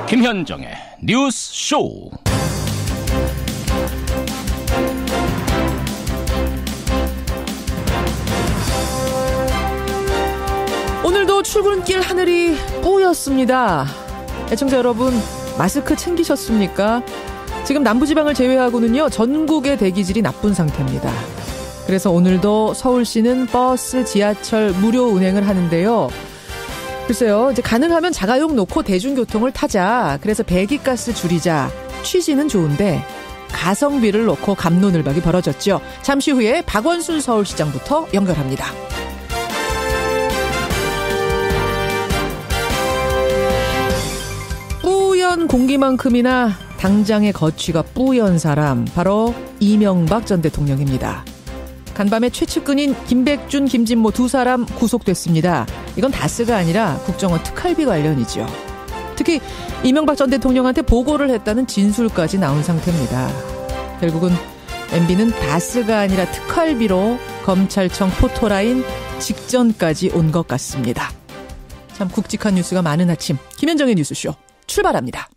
김현정의 뉴스 쇼. 오늘도 출근길 하늘이 뿌였습니다. 애청자 여러분, 마스크 챙기셨습니까? 지금 남부지방을 제외하고는요, 전국의 대기질이 나쁜 상태입니다. 그래서 오늘도 서울시는 버스, 지하철 무료 운행을 하는데요. 글쎄요, 이제 가능하면 자가용 놓고 대중교통을 타자. 그래서 배기가스 줄이자. 취지는 좋은데 가성비를 놓고 갑론을박이 벌어졌죠. 잠시 후에 박원순 서울시장부터 연결합니다. 뿌연 공기만큼이나 당장의 거취가 뿌연 사람, 바로 이명박 전 대통령입니다. 간밤에 최측근인 김백준, 김진모 두 사람 구속됐습니다. 이건 다스가 아니라 국정원 특활비 관련이죠. 특히 이명박 전 대통령한테 보고를 했다는 진술까지 나온 상태입니다. 결국은 MB는 다스가 아니라 특활비로 검찰청 포토라인 직전까지 온 것 같습니다. 참 굵직한 뉴스가 많은 아침, 김현정의 뉴스쇼 출발합니다.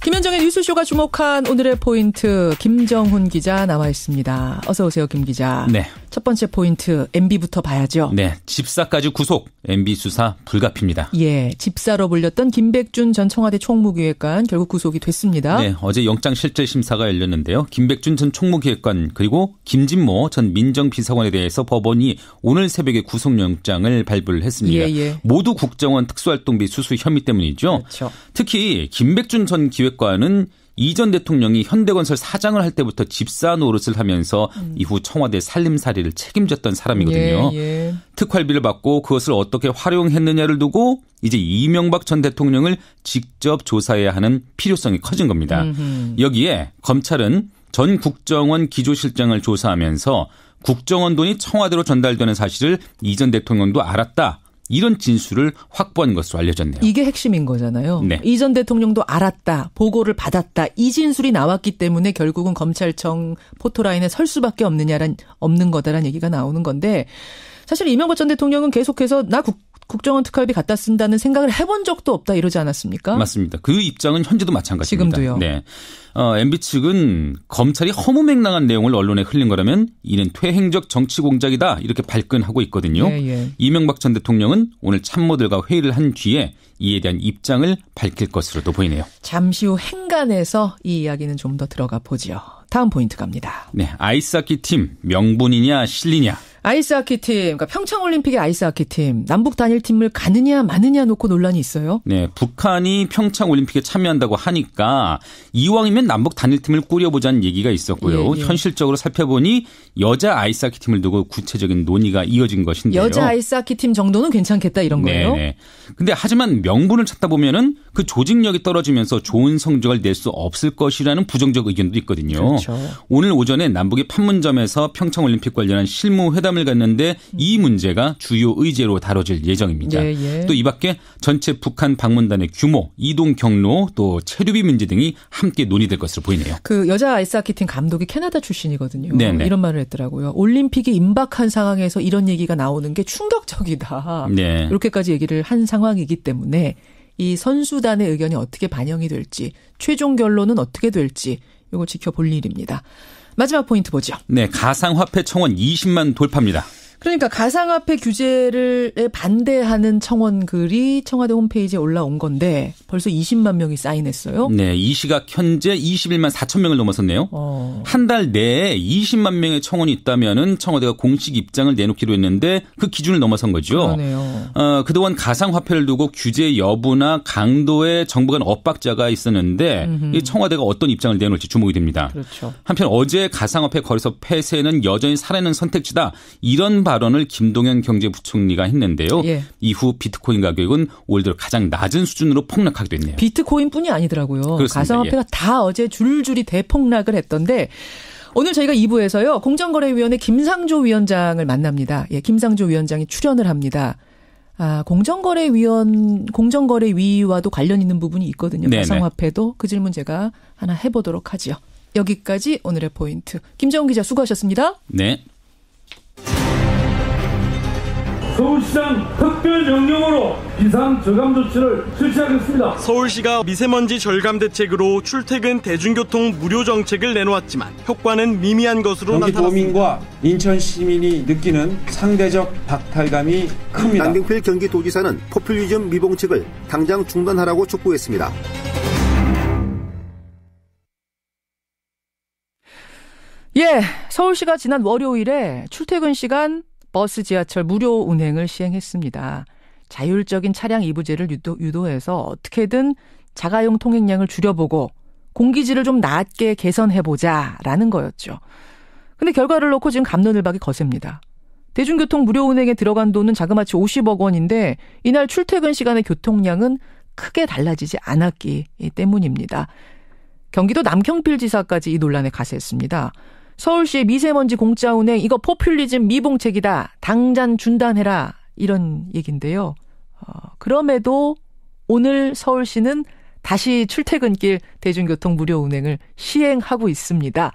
김현정의 뉴스쇼가 주목한 오늘의 포인트, 김정훈 기자 나와 있습니다. 어서 오세요, 김 기자. 네. 첫 번째 포인트, MB부터 봐야죠. 네, 집사까지 구속, MB 수사 불가피입니다. 예, 집사로 불렸던 김백준 전 청와대 총무기획관 결국 구속이 됐습니다. 네, 어제 영장실질심사가 열렸는데요. 김백준 전 총무기획관 그리고 김진모 전 민정비서관에 대해서 법원이 오늘 새벽에 구속영장을 발부를 했습니다. 예. 모두 국정원 특수활동비 수수 혐의 때문이죠. 그렇죠. 특히 김백준 전 기획관은 이 전 대통령이 현대건설 사장을 할 때부터 집사 노릇을 하면서 이후 청와대 살림살이를 책임졌던 사람이거든요. 예. 특활비를 받고 그것을 어떻게 활용했느냐를 두고 이제 이명박 전 대통령을 직접 조사해야 하는 필요성이 커진 겁니다. 여기에 검찰은 전 국정원 기조실장을 조사하면서 국정원 돈이 청와대로 전달되는 사실을 이 전 대통령도 알았다. 이런 진술을 확보한 것으로 알려졌네요. 이게 핵심인 거잖아요. 네. 이 전 대통령도 알았다, 보고를 받았다, 이 진술이 나왔기 때문에 결국은 검찰청 포토라인에 설 수밖에 없는 거다라는 얘기가 나오는 건데, 사실 이명박 전 대통령은 계속해서 나 국정원 특활비 갖다 쓴다는 생각을 해본 적도 없다 이러지 않았습니까? 맞습니다. 그 입장은 현재도 마찬가지입니다. 지금도요. 네. MB 측은 검찰이 허무맹랑한 내용을 언론에 흘린 거라면 이는 퇴행적 정치 공작이다 이렇게 발끈하고 있거든요. 예. 이명박 전 대통령은 오늘 참모들과 회의를 한 뒤에 이에 대한 입장을 밝힐 것으로도 보이네요. 잠시 후 행간에서 이 이야기는 좀 더 들어가 보죠. 다음 포인트 갑니다. 네, 아이스하키 팀 명분이냐 실리냐. 아이스하키 팀, 그러니까 평창올림픽의 아이스하키 팀, 남북 단일팀을 가느냐 마느냐 놓고 논란이 있어요. 네, 북한이 평창올림픽에 참여한다고 하니까 이왕이면 남북 단일팀을 꾸려보자는 얘기가 있었고요. 예. 현실적으로 살펴보니 여자 아이스하키 팀을 두고 구체적인 논의가 이어진 것인데요. 여자 아이스하키 팀 정도는 괜찮겠다 이런 거예요? 네. 근데 하지만 명분을 찾다 보면은 그 조직력이 떨어지면서 좋은 성적을 낼 수 없을 것이라는 부정적 의견도 있거든요. 그렇죠. 오늘 오전에 남북이 판문점에서 평창올림픽 관련한 실무회담을 갔는데 이 문제가 주요 의제로 다뤄질 예정입니다. 또 이 밖에 전체 북한 방문단의 규모, 이동 경로, 또 체류비 문제 등이 함께 논의될 것으로 보이네요. 그 여자 아이스하키 팀 감독이 캐나다 출신이거든요. 네네. 이런 말을 했더라고요. 올림픽이 임박한 상황에서 이런 얘기가 나오는 게 충격적이다. 네. 이렇게까지 얘기를 한 상황이기 때문에 이 선수단의 의견이 어떻게 반영이 될지, 최종 결론은 어떻게 될지 이거 지켜볼 일입니다. 마지막 포인트 보죠. 네, 가상화폐 청원 20만 돌파입니다. 그러니까 가상화폐 규제를 반대하는 청원 글이 청와대 홈페이지에 올라온 건데 벌써 20만 명이 사인했어요. 네, 이 시각 현재 21만 4천 명을 넘어섰네요. 한 달 내에 20만 명의 청원이 있다면은 청와대가 공식 입장을 내놓기로 했는데 그 기준을 넘어선 거죠. 그러네요. 그동안 가상화폐를 두고 규제 여부나 강도에 정부 간 엇박자가 있었는데 이 청와대가 어떤 입장을 내놓을지 주목이 됩니다. 그렇죠. 한편 어제 가상화폐 거래소 폐쇄는 여전히 살아있는 선택지다. 이런 발언을 김동연 경제부총리가 했는데요. 예. 이후 비트코인 가격은 올 들어 가장 낮은 수준으로 폭락하게 됐네요. 비트코인뿐이 아니더라고요. 그렇습니다. 가상화폐가 예. 다 어제 줄줄이 대폭락을 했던데 오늘 저희가 2부에서요. 공정거래위원회 김상조 위원장을 만납니다. 예, 김상조 위원장이 출연을 합니다. 공정거래위와도 관련 있는 부분이 있거든요. 네네. 가상화폐도 그 질문 제가 하나 해보도록 하죠. 여기까지 오늘의 포인트. 김정훈 기자 수고하셨습니다. 네. 서울시장 특별명령으로 비상저감 조치를 실시하겠습니다. 서울시가 미세먼지 절감 대책으로 출퇴근 대중교통 무료 정책을 내놓았지만 효과는 미미한 것으로 나타났습니다. 경기도민과 인천 시민이 느끼는 상대적 박탈감이 큽니다. 남경필 경기도지사는 포퓰리즘 미봉책을 당장 중단하라고 촉구했습니다. 예, 서울시가 지난 월요일에 출퇴근 시간 버스 지하철 무료 운행을 시행했습니다. 자율적인 차량 이부제를 유도해서 어떻게든 자가용 통행량을 줄여보고 공기질을 좀 낮게 개선해보자라는 거였죠. 근데 결과를 놓고 지금 갑론을박이 거셉니다. 대중교통 무료 운행에 들어간 돈은 자그마치 50억 원인데 이날 출퇴근 시간의 교통량은 크게 달라지지 않았기 때문입니다. 경기도 남경필 지사까지 이 논란에 가세했습니다. 서울시의 미세먼지 공짜 운행 이거 포퓰리즘 미봉책이다. 당장 중단해라. 이런 얘기인데요. 그럼에도 오늘 서울시는 다시 출퇴근길 대중교통 무료 운행을 시행하고 있습니다.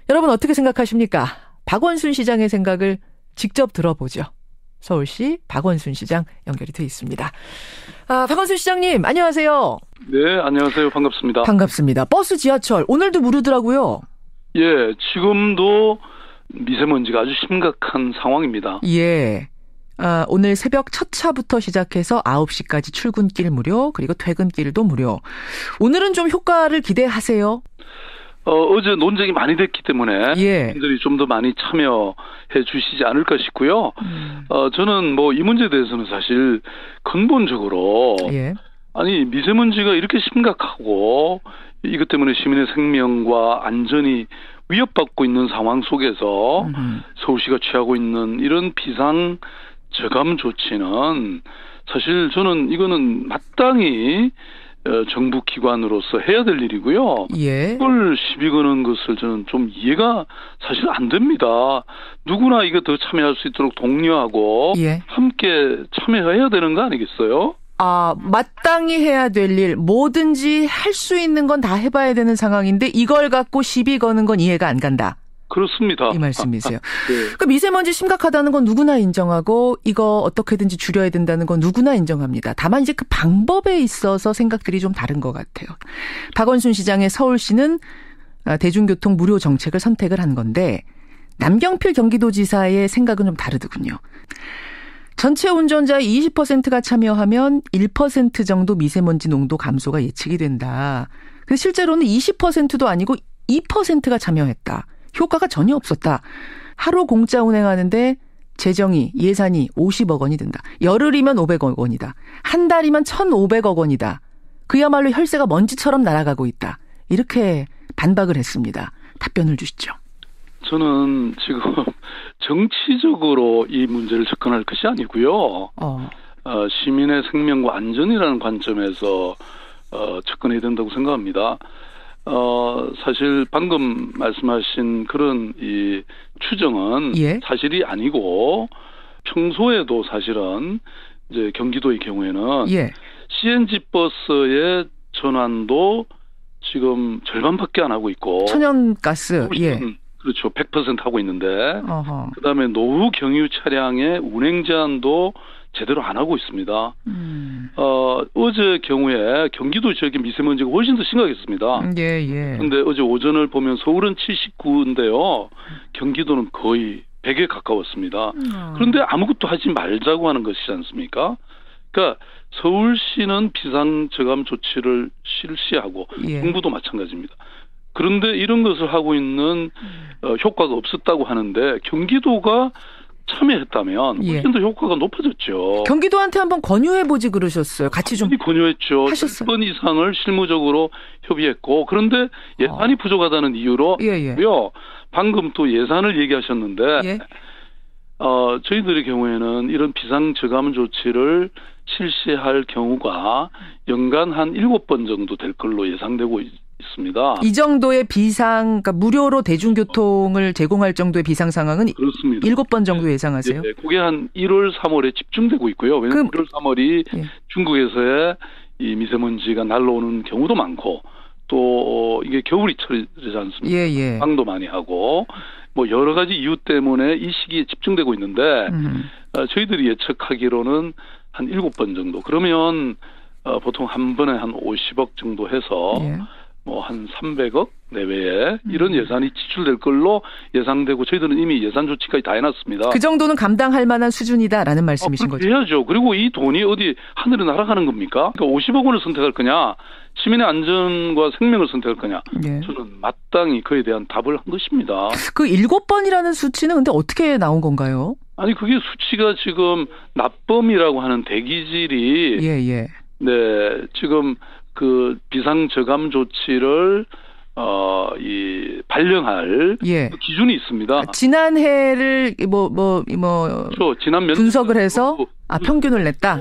여러분 어떻게 생각하십니까? 박원순 시장의 생각을 직접 들어보죠. 서울시 박원순 시장 연결이 돼 있습니다. 박원순 시장님 안녕하세요. 네, 안녕하세요. 반갑습니다. 반갑습니다. 버스 지하철 오늘도 무료더라고요. 예, 지금도 미세먼지가 아주 심각한 상황입니다. 예. 오늘 새벽 첫 차부터 시작해서 9시까지 출근길 무료, 그리고 퇴근길도 무료. 오늘은 좀 효과를 기대하세요? 어제 논쟁이 많이 됐기 때문에 예. 분들이 좀 더 많이 참여해 주시지 않을까 싶고요. 저는 이 문제에 대해서는 사실 근본적으로 예. 아니 미세먼지가 이렇게 심각하고 이것 때문에 시민의 생명과 안전이 위협받고 있는 상황 속에서 서울시가 취하고 있는 이런 비상 저감 조치는 사실 저는 이거는 마땅히 정부 기관으로서 해야 될 일이고요. 예. 이걸 시비 거는 것을 저는 좀 이해가 사실 안 됩니다. 누구나 이거 더 참여할 수 있도록 독려하고 예. 함께 참여해야 되는 거 아니겠어요? 마땅히 해야 될 일, 뭐든지 할 수 있는 건 다 해봐야 되는 상황인데 이걸 갖고 시비 거는 건 이해가 안 간다. 그렇습니다. 이 말씀이세요. 네. 그 미세먼지 심각하다는 건 누구나 인정하고 이거 어떻게든지 줄여야 된다는 건 누구나 인정합니다. 다만 이제 그 방법에 있어서 생각들이 좀 다른 것 같아요. 박원순 시장의 서울시는 대중교통 무료 정책을 선택을 한 건데 남경필 경기도지사의 생각은 좀 다르더군요. 전체 운전자의 20%가 참여하면 1% 정도 미세먼지 농도 감소가 예측이 된다. 근데 실제로는 20%도 아니고 2%가 참여했다. 효과가 전혀 없었다. 하루 공짜 운행하는데 예산이 50억 원이 든다. 열흘이면 500억 원이다. 한 달이면 1,500억 원이다. 그야말로 혈세가 먼지처럼 날아가고 있다. 이렇게 반박을 했습니다. 답변을 주시죠. 저는 지금 정치적으로 이 문제를 접근할 것이 아니고요. 시민의 생명과 안전이라는 관점에서 접근해야 된다고 생각합니다. 사실 방금 말씀하신 그런 이 추정은 예. 사실이 아니고 평소에도 사실은 이제 경기도의 경우에는 예. CNG 버스의 전환도 지금 절반밖에 안 하고 있고 천연가스 예. 그렇죠. 100% 하고 있는데 어허. 그다음에 노후 경유 차량의 운행 제한도 제대로 안 하고 있습니다. 어제 경우에 경기도 지역의 미세먼지가 훨씬 더 심각했습니다. 예. 그런데 어제 오전을 보면 서울은 79인데요. 경기도는 거의 100에 가까웠습니다. 그런데 아무것도 하지 말자고 하는 것이지 않습니까? 그러니까 서울시는 비상저감 조치를 실시하고 예. 정부도 마찬가지입니다. 그런데 이런 것을 하고 있는 효과가 없었다고 하는데 경기도가 참여했다면 훨씬 더 효과가 높아졌죠. 경기도한테 한번 권유해보지 그러셨어요. 같이 좀 권유했죠. 하셨어요. 10번 이상을 실무적으로 협의했고 그런데 예산이 부족하다는 이유로 방금 또 예산을 얘기하셨는데 저희들의 경우에는 이런 비상저감 조치를 실시할 경우가 연간 한 7번 정도 될 걸로 예상되고 있습니다. 이 정도의 그러니까 무료로 대중교통을 제공할 정도의 비상 상황은 그렇습니다. 7번 정도 예상하세요? 네, 그게 한 1월, 3월에 집중되고 있고요. 왜냐하면 1월, 3월이 중국에서의 이 미세먼지가 날라오는 경우도 많고 또 이게 겨울이 철이지 않습니까? 방도 많이 하고 뭐 여러 가지 이유 때문에 이 시기에 집중되고 있는데 저희들이 예측하기로는 한 7번 정도. 그러면 보통 한 번에 한 50억 정도 해서 예. 뭐 한 300억 내외에 이런 예산이 지출될 걸로 예상되고 저희들은 이미 예산 조치까지 다 해놨습니다. 그 정도는 감당할 만한 수준이다라는 말씀이신 거죠? 해야죠. 그리고 이 돈이 어디 하늘에 날아가는 겁니까? 그러니까 50억 원을 선택할 거냐, 시민의 안전과 생명을 선택할 거냐. 예. 저는 마땅히 그에 대한 답을 한 것입니다. 그 7번이라는 수치는 근데 어떻게 나온 건가요? 아니 그게 수치가 지금 납범이라고 하는 대기질이 예. 네 지금 그 비상저감 조치를 발령할 예. 그 기준이 있습니다. 지난해를 그렇죠. 지난 분석을 해서 평균을 냈다.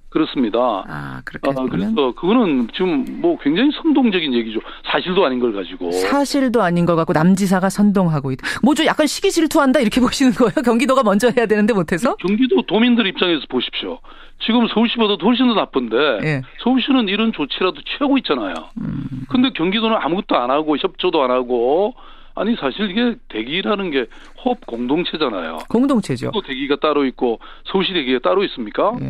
그렇습니다. 그렇게 보면 그래서 그거는 지금 뭐 굉장히 선동적인 얘기죠. 사실도 아닌 걸 가지고. 사실도 아닌 걸 갖고 남지사가 선동하고 있다. 뭐죠? 약간 시기 질투한다 이렇게 보시는 거예요? 경기도가 먼저 해야 되는데 못해서? 경기도 도민들 입장에서 보십시오. 지금 서울시보다 훨씬 더 나쁜데 예. 서울시는 이런 조치라도 취하고 있잖아요. 근데 경기도는 아무것도 안 하고 협조도 안 하고 아니 사실 이게 대기라는 게 호흡 공동체잖아요. 공동체죠. 또 대기가 따로 있고 서울시 대기가 따로 있습니까? 예.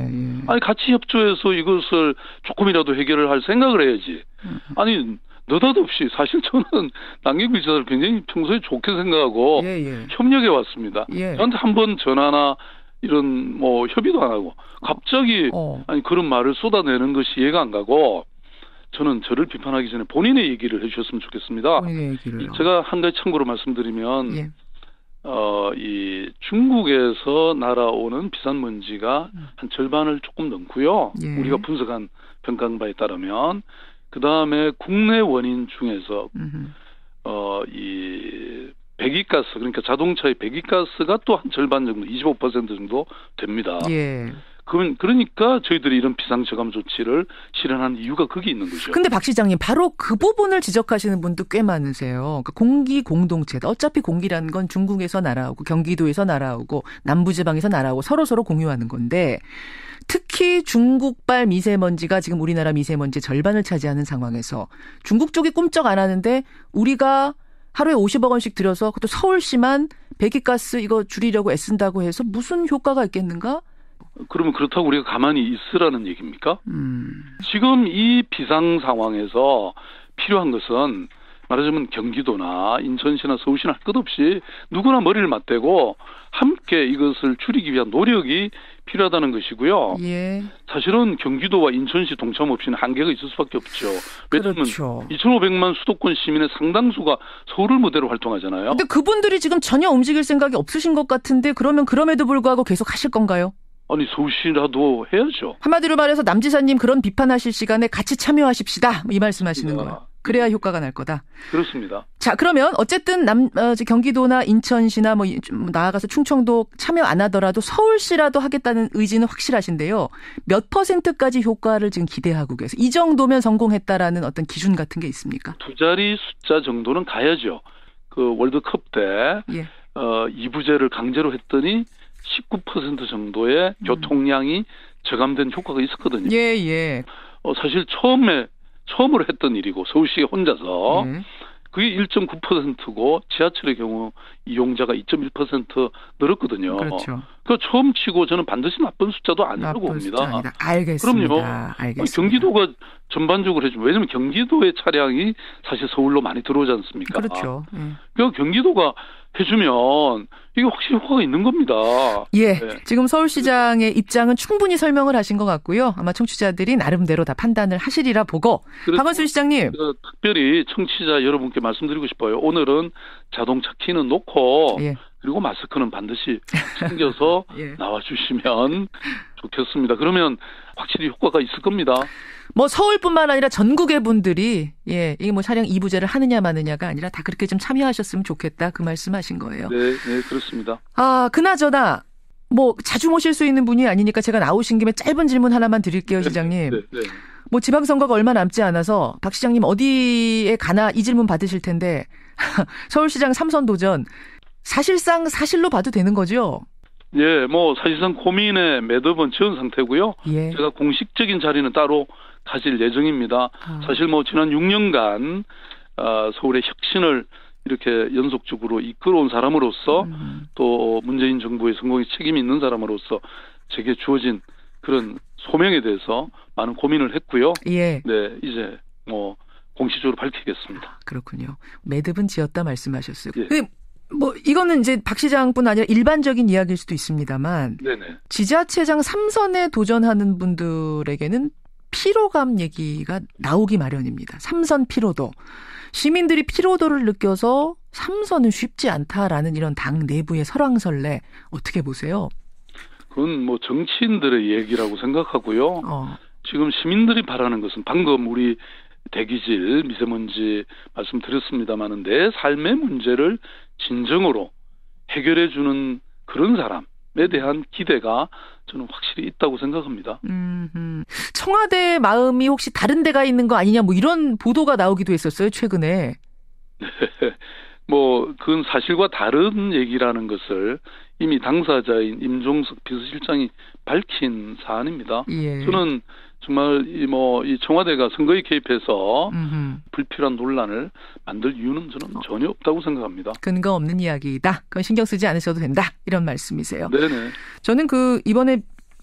아니 같이 협조해서 이것을 조금이라도 해결을 할 생각을 해야지. 아니 느닷없이 사실 저는 남경필 지사를 굉장히 평소에 좋게 생각하고 협력해 왔습니다. 저한테 한 번 전화나 이런 뭐 협의도 안 하고 갑자기 아니 그런 말을 쏟아내는 것이 이해가 안 가고 저는 저를 비판하기 전에 본인의 얘기를 해주셨으면 좋겠습니다. 본인의 얘기를요. 제가 한 가지 참고로 말씀드리면 예. 이 중국에서 날아오는 비산먼지가 한 절반을 조금 넘고요. 예. 우리가 분석한 평가한 바에 따르면 그 다음에 국내 원인 중에서 이 배기가스 그러니까 자동차의 배기가스가 또 한 절반 정도 25% 정도 됩니다. 예. 그러니까 저희들이 이런 비상저감 조치를 실현하는 이유가 거기 있는 거죠. 근데 박 시장님 바로 그 부분을 지적하시는 분도 꽤 많으세요. 그러니까 공기 공동체다. 어차피 공기라는 건 중국에서 날아오고 경기도에서 날아오고 남부지방에서 날아오고 서로 공유하는 건데 특히 중국발 미세먼지가 지금 우리나라 미세먼지의 절반을 차지하는 상황에서 중국 쪽이 꼼짝 안 하는데 우리가 하루에 50억 원씩 들여서 그것도 서울시만 배기가스 이거 줄이려고 애쓴다고 해서 무슨 효과가 있겠는가? 그러면 그렇다고 우리가 가만히 있으라는 얘기입니까? 지금 이 비상 상황에서 필요한 것은 말하자면 경기도나 인천시나 서울시나 할 것 없이 누구나 머리를 맞대고 함께 이것을 줄이기 위한 노력이 필요하다는 것이고요. 예. 사실은 경기도와 인천시 동참 없이는 한계가 있을 수밖에 없죠. 왜냐하면 그렇죠. 2,500만 수도권 시민의 상당수가 서울을 무대로 활동하잖아요. 근데 그분들이 지금 전혀 움직일 생각이 없으신 것 같은데 그러면 그럼에도 불구하고 계속 하실 건가요? 아니 서울시라도 해야죠. 한마디로 말해서 남 지사님 그런 비판하실 시간에 같이 참여하십시다. 이 말씀하시는 거예요. 그래야 효과가 날 거다. 그렇습니다. 자, 그러면 어쨌든 경기도나 인천시나 뭐 나아가서 충청도 참여 안 하더라도 서울시라도 하겠다는 의지는 확실하신데요. 몇 %까지 효과를 지금 기대하고 계세요? 이 정도면 성공했다라는 어떤 기준 같은 게 있습니까? 두 자리 숫자 정도는 가야죠. 그 월드컵 때 예. 2부제를 강제로 했더니 19% 정도의 교통량이 저감된 효과가 있었거든요. 예. 사실 처음으로 했던 일이고 서울시가 혼자서 그게 1.9%고 지하철의 경우 이용자가 2.1% 늘었거든요. 그렇죠. 그 처음 치고 저는 반드시 나쁜 숫자도 아니라고 봅니다. 알겠습니다. 그럼요. 알겠습니다. 경기도가 전반적으로 해주면 왜냐하면 경기도의 차량이 사실 서울로 많이 들어오지 않습니까? 그렇죠. 그러니까 경기도가 해주면 이게 확실히 효과가 있는 겁니다. 예, 네. 지금 서울시장의 입장은 충분히 설명을 하신 것 같고요. 아마 청취자들이 나름대로 다 판단을 하시리라 보고. 박원순 시장님. 특별히 청취자 여러분께 말씀드리고 싶어요. 오늘은 자동차 키는 놓고 그리고 마스크는 반드시 챙겨서 나와주시면 좋겠습니다. 그러면 확실히 효과가 있을 겁니다. 뭐 서울뿐만 아니라 전국의 분들이 이게 뭐 차량 2부제를 하느냐 마느냐가 아니라 다 그렇게 좀 참여하셨으면 좋겠다 그 말씀하신 거예요. 네, 그렇습니다. 그나저나 뭐 자주 모실 수 있는 분이 아니니까 제가 나오신 김에 짧은 질문 하나만 드릴게요, 시장님. 네. 뭐 지방선거가 얼마 남지 않아서 박 시장님 어디에 가나 이 질문 받으실 텐데 서울시장 3선 도전 사실상 사실로 봐도 되는 거죠? 예, 뭐 사실상 고민의 매듭은 지은 상태고요. 제가 공식적인 자리는 따로 가질 예정입니다. 사실 뭐 지난 6년간 서울의 혁신을 이렇게 연속적으로 이끌어온 사람으로서 또 문재인 정부의 성공에 책임이 있는 사람으로서 제게 주어진 그런 소명에 대해서 많은 고민을 했고요. 예. 네, 이제 뭐 공식적으로 밝히겠습니다. 그렇군요. 매듭은 지었다 말씀하셨어요. 예. 뭐 이거는 이제 박 시장뿐 아니라 일반적인 이야기일 수도 있습니다만 네네. 지자체장 3선에 도전하는 분들에게는 피로감 얘기가 나오기 마련입니다. 3선 피로도. 시민들이 피로도를 느껴서 3선은 쉽지 않다라는 이런 당 내부의 설왕설래 어떻게 보세요? 그건 뭐 정치인들의 얘기라고 생각하고요. 지금 시민들이 바라는 것은 방금 우리 대기질, 미세먼지 말씀드렸습니다만 내 삶의 문제를 진정으로 해결해주는 그런 사람에 대한 기대가 저는 확실히 있다고 생각합니다. 청와대 마음이 혹시 다른 데가 있는 거 아니냐 뭐 이런 보도가 나오기도 했었어요, 최근에. 네. 뭐 그건 사실과 다른 얘기라는 것을 이미 당사자인 임종석 비서실장이 밝힌 사안입니다. 예. 저는 정말 이 청와대가 선거에 개입해서 불필요한 논란을 만들 이유는 저는 전혀 없다고 생각합니다. 근거 없는 이야기다. 그건 신경 쓰지 않으셔도 된다. 이런 말씀이세요. 네네. 저는 이번에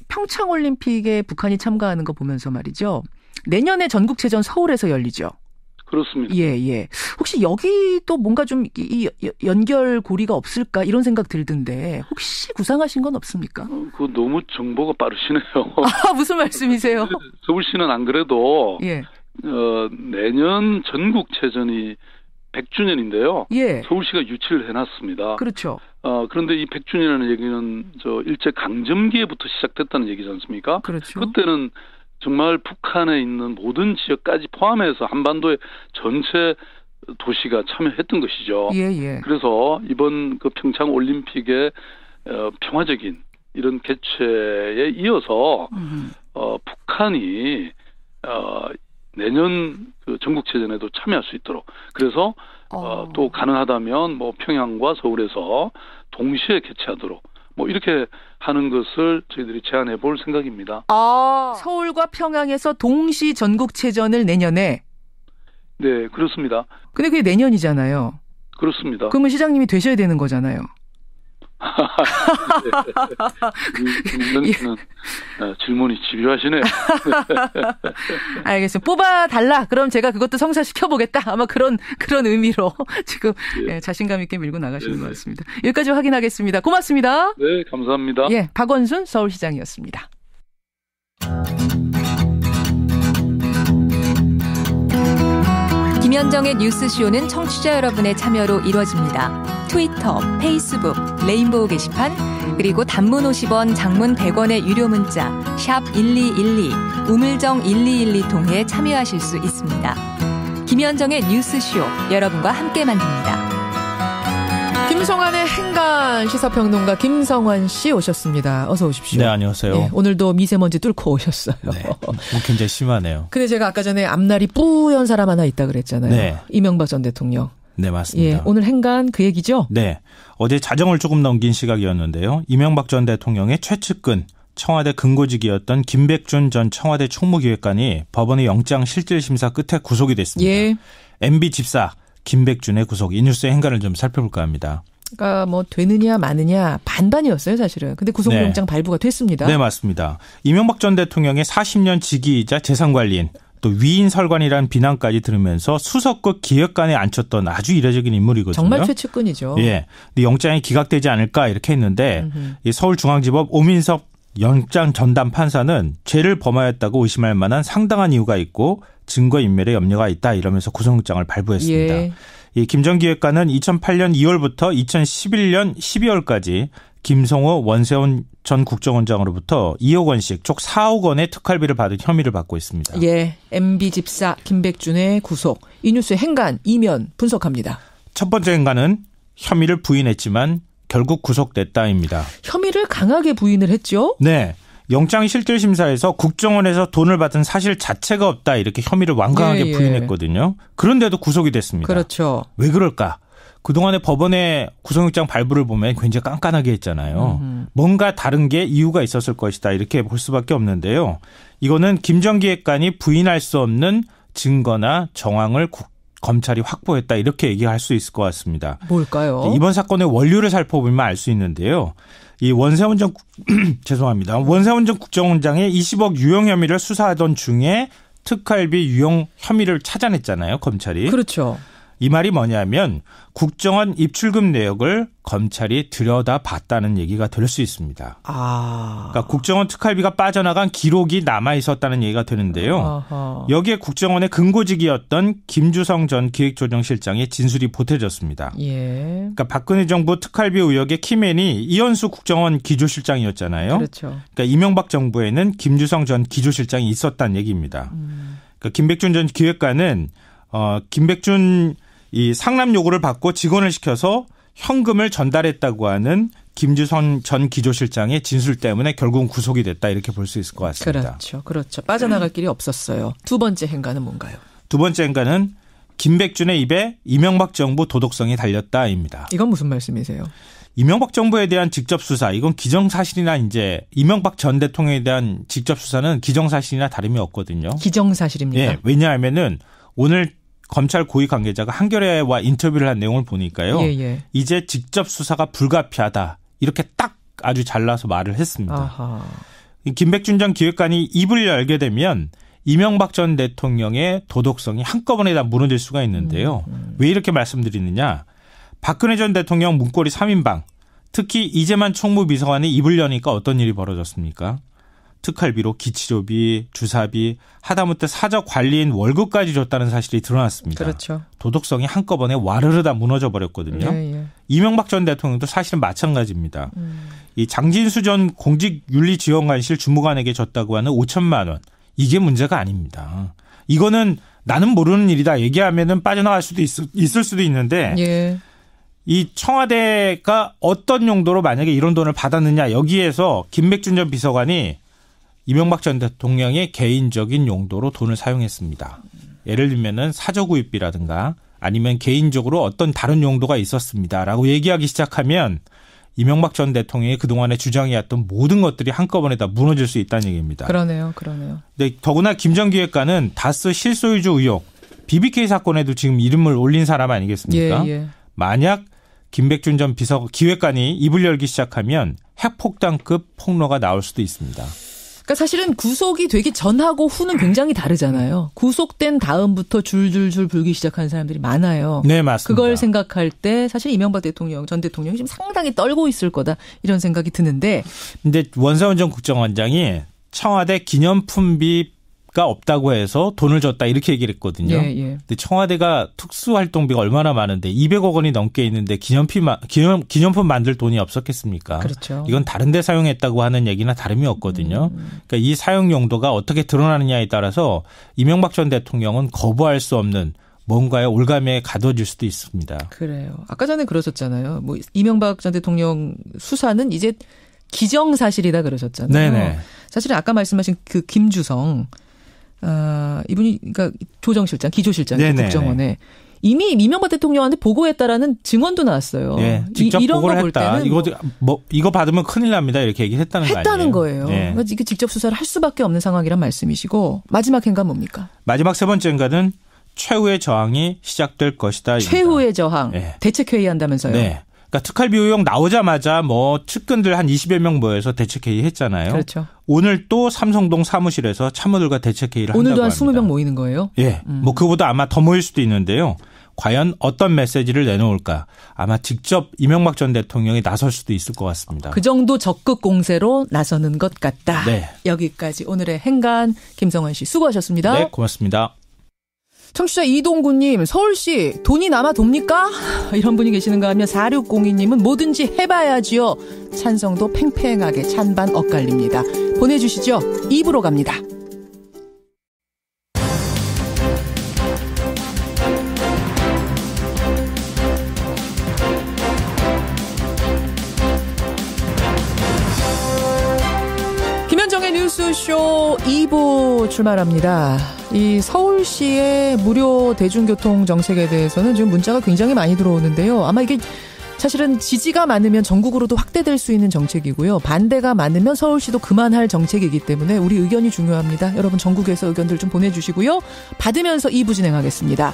평창올림픽에 북한이 참가하는 거 보면서 말이죠. 내년에 전국체전 서울에서 열리죠. 그렇습니다. 예. 혹시 여기 또 뭔가 좀 연결고리가 없을까 이런 생각 들던데 혹시 구상하신 건 없습니까? 그거 너무 정보가 빠르시네요. 무슨 말씀이세요? 서울시는 안 그래도 예. 내년 전국체전이 100주년인데요. 예. 서울시가 유치를 해놨습니다. 그렇죠. 그런데 이 100주년이라는 얘기는 일제 강점기에부터 시작됐다는 얘기지 않습니까? 그렇죠. 그때는 정말 북한에 있는 모든 지역까지 포함해서 한반도의 전체 도시가 참여했던 것이죠. 예. 그래서 이번 평창 올림픽의 평화적인 이런 개최에 이어서 북한이 내년 전국체전에도 참여할 수 있도록 그래서 또 가능하다면 평양과 서울에서 동시에 개최하도록 이렇게 하는 것을 저희들이 제안해 볼 생각입니다. 서울과 평양에서 동시 전국체전을 내년에. 네, 그렇습니다. 근데 그게 내년이잖아요. 그렇습니다. 그러면 시장님이 되셔야 되는 거잖아요. 질문이 집요하시네요. 알겠습니다. 뽑아달라. 그럼 제가 그것도 성사시켜보겠다. 아마 그런 의미로 지금 자신감 있게 밀고 나가시는 것 같습니다. 여기까지 확인하겠습니다. 고맙습니다. 네, 감사합니다. 예, 박원순 서울시장이었습니다. 김현정의 뉴스쇼는 청취자 여러분의 참여로 이루어집니다. 트위터, 페이스북, 레인보우 게시판, 그리고 단문 50원, 장문 100원의 유료 문자 샵 1212, 우물정 1212 통해 참여하실 수 있습니다. 김현정의 뉴스쇼, 여러분과 함께 만듭니다. 김성환의 행간 시사평론가 김성환 씨 오셨습니다. 어서 오십시오. 네, 안녕하세요. 네, 오늘도 미세먼지 뚫고 오셨어요. 네, 굉장히 심하네요. 근데 제가 아까 전에 앞날이 뿌연 사람 하나 있다 그랬잖아요. 네. 이명박 전 대통령. 네, 맞습니다. 예, 오늘 행간 그 얘기죠? 네. 어제 자정을 조금 넘긴 시각이었는데요. 이명박 전 대통령의 최측근 청와대 근고직이었던 김백준 전 청와대 총무기획관이 법원의 영장 실질심사 끝에 구속이 됐습니다. 예. MB 집사 김백준의 구속, 이 뉴스의 행간을 좀 살펴볼까 합니다. 그러니까 되느냐 마느냐 반반이었어요, 사실은. 근데 구속영장 발부가 됐습니다. 네, 맞습니다. 이명박 전 대통령의 40년 직위이자 재산관리인, 또 위인 설관이라는 비난까지 들으면서 수석급 기획관에 앉혔던 아주 이례적인 인물이거든요. 정말 최측근이죠. 예. 근데 영장이 기각되지 않을까 이렇게 했는데 이 서울중앙지법 오민석 영장 전담 판사는 죄를 범하였다고 의심할 만한 상당한 이유가 있고 증거인멸의 염려가 있다 이러면서 구속영장을 발부했습니다. 예. 이 김 전 기획관은 2008년 2월부터 2011년 12월까지 김성호 원세훈 전 국정원장으로부터 2억 원씩 총 4억 원의 특활비를 받은 혐의를 받고 있습니다. 예, MB 집사 김백준의 구속. 이 뉴스의 행간 이면 분석합니다. 첫 번째 행간은 혐의를 부인했지만 결국 구속됐다입니다. 혐의를 강하게 부인을 했죠? 네. 영장 실질심사에서 국정원에서 돈을 받은 사실 자체가 없다 이렇게 혐의를 완강하게 부인했거든요. 그런데도 구속이 됐습니다. 그렇죠. 왜 그럴까? 그동안에 법원의 구속영장 발부를 보면 굉장히 깐깐하게 했잖아요. 뭔가 다른 게 이유가 있었을 것이다 이렇게 볼 수밖에 없는데요. 이거는 김 전 기획관이 부인할 수 없는 증거나 정황을 검찰이 확보했다 이렇게 얘기할 수 있을 것 같습니다. 뭘까요? 이번 사건의 원료를 살펴보면 알 수 있는데요. 이 원세훈 전 죄송합니다. 원세훈 전 국정원장의 20억 유용 혐의를 수사하던 중에 특활비 유용 혐의를 찾아냈잖아요, 검찰이. 그렇죠. 이 말이 뭐냐면 국정원 입출금 내역을 검찰이 들여다봤다는 얘기가 될 수 있습니다. 그러니까 국정원 특활비가 빠져나간 기록이 남아 있었다는 얘기가 되는데요. 아하. 여기에 국정원의 근고직이었던 김주성 전 기획조정실장의 진술이 보태졌습니다. 예. 그러니까 박근혜 정부 특활비 의혹의 키맨이 이현수 국정원 기조실장이었잖아요. 그렇죠. 그러니까 이명박 정부에는 김주성 전 기조실장이 있었다는 얘기입니다. 그러니까 김백준 전 기획관은 김백준 이 상납 요구를 받고 직원을 시켜서 현금을 전달했다고 하는 김주성 전 기조실장의 진술 때문에 결국은 구속이 됐다 이렇게 볼 수 있을 것 같습니다. 그렇죠. 빠져나갈 길이 없었어요. 두 번째 행간은 뭔가요? 두 번째 행간은 김백준의 입에 이명박 정부 도덕성이 달렸다입니다. 이건 무슨 말씀이세요? 이명박 정부에 대한 직접 수사, 이건 기정사실이나 이제 이명박 전 대통령에 대한 직접 수사는 기정사실이나 다름이 없거든요. 기정사실입니까? 예, 왜냐하면은 오늘 검찰 고위 관계자가 한겨레와 인터뷰를 한 내용을 보니까요. 예. 이제 직접 수사가 불가피하다. 이렇게 딱 아주 잘라서 말을 했습니다. 아하. 김백준 전 기획관이 입을 열게 되면 이명박 전 대통령의 도덕성이 한꺼번에 다 무너질 수가 있는데요. 왜 이렇게 말씀드리느냐. 박근혜 전 대통령 문고리 3인방, 특히 이재만 총무비서관이 입을 여니까 어떤 일이 벌어졌습니까? 특활비로 기치료비, 주사비, 하다못해 사적 관리인 월급까지 줬다는 사실이 드러났습니다. 그렇죠. 도덕성이 한꺼번에 와르르 다 무너져 버렸거든요. 예. 이명박 전 대통령도 사실은 마찬가지입니다. 이 장진수 전 공직윤리지원관실 주무관에게 줬다고 하는 5천만 원. 이게 문제가 아닙니다. 이거는 나는 모르는 일이다 얘기하면은 빠져나갈 수도 있을 수도 있는데 예. 이 청와대가 어떤 용도로 만약에 이런 돈을 받았느냐 여기에서 김백준 전 비서관이 이명박 전 대통령의 개인적인 용도로 돈을 사용했습니다. 예를 들면은 사저구입비라든가 아니면 개인적으로 어떤 다른 용도가 있었습니다라고 얘기하기 시작하면 이명박 전 대통령이 그동안에 주장해왔던 모든 것들이 한꺼번에 다 무너질 수 있다는 얘기입니다. 그러네요. 근데 더구나 김 전 기획관은 다스 실소유주 의혹, BBK 사건에도 지금 이름을 올린 사람 아니겠습니까? 예. 만약 김백준 전 기획관이 입을 열기 시작하면 핵폭탄급 폭로가 나올 수도 있습니다. 그러니까 사실은 구속이 되기 전하고 후는 굉장히 다르잖아요. 구속된 다음부터 줄줄줄 불기 시작한 사람들이 많아요. 네, 맞습니다. 그걸 생각할 때 사실 이명박 대통령, 전 대통령이 지금 상당히 떨고 있을 거다 이런 생각이 드는데. 근데 원세훈 전 국정원장이 청와대 기념품비가 없다고 해서 돈을 줬다 이렇게 얘기를 했거든요. 예. 근데 청와대가 특수활동비가 얼마나 많은데 200억 원이 넘게 있는데 기념품 만들 돈이 없었겠습니까? 그렇죠. 이건 다른 데 사용했다고 하는 얘기나 다름이 없거든요. 그러니까 이 사용 용도가 어떻게 드러나느냐에 따라서 이명박 전 대통령은 거부할 수 없는 뭔가의 올감에 가둬질 수도 있습니다. 그래요. 아까 전에 그러셨잖아요. 뭐 이명박 전 대통령 수사는 이제 기정사실이다 그러셨잖아요. 네네. 사실은 아까 말씀하신 그 김주성 이분이 그러니까 조정실장, 기조실장 국정원에 이미 이명박 대통령한테 보고했다라는 증언도 나왔어요. 네, 직접 이런 보고를 거 볼 했다. 때는 이거 받으면 큰일 납니다. 이렇게 얘기했다는 거 아니에요? 했다는 거예요. 네. 그러니까 이게 직접 수사를 할 수밖에 없는 상황이란 말씀이시고 마지막 행간 뭡니까? 마지막 세 번째 행간은 최후의 저항이 시작될 것이다. 최후의 저항. 네. 대책회의 한다면서요. 네. 그러니까 특활비 의혹 나오자마자 측근들 한 20여 명 모여서 대책회의 했잖아요. 그렇죠. 오늘 또 삼성동 사무실에서 참모들과 대책회의를 한다고 오늘도 합니다. 한 20명 모이는 거예요? 예. 그보다 아마 더 모일 수도 있는데요. 과연 어떤 메시지를 내놓을까? 아마 직접 이명박 전 대통령이 나설 수도 있을 것 같습니다. 그 정도 적극 공세로 나서는 것 같다. 네. 여기까지 오늘의 행간 김성환 씨 수고하셨습니다. 네, 고맙습니다. 청취자 이동구님, 서울시 돈이 남아 돕니까? 이런 분이 계시는가 하면 4602님은 뭐든지 해봐야지요. 찬성도 팽팽하게 찬반 엇갈립니다. 보내주시죠. 2부로 갑니다. 김현정의 뉴스쇼 2부 출발합니다. 이 서울시의 무료 대중교통 정책에 대해서는 지금 문자가 굉장히 많이 들어오는데요. 아마 이게 사실은 지지가 많으면 전국으로도 확대될 수 있는 정책이고요. 반대가 많으면 서울시도 그만할 정책이기 때문에 우리 의견이 중요합니다. 여러분 전국에서 의견들 좀 보내주시고요. 받으면서 2부 진행하겠습니다.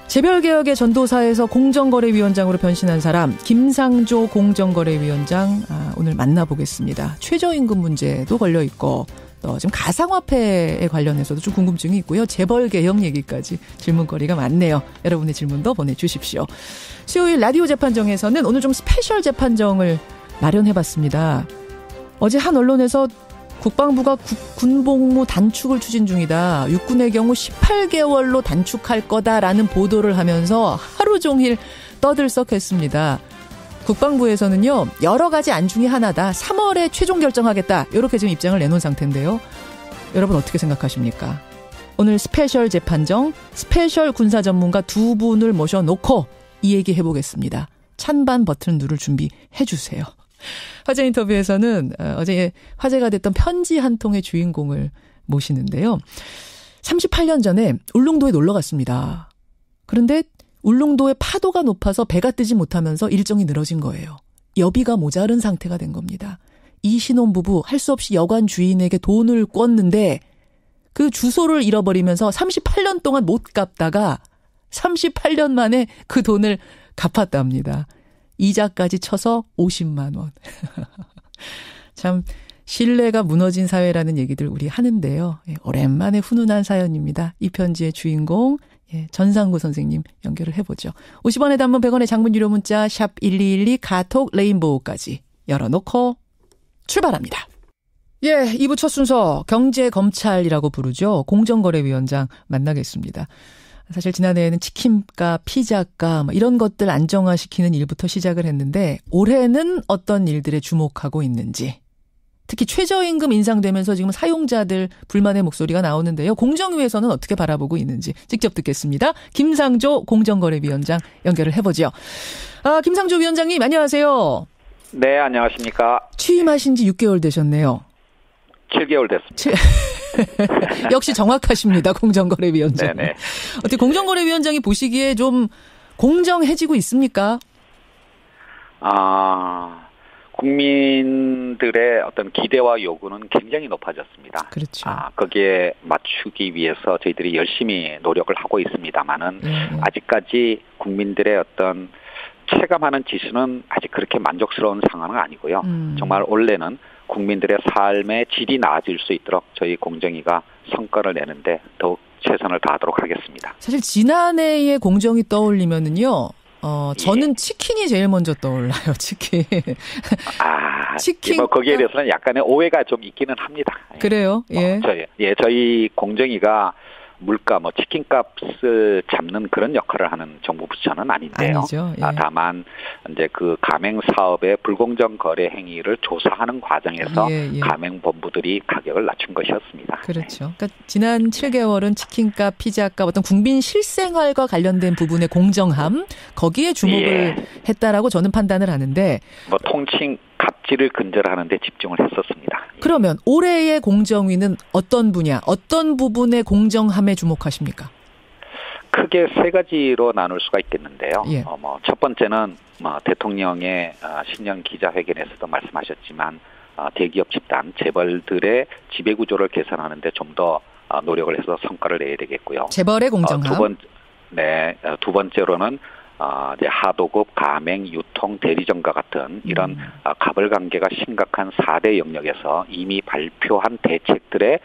재벌개혁의 전도사에서 공정거래위원장으로 변신한 사람 김상조 공정거래위원장 오늘 만나보겠습니다. 최저임금 문제도 걸려있고 또 지금 가상화폐에 관련해서도 좀 궁금증이 있고요. 재벌개혁 얘기까지 질문거리가 많네요. 여러분의 질문도 보내주십시오. 수요일 라디오 재판정에서는 오늘 좀 스페셜 재판정을 마련해봤습니다. 어제 한 언론에서 국방부가 군복무 단축을 추진 중이다. 육군의 경우 18개월로 단축할 거다라는 보도를 하면서 하루 종일 떠들썩했습니다. 국방부에서는요. 여러 가지 안 중에 하나다. 3월에 최종 결정하겠다. 이렇게 지금 입장을 내놓은 상태인데요. 여러분 어떻게 생각하십니까? 오늘 스페셜 재판정, 스페셜 군사 전문가 두 분을 모셔놓고 이 얘기 해보겠습니다. 찬반 버튼 누를 준비해 주세요. 화제 인터뷰에서는 어제 화제가 됐던 편지 한 통의 주인공을 모시는데요. 38년 전에 울릉도에 놀러 갔습니다. 그런데 울릉도의 파도가 높아서 배가 뜨지 못하면서 일정이 늘어진 거예요. 여비가 모자른 상태가 된 겁니다. 이 신혼부부 할 수 없이 여관 주인에게 돈을 꿨는데 그 주소를 잃어버리면서 38년 동안 못 갚다가 38년 만에 그 돈을 갚았답니다. 이자까지 쳐서 50만 원. 참 신뢰가 무너진 사회라는 얘기들 우리 하는데요. 오랜만에 훈훈한 사연입니다. 이 편지의 주인공 전상구 선생님 연결을 해보죠. 50원의 단문 100원의 장문 유료 문자 샵 1212 카톡 레인보우까지 열어놓고 출발합니다. 2부 첫 순서 경제검찰이라고 부르죠. 공정거래위원장 만나겠습니다. 사실 지난해에는 치킨값, 피자값 이런 것들 안정화시키는 일부터 시작을 했는데 올해는 어떤 일들에 주목하고 있는지 특히 최저임금 인상되면서 지금 사용자들 불만의 목소리가 나오는데요. 공정위에서는 어떻게 바라보고 있는지 직접 듣겠습니다. 김상조 공정거래위원장 연결을 해보죠. 김상조 위원장님 안녕하세요. 네, 안녕하십니까. 취임하신 지 6개월 되셨네요. 7개월 됐습니다. 역시 정확하십니다. 공정거래위원장. 네네. 어떻게 공정거래위원장이 보시기에 좀 공정해지고 있습니까? 국민들의 어떤 기대와 요구는 굉장히 높아졌습니다. 그렇죠. 거기에 맞추기 위해서 저희들이 열심히 노력을 하고 있습니다만은 아직까지 국민들의 어떤 체감하는 지수는 아직 그렇게 만족스러운 상황은 아니고요. 정말 올해는 국민들의 삶의 질이 나아질 수 있도록 저희 공정위가 성과를 내는데 더욱 최선을 다하도록 하겠습니다. 사실 지난해의 공정위 떠올리면은요. 저는 치킨이 제일 먼저 떠올라요. 치킨. 치킨. 거기에 대해서는 약간의 오해가 좀 있기는 합니다. 그래요? 예. 저희 공정위가 물가, 치킨값을 잡는 그런 역할을 하는 정부 부처는 아닌데요. 아니죠. 예. 다만 이제 그 가맹 사업의 불공정 거래 행위를 조사하는 과정에서 가맹본부들이 가격을 낮춘 것이었습니다. 그렇죠. 그러니까 지난 7개월은 치킨값, 피자값 어떤 국민 실생활과 관련된 부분의 공정함 거기에 주목을 했다라고 저는 판단을 하는데 통칭 갑질을 근절하는 데 집중을 했었습니다. 그러면 올해의 공정위는 어떤 분야, 어떤 부분의 공정함에 주목하십니까? 크게 세 가지로 나눌 수가 있겠는데요. 첫 번째는 대통령의 신년 기자회견에서도 말씀하셨지만 대기업 집단, 재벌들의 지배구조를 개선하는 데 좀 더 노력을 해서 성과를 내야 되겠고요. 재벌의 공정함. 두 번째로는 이제 하도급, 가맹, 유통, 대리점과 같은 이런 가벌관계가 심각한 4대 영역에서 이미 발표한 대책들의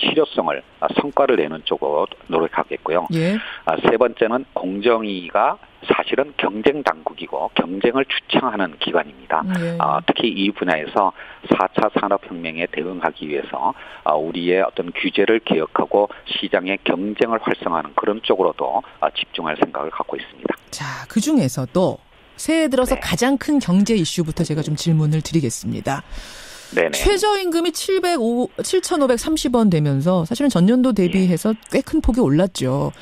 실효성을 성과를 내는 쪽으로 노력하겠고요. 세 번째는 공정위가 사실은 경쟁 당국이고 경쟁을 주창하는 기관입니다. 특히 이 분야에서 4차 산업혁명에 대응하기 위해서 우리의 어떤 규제를 개혁하고 시장의 경쟁을 활성화하는 그런 쪽으로도 집중할 생각을 갖고 있습니다. 자, 그중에서도 새해 들어서 가장 큰 경제 이슈부터 제가 좀 질문을 드리겠습니다. 네네. 최저임금이 7,530원 되면서 사실은 전년도 대비해서 꽤 큰 폭이 올랐죠.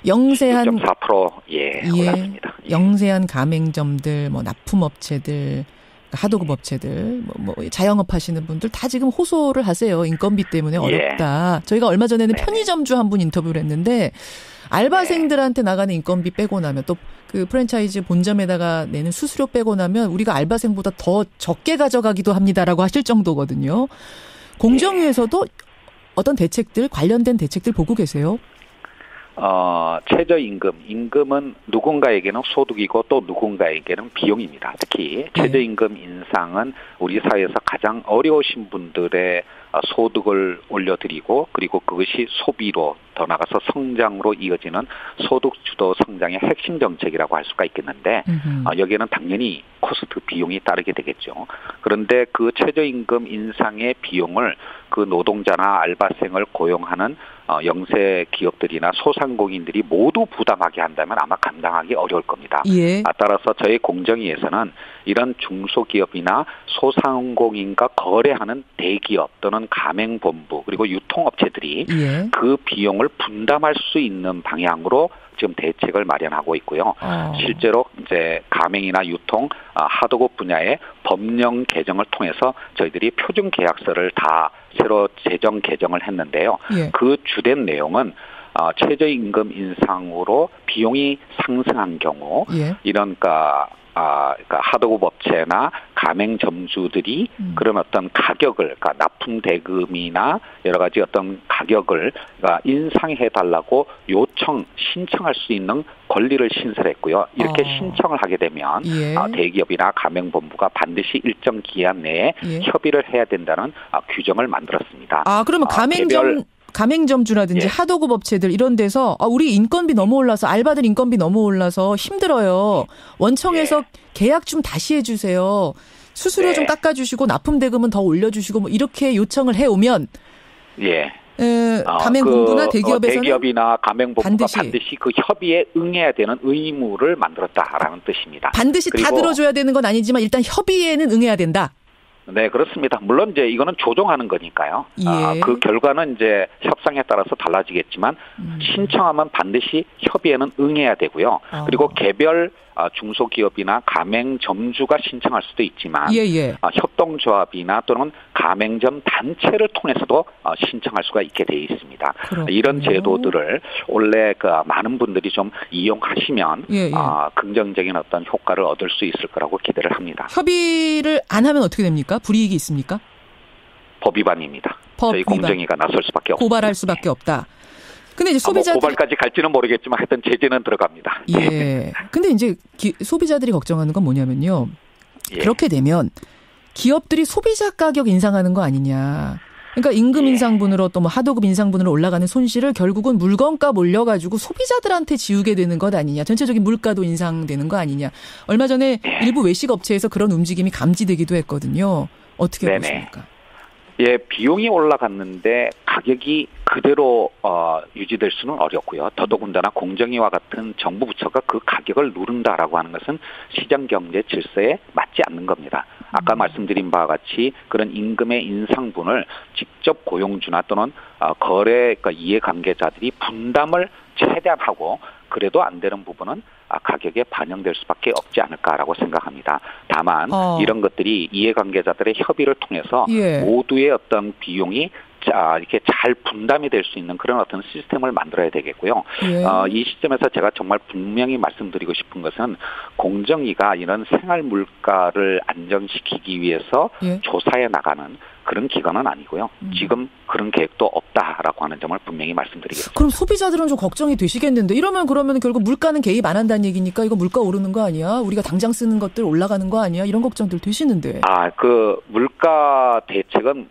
영세한 6.4% 올랐습니다. 영세한 가맹점들, 납품업체들, 하도급 업체들, 자영업 하시는 분들 다 지금 호소를 하세요. 인건비 때문에 어렵다. 저희가 얼마 전에는 편의점주 한 분 인터뷰를 했는데 알바생들한테 나가는 인건비 빼고 나면 또 그 프랜차이즈 본점에다가 내는 수수료 빼고 나면 우리가 알바생보다 더 적게 가져가기도 합니다라고 하실 정도거든요. 공정위에서도 어떤 대책들, 관련된 대책들 보고 계세요? 임금은 누군가에게는 소득이고 또 누군가에게는 비용입니다. 특히 최저임금 인상은 우리 사회에서 가장 어려우신 분들의 소득을 올려드리고 그리고 그것이 소비로 더 나아가서 성장으로 이어지는 소득주도 성장의 핵심 정책이라고 할 수가 있겠는데 여기에는 당연히 코스트 비용이 따르게 되겠죠. 그런데 그 최저임금 인상의 비용을 그 노동자나 알바생을 고용하는 영세 기업들이나 소상공인들이 모두 부담하게 한다면 아마 감당하기 어려울 겁니다. 예. 따라서 저희 공정위에서는 이런 중소기업이나 소상공인과 거래하는 대기업 또는 가맹본부 그리고 유통업체들이 그 비용을 분담할 수 있는 방향으로 지금 대책을 마련하고 있고요. 실제로 이제 가맹이나 유통, 하도급 분야의 법령 개정을 통해서 저희들이 표준 계약서를 다 새로 제정 개정을 했는데요. 그 주된 내용은 최저임금 인상으로 비용이 상승한 경우 이런 그러니까 하도급 업체나 가맹점주들이 그런 어떤 가격을, 그러니까 납품 대금이나 여러 가지 어떤 가격을 인상해 달라고 신청할 수 있는 권리를 신설했고요. 이렇게 신청을 하게 되면 대기업이나 가맹본부가 반드시 일정 기한 내에 협의를 해야 된다는 규정을 만들었습니다. 그러면 가맹점주라든지 하도급 업체들 이런 데서 우리 인건비 너무 올라서 알바들 인건비 너무 올라서 힘들어요. 원청에서 계약 좀 다시 해주세요. 수수료 좀 깎아주시고 납품 대금은 더 올려주시고 뭐 이렇게 요청을 해오면 가맹본부나 대기업에서는 대기업이나 가맹본부가 반드시 그 협의에 응해야 되는 의무를 만들었다라는 뜻입니다. 반드시 다 들어줘야 되는 건 아니지만 일단 협의에는 응해야 된다. 네, 그렇습니다. 물론 이제 이거는 조정하는 거니까요. 그 결과는 이제 협상에 따라서 달라지겠지만 신청하면 반드시 협의에는 응해야 되고요. 그리고 개별 중소기업이나 가맹점주가 신청할 수도 있지만 협동조합이나 또는 가맹점 단체를 통해서도 신청할 수가 있게 돼 있습니다. 이런 제도들을 원래 많은 분들이 좀 이용하시면 긍정적인 어떤 효과를 얻을 수 있을 거라고 기대를 합니다. 협의를 안 하면 어떻게 됩니까? 불이익이 있습니까? 법 위반입니다. 저희 공정위가 나설 수밖에 없습니다. 고발할 수밖에 없다. 근데 이제 소비자들이 고발까지 갈지는 모르겠지만 하여튼 제재는 들어갑니다. 근데 이제 소비자들이 걱정하는 건 뭐냐면요. 그렇게 되면 기업들이 소비자 가격 인상하는 거 아니냐. 그러니까 임금 인상분으로 또 뭐 하도급 인상분으로 올라가는 손실을 결국은 물건값 올려가지고 소비자들한테 지우게 되는 것 아니냐. 전체적인 물가도 인상되는 거 아니냐. 얼마 전에 일부 외식 업체에서 그런 움직임이 감지되기도 했거든요. 어떻게 보십니까? 비용이 올라갔는데 가격이 그대로 유지될 수는 어렵고요. 더더군다나 공정위와 같은 정부 부처가 그 가격을 누른다라고 하는 것은 시장 경제 질서에 맞지 않는 겁니다. 아까 말씀드린 바와 같이 그런 임금의 인상분을 직접 고용주나 또는 거래 이해관계자들이 분담을 최대한 하고 그래도 안 되는 부분은 가격에 반영될 수밖에 없지 않을까라고 생각합니다. 다만 이런 것들이 이해관계자들의 협의를 통해서 모두의 어떤 비용이 이렇게 잘 분담이 될 수 있는 그런 어떤 시스템을 만들어야 되겠고요. 이 시점에서 제가 정말 분명히 말씀드리고 싶은 것은 공정위가 이런 생활 물가를 안정시키기 위해서 조사해 나가는 그런 기관은 아니고요. 지금 그런 계획도 없다라고 하는 점을 분명히 말씀드리겠습니다. 그럼 소비자들은 좀 걱정이 되시겠는데 그러면 결국 물가는 개입 안 한다는 얘기니까 이거 물가 오르는 거 아니야? 우리가 당장 쓰는 것들 올라가는 거 아니야? 이런 걱정들 되시는데. 물가 대책은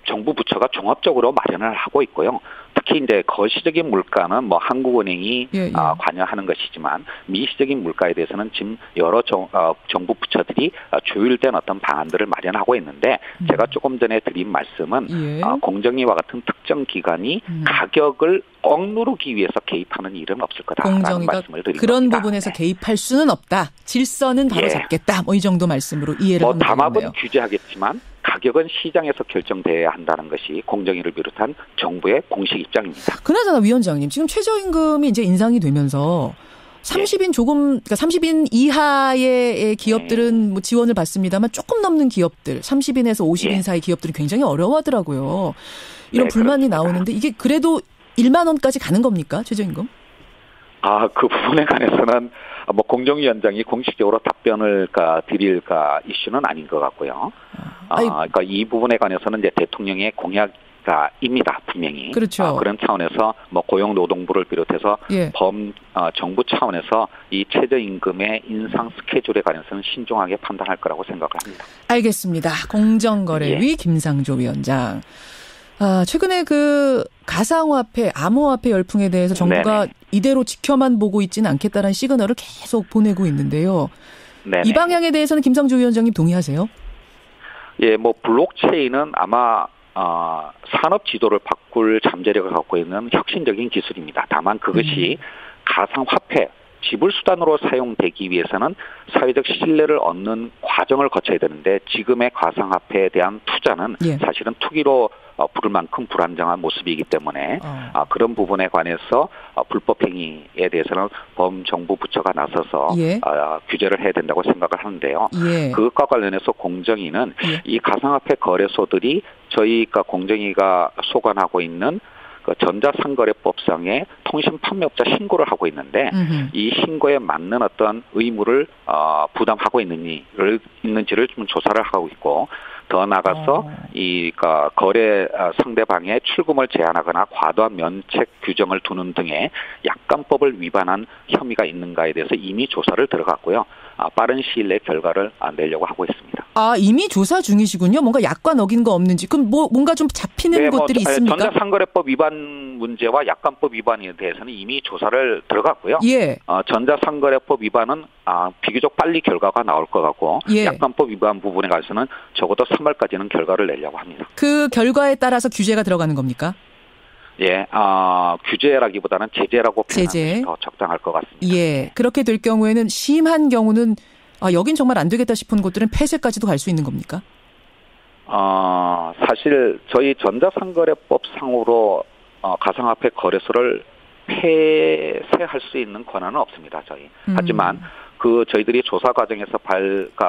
정부 부처가 종합적으로 마련을 하고 있고요. 특히 이제 거시적인 물가는 한국은행이 관여하는 것이지만 미시적인 물가에 대해서는 지금 여러 정부 부처들이 조율된 어떤 방안들을 마련하고 있는데 제가 조금 전에 드린 말씀은 공정위와 같은 특정 기관이 가격을 꽉 누르기 위해서 개입하는 일은 없을 거다라는 말씀을 드립니다. 그런 부분에서 개입할 수는 없다. 질서는 바로 잡겠다. 이 정도 말씀으로 이해를 하면 되겠네요. 담합은 규제하겠지만 가격은 시장에서 결정돼야 한다는 것이 공정위를 비롯한 정부의 공식 입장입니다. 그나저나 위원장님, 지금 최저임금이 이제 인상이 되면서 30인 이하의 기업들은 지원을 받습니다만 조금 넘는 기업들, 30인에서 50인 사이 기업들이 굉장히 어려워하더라고요. 이런 불만이 나오는데 이게 그래도 1만 원까지 가는 겁니까? 최저임금? 그 부분에 관해서는 공정위원장이 공식적으로 답변을 드릴 이슈는 아닌 것 같고요. 그러니까 이 부분에 관해서는 이제 대통령의 공약 입니다, 분명히. 그렇죠. 그런 차원에서 뭐 고용노동부를 비롯해서 예. 정부 차원에서 이 최저임금의 인상 스케줄에 관해서는 신중하게 판단할 거라고 생각을 합니다. 알겠습니다. 공정거래위 예. 김상조 위원장. 최근에 그 가상화폐, 암호화폐 열풍에 대해서 정부가 네네. 이대로 지켜만 보고 있지는 않겠다는 시그널을 계속 보내고 있는데요. 네네. 이 방향에 대해서는 김상조 위원장님 동의하세요? 예, 뭐 블록체인은 아마 산업 지도를 바꿀 잠재력을 갖고 있는 혁신적인 기술입니다. 다만 그것이 가상화폐, 지불 수단으로 사용되기 위해서는 사회적 신뢰를 얻는 과정을 거쳐야 되는데 지금의 가상화폐에 대한 투자는 예. 사실은 투기로 부를 만큼 불안정한 모습이기 때문에 그런 부분에 관해서 불법 행위에 대해서는 범정부 부처가 나서서 예. 규제를 해야 된다고 생각을 하는데요. 예. 그것과 관련해서 공정위는 예. 이 가상화폐 거래소들이 저희가 공정위가 소관하고 있는 그 전자상거래법상의 통신 판매업자 신고를 하고 있는데 이 신고에 맞는 어떤 의무를 부담하고 있는지를 좀 조사를 하고 있고 더 나아가서 이 거래 상대방의 출금을 제한하거나 과도한 면책 규정을 두는 등의 약관법을 위반한 혐의가 있는가에 대해서 이미 조사를 들어갔고요. 빠른 시일 내에 결과를 내려고 하고 있습니다. 이미 조사 중이시군요. 뭔가 약관 어긴 거 없는지. 그럼 뭔가 좀 잡히는 것들이 있습니까? 전자상거래법 위반 문제와 약관법 위반에 대해서는 이미 조사를 들어갔고요. 예. 전자상거래법 위반은 비교적 빨리 결과가 나올 것 같고 예. 약관법 위반 부분에 관해서는 적어도 3월까지는 결과를 내려고 합니다. 그 결과에 따라서 규제가 들어가는 겁니까? 예, 규제라기보다는 제재라고 표현하는 것이 더 적당할 것 같습니다. 예, 그렇게 될 경우에는 심한 경우는 여긴 정말 안 되겠다 싶은 곳들은 폐쇄까지도 갈 수 있는 겁니까? 사실 저희 전자상거래법 상으로 가상화폐 거래소를 폐쇄할 수 있는 권한은 없습니다. 저희. 하지만 저희들이 조사 과정에서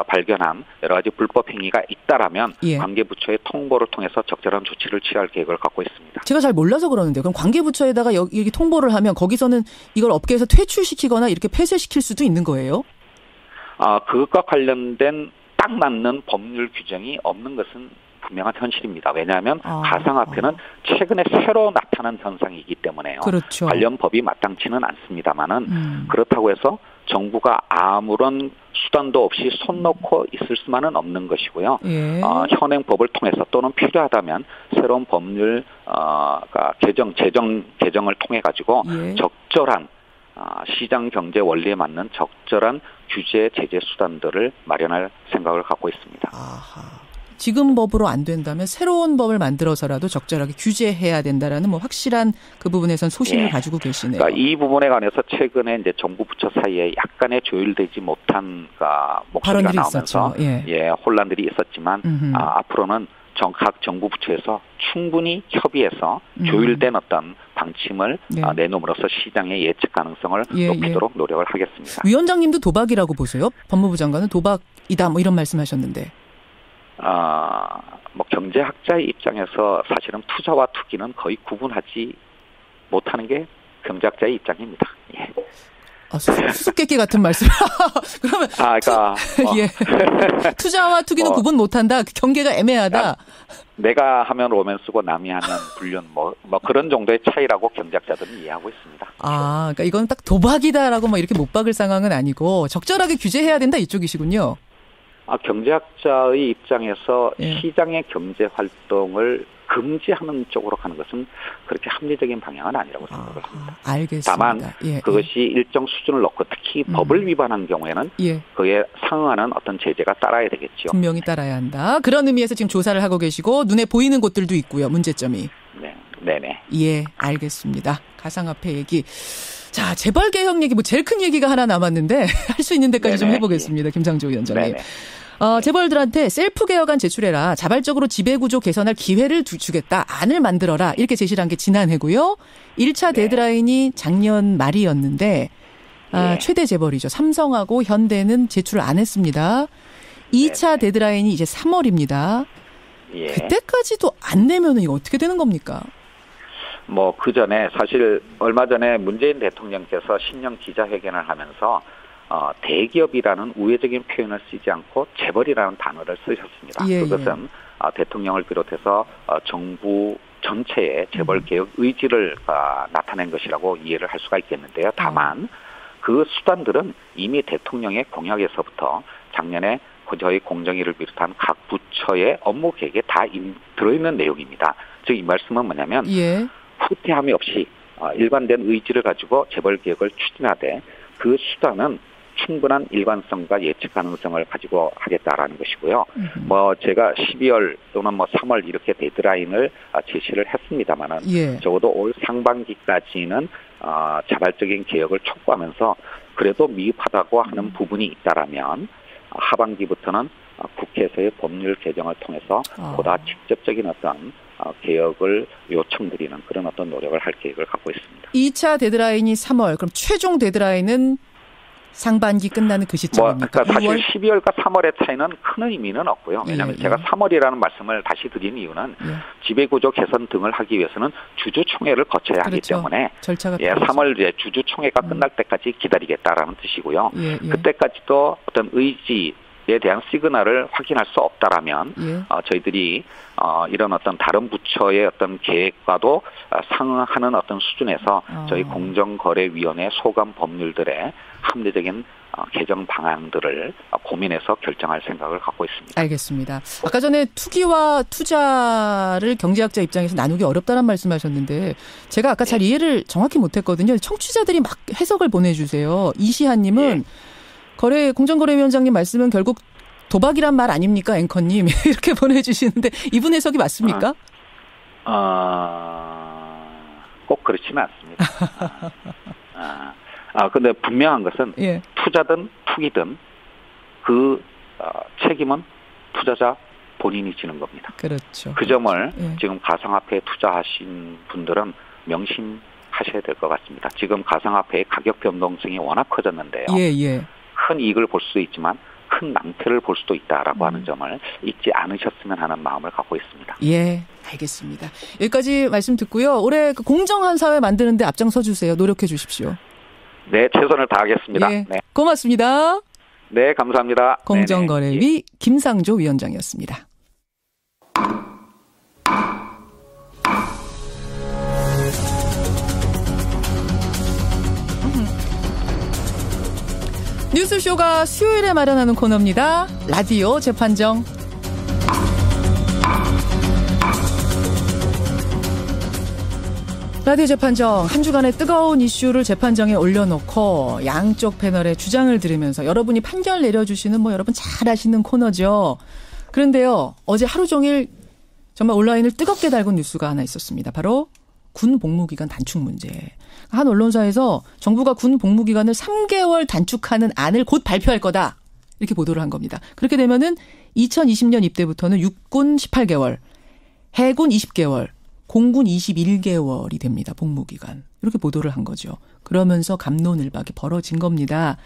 발견한 여러 가지 불법 행위가 있다라면 예. 관계부처의 통보를 통해서 적절한 조치를 취할 계획을 갖고 있습니다. 제가 잘 몰라서 그러는데요. 그럼 관계부처에다가 여기 통보를 하면 거기서는 이걸 업계에서 퇴출시키거나 이렇게 폐쇄시킬 수도 있는 거예요? 그것과 관련된 딱 맞는 법률 규정이 없는 것은 분명한 현실입니다. 왜냐하면 가상화폐는 최근에 새로 나타난 현상이기 때문에요. 그렇죠. 관련 법이 마땅치는 않습니다만은 그렇다고 해서 정부가 아무런 수단도 없이 손 놓고 있을 수만은 없는 것이고요. 예. 현행 법을 통해서 또는 필요하다면 새로운 법률 개정을 통해 가지고 예. 적절한 시장 경제 원리에 맞는 적절한 규제 제재 수단들을 마련할 생각을 갖고 있습니다. 지금 법으로 안 된다면 새로운 법을 만들어서라도 적절하게 규제해야 된다라는 확실한 그 부분에선 소신을 가지고 계시네요. 그러니까 이 부분에 관해서 최근에 이제 정부 부처 사이에 약간의 조율되지 못한 목소리가 나오면서 혼란들이 있었지만 앞으로는 각 정부 부처에서 충분히 협의해서 조율된 어떤 방침을 내놓음으로써 시장의 예측 가능성을 높이도록 노력을 하겠습니다. 위원장님도 도박이라고 보세요? 법무부 장관은 도박이다 이런 말씀하셨는데. 경제학자의 입장에서 사실은 투자와 투기는 거의 구분하지 못하는 게 경제학자의 입장입니다. 예. 수수께끼 같은 말씀. 그러면 투자와 투기는 구분 못한다. 경계가 애매하다. 내가 하면 로맨스고 남이 하면 불륜 그런 정도의 차이라고 경제학자들은 이해하고 있습니다. 그러니까 이건 딱 도박이다라고 이렇게 못 박을 상황은 아니고 적절하게 규제해야 된다 이쪽이시군요. 경제학자의 입장에서 시장의 경제 활동을 금지하는 쪽으로 가는 것은 그렇게 합리적인 방향은 아니라고 생각을 합니다. 알겠습니다. 다만 그것이 일정 수준을 놓고 특히 법을 위반한 경우에는 그에 상응하는 어떤 제재가 따라야 되겠죠. 분명히 따라야 한다. 그런 의미에서 지금 조사를 하고 계시고 눈에 보이는 곳들도 있고요. 문제점이. 네네. 예, 알겠습니다. 가상화폐 얘기. 자, 재벌 개혁 얘기 제일 큰 얘기가 하나 남았는데 할 수 있는 데까지 좀 해보겠습니다. 김상조 위원장님. 재벌들한테 셀프 개혁안 제출해라. 자발적으로 지배구조 개선할 기회를 주겠다. 안을 만들어라. 이렇게 제시를 한 게 지난해고요. 1차 데드라인이 작년 말이었는데 최대 재벌이죠. 삼성하고 현대는 제출을 안 했습니다. 2차 데드라인이 이제 3월입니다. 그때까지도 안 내면은 이거 어떻게 되는 겁니까? 그 전에 사실 얼마 전에 문재인 대통령께서 신년 기자회견을 하면서 대기업이라는 우회적인 표현을 쓰지 않고 재벌이라는 단어를 쓰셨습니다. 그것은 대통령을 비롯해서 정부 전체의 재벌개혁 의지를 나타낸 것이라고 이해를 할 수가 있겠는데요. 다만 그 수단들은 이미 대통령의 공약에서부터 작년에 저희 공정위를 비롯한 각 부처의 업무 계획에 다 들어있는 내용입니다. 즉 이 말씀은 뭐냐면 후퇴함이 없이 일관된 의지를 가지고 재벌개혁을 추진하되 그 수단은 충분한 일관성과 예측 가능성을 가지고 하겠다라는 것이고요. 제가 12월 또는 3월 이렇게 데드라인을 제시를 했습니다만은 적어도 올 상반기까지는 자발적인 개혁을 촉구하면서 그래도 미흡하다고 하는 부분이 있다라면 하반기부터는 국회에서의 법률 개정을 통해서 보다 직접적인 어떤 개혁을 요청드리는 그런 어떤 노력을 할 계획을 갖고 있습니다. 2차 데드라인이 3월, 그럼 최종 데드라인은 상반기 끝나는 그 시점입니까? 그러니까 사실 12월과 3월의 차이는 큰 의미는 없고요. 왜냐하면 제가 3월이라는 말씀을 다시 드린 이유는 지배구조 개선 등을 하기 위해서는 주주총회를 거쳐야 하기 때문에 절차가 3월 이제 주주총회가 끝날 때까지 기다리겠다라는 뜻이고요. 그때까지도 어떤 의지에 대한 시그널을 확인할 수 없다라면 저희들이 이런 어떤 다른 부처의 어떤 계획과도 상응하는 어떤 수준에서 저희 공정거래위원회 소관 법률들의 합리적인 개정 방안들을 고민해서 결정할 생각을 갖고 있습니다. 알겠습니다. 아까 전에 투기와 투자를 경제학자 입장에서 나누기 어렵다는 말씀하셨는데 제가 아까 잘 이해를 정확히 못했거든요. 청취자들이 막 해석을 보내주세요. 이시한님은 공정거래위원장님 말씀은 결국 도박이란 말 아닙니까, 앵커님? 이렇게 보내주시는데 이분 해석이 맞습니까? 꼭 그렇지는 않습니다. 근데 분명한 것은 투자든 투기든 그 책임은 투자자 본인이 지는 겁니다. 그렇죠. 그 점을 지금 가상화폐에 투자하신 분들은 명심하셔야 될 것 같습니다. 지금 가상화폐의 가격 변동성이 워낙 커졌는데요. 큰 이익을 볼 수도 있지만 큰 낭패를 볼 수도 있다라고 하는 점을 잊지 않으셨으면 하는 마음을 갖고 있습니다. 알겠습니다. 여기까지 말씀 듣고요. 올해 공정한 사회 만드는 데 앞장서 주세요. 노력해 주십시오. 네, 최선을 다하겠습니다. 네. 고맙습니다. 네, 감사합니다. 공정거래위 김상조 위원장이었습니다. 뉴스쇼가 수요일에 마련하는 코너입니다. 라디오 재판정. 라디오 재판정, 한 주간의 뜨거운 이슈를 재판정에 올려놓고 양쪽 패널의 주장을 들으면서 여러분이 판결 내려주시는 여러분 잘 아시는 코너죠. 그런데요, 어제 하루 종일 정말 온라인을 뜨겁게 달군 뉴스가 하나 있었습니다. 바로 군 복무기간 단축 문제. 한 언론사에서 정부가 군 복무기간을 3개월 단축하는 안을 곧 발표할 거다. 이렇게 보도를 한 겁니다. 그렇게 되면은 2020년 입대부터는 육군 18개월, 해군 20개월, 공군 21개월이 됩니다. 복무기간. 이렇게 보도를 한 거죠. 그러면서 갑론을박이 벌어진 겁니다.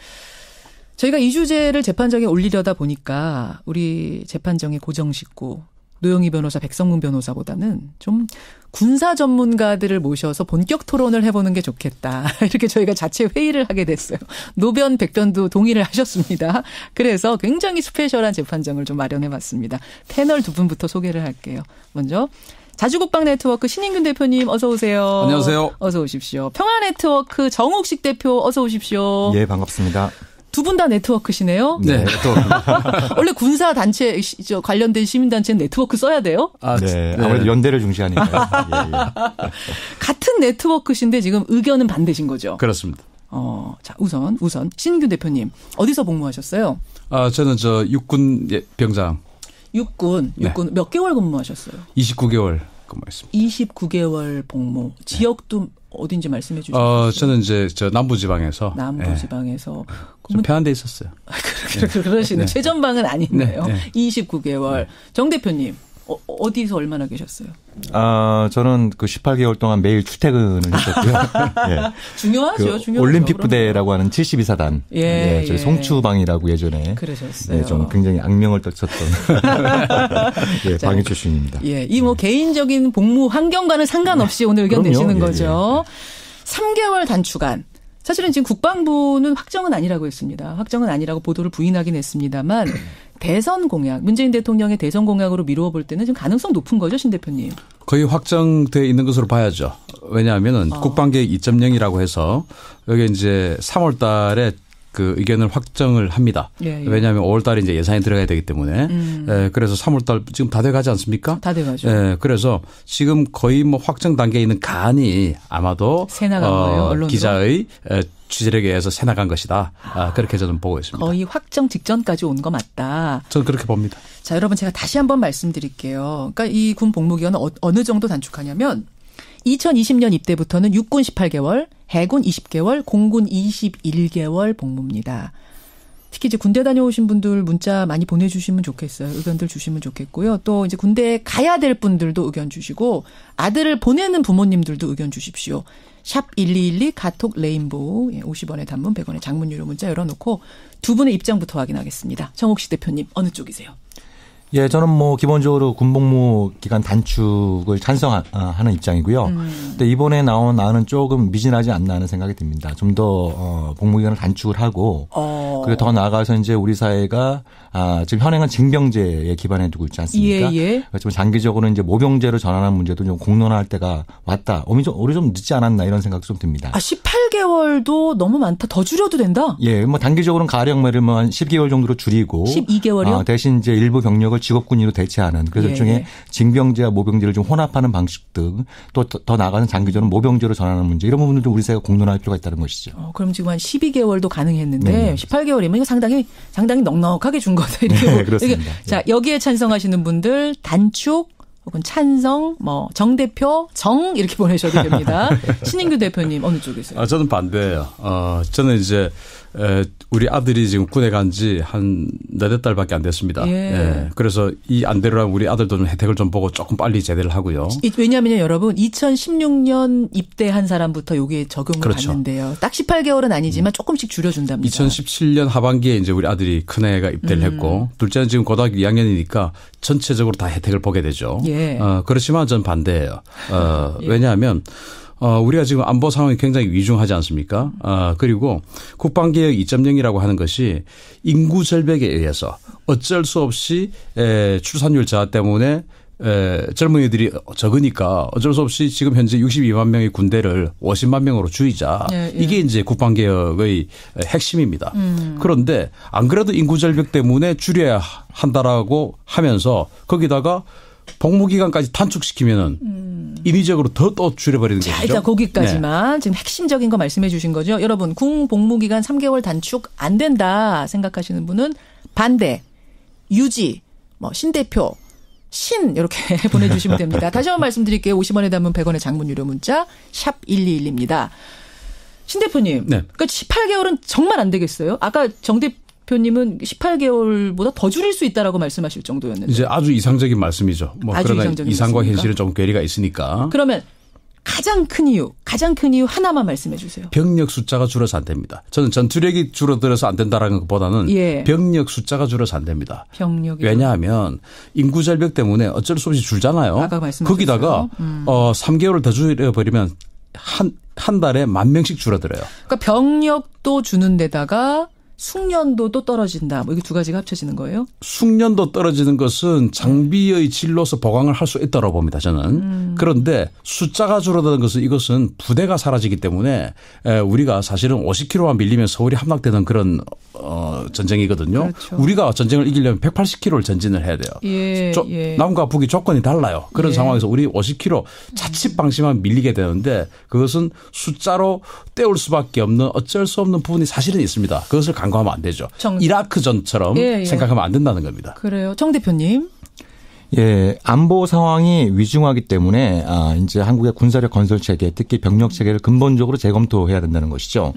저희가 이 주제를 재판정에 올리려다 보니까 우리 재판정의 고정식구 노영희 변호사, 백성문 변호사보다는 좀 군사 전문가들을 모셔서 본격 토론을 해보는 게 좋겠다. 이렇게 저희가 자체 회의를 하게 됐어요. 노변, 백변도 동의를 하셨습니다. 그래서 굉장히 스페셜한 재판정을 좀 마련해봤습니다. 패널 두 분부터 소개를 할게요. 먼저 자주국방 네트워크 신인균 대표님 어서 오세요. 안녕하세요. 어서 오십시오. 평화네트워크 정옥식 대표 어서 오십시오. 예, 반갑습니다. 두 분 다 네트워크시네요. 네, 네트워크입니다. 원래 군사 단체 관련된 시민단체는 네트워크 써야 돼요? 네, 아무래도 연대를 중시하니까요. 같은 네트워크신데 지금 의견은 반대신 거죠? 그렇습니다. 자, 우선 신인균 대표님 어디서 복무하셨어요? 저는 육군 병장. 육군 몇 개월 근무하셨어요? 29개월 근무했습니다. 29개월 복무. 지역도 어딘지 말씀해 주시죠. 저는 이제 남부지방에서. 좀 편한 데 있었어요. 그러시는 네. 최전방은 아닌데요. 네. 29개월. 정 대표님 어디서 얼마나 계셨어요? 저는 그 18개월 동안 매일 출퇴근을 했었고요. 예. 중요하죠. 올림픽 부대라고 하는 72사단. 저희 송추방이라고 예전에. 그러셨어요. 좀 굉장히 악명을 떨쳤던 방위 출신입니다. 이 개인적인 복무 환경과는 상관없이 오늘 의견 내시는 거죠. 3개월 단축안. 사실은 지금 국방부는 확정은 아니라고 했습니다. 확정은 아니라고 보도를 부인하긴 했습니다만 대선 공약, 문재인 대통령의 대선 공약으로 미루어 볼 때는 좀 가능성 높은 거죠, 신 대표님? 거의 확정돼 있는 것으로 봐야죠. 왜냐하면은 국방계획 2.0이라고 해서 여기 이제 3월 달에 그 의견을 확정을 합니다. 예, 예. 왜냐하면 5월 달에 이제 예산이 들어가야 되기 때문에. 그래서 3월 달 지금 다 돼 가지 않습니까? 다 돼 가죠. 그래서 지금 거의 뭐 확정 단계에 있는 간이 아마도 새 나간 거예요, 언론으로? 기자의 취재력에 의해서 새 나간 것이다. 그렇게 저는 보고 있습니다. 거의 확정 직전까지 온 거 맞다. 저는 그렇게 봅니다. 자, 여러분 제가 다시 한번 말씀드릴게요. 그러니까 이 군 복무기간은 어느 정도 단축하냐면 2020년 입대부터는 육군 18개월, 해군 20개월, 공군 21개월 복무입니다. 특히 이제 군대 다녀오신 분들 문자 많이 보내주시면 좋겠어요. 의견들 주시면 좋겠고요. 또 이제 군대에 가야 될 분들도 의견 주시고 아들을 보내는 부모님들도 의견 주십시오. 샵 1212 카톡 레인보우 50원의 단문 100원의 장문 유료 문자 열어놓고 두 분의 입장부터 확인하겠습니다. 정옥식 대표님 어느 쪽이세요? 예, 저는 뭐 기본적으로 군복무 기간 단축을 찬성하는 입장이고요. 근데 이번에 나온 안은 조금 미진하지 않나 하는 생각이 듭니다. 좀 더 복무 기간을 단축을 하고 그리고 더 나아가서 이제 우리 사회가 지금 현행은 징병제에 기반해 두고 있지 않습니까? 예. 그렇지만 장기적으로 이제 모병제로 전환하는 문제도 좀 공론화할 때가 왔다. 오히 좀 늦지 않았나 이런 생각이 좀 듭니다. 18개월도 너무 많다. 더 줄여도 된다? 예, 뭐 단기적으로는 가령을 뭐 한 10개월 정도로 줄이고 12개월이요? 대신 이제 일부 병력을 직업군인으로 대체하는 그래서 일종의 징병제와 모병제를 좀 혼합하는 방식 등 또 더 나아가는 장기적으로 모병제로 전환하는 문제 이런 부분들도 우리 사회가 공론화할 필요가 있다는 것이죠. 그럼 지금 한 12개월도 가능했는데 네. 18개월이면 이거 상당히 넉넉하게 준 거다 이렇게. 네, 그렇습니다. 이렇게. 자, 여기에 찬성하시는 분들 단축 혹은 찬성, 정 대표, 정 이렇게 보내셔도 됩니다. 신인규 대표님 어느 쪽이세요? 저는 반대예요. 저는 이제 우리 아들이 지금 군에 간 지 한 4달밖에 안 됐습니다. 예. 그래서 이 안대로라면 우리 아들도 좀 혜택을 좀 보고 조금 빨리 제대를 하고요. 왜냐하면 여러분 2016년 입대한 사람부터 여기에 적용을 그렇죠. 받는데요. 딱 18개월은 아니지만 조금씩 줄여준답니다. 2017년 하반기에 이제 우리 아들이 큰애가 입대를 했고 둘째는 지금 고등학교 2학년이니까 전체적으로 다 혜택을 보게 되죠. 예. 그렇지만 전 반대예요. 왜냐하면 우리가 지금 안보 상황이 굉장히 위중하지 않습니까? 그리고 국방개혁 2.0이라고 하는 것이 인구 절벽에 의해서 어쩔 수 없이 출산율 저하 때문에 젊은이들이 적으니까 어쩔 수 없이 지금 현재 62만 명의 군대를 50만 명으로 줄이자. 이게 이제 국방개혁의 핵심입니다. 그런데 안 그래도 인구 절벽 때문에 줄여야 한다라고 하면서 거기다가 복무기간까지 단축시키면은 인위적으로 더 또 줄여버리는 거죠. 일단 거기까지만 지금 핵심적인 거 말씀해 주신 거죠. 여러분 군 복무기간 3개월 단축 안 된다 생각하시는 분은 반대, 유지, 신 대표, 신 이렇게 보내주시면 됩니다. 다시 한번 말씀드릴게요. 50원에 담은 100원의 장문 유료 문자 샵 1212입니다. 신 대표님. 네. 그러니까 18개월은 정말 안 되겠어요? 아까 정 대표님은 18개월보다 더 줄일 수 있다라고 말씀하실 정도였는데. 이제 아주 이상적인 말씀이죠. 아주 그러나 이상적인 이상과 말씀입니까? 현실은 좀 괴리가 있으니까. 그러면 가장 큰 이유 하나만 말씀해 주세요. 병력 숫자가 줄어서 안 됩니다. 저는 전투력이 줄어들어서 안 된다라는 것보다는 병력 숫자가 줄어서 안 됩니다. 왜냐하면 인구 절벽 때문에 어쩔 수 없이 줄잖아요. 아까 말씀하셨어요. 거기다가 3개월을 더 줄여버리면 한 달에 10,000명씩 줄어들어요. 그러니까 병력도 주는 데다가 숙련도도 떨어진다. 이게 두 가지가 합쳐지는 거예요? 숙련도 떨어지는 것은 장비의 질로서 보강을 할 수 있다고 봅니다. 저는. 그런데 숫자가 줄어드는 것은 이것은 부대가 사라지기 때문에 우리가 사실은 50km만 밀리면 서울이 함락되는 그런 전쟁이거든요. 그렇죠. 우리가 전쟁을 이기려면 180km를 전진을 해야 돼요. 남과 북이 조건이 달라요. 그런 상황에서 우리 50km 자칫 방심하면 밀리게 되는데 그것은 숫자로 때울 수밖에 없는 어쩔 수 없는 부분이 사실은 있습니다. 그것을 간과하면 안 되죠. 이라크전처럼 생각하면 안 된다는 겁니다. 그래요. 정 대표님. 예, 안보 상황이 위중하기 때문에 이제 한국의 군사력 건설 체계, 특히 병력 체계를 근본적으로 재검토해야 된다는 것이죠.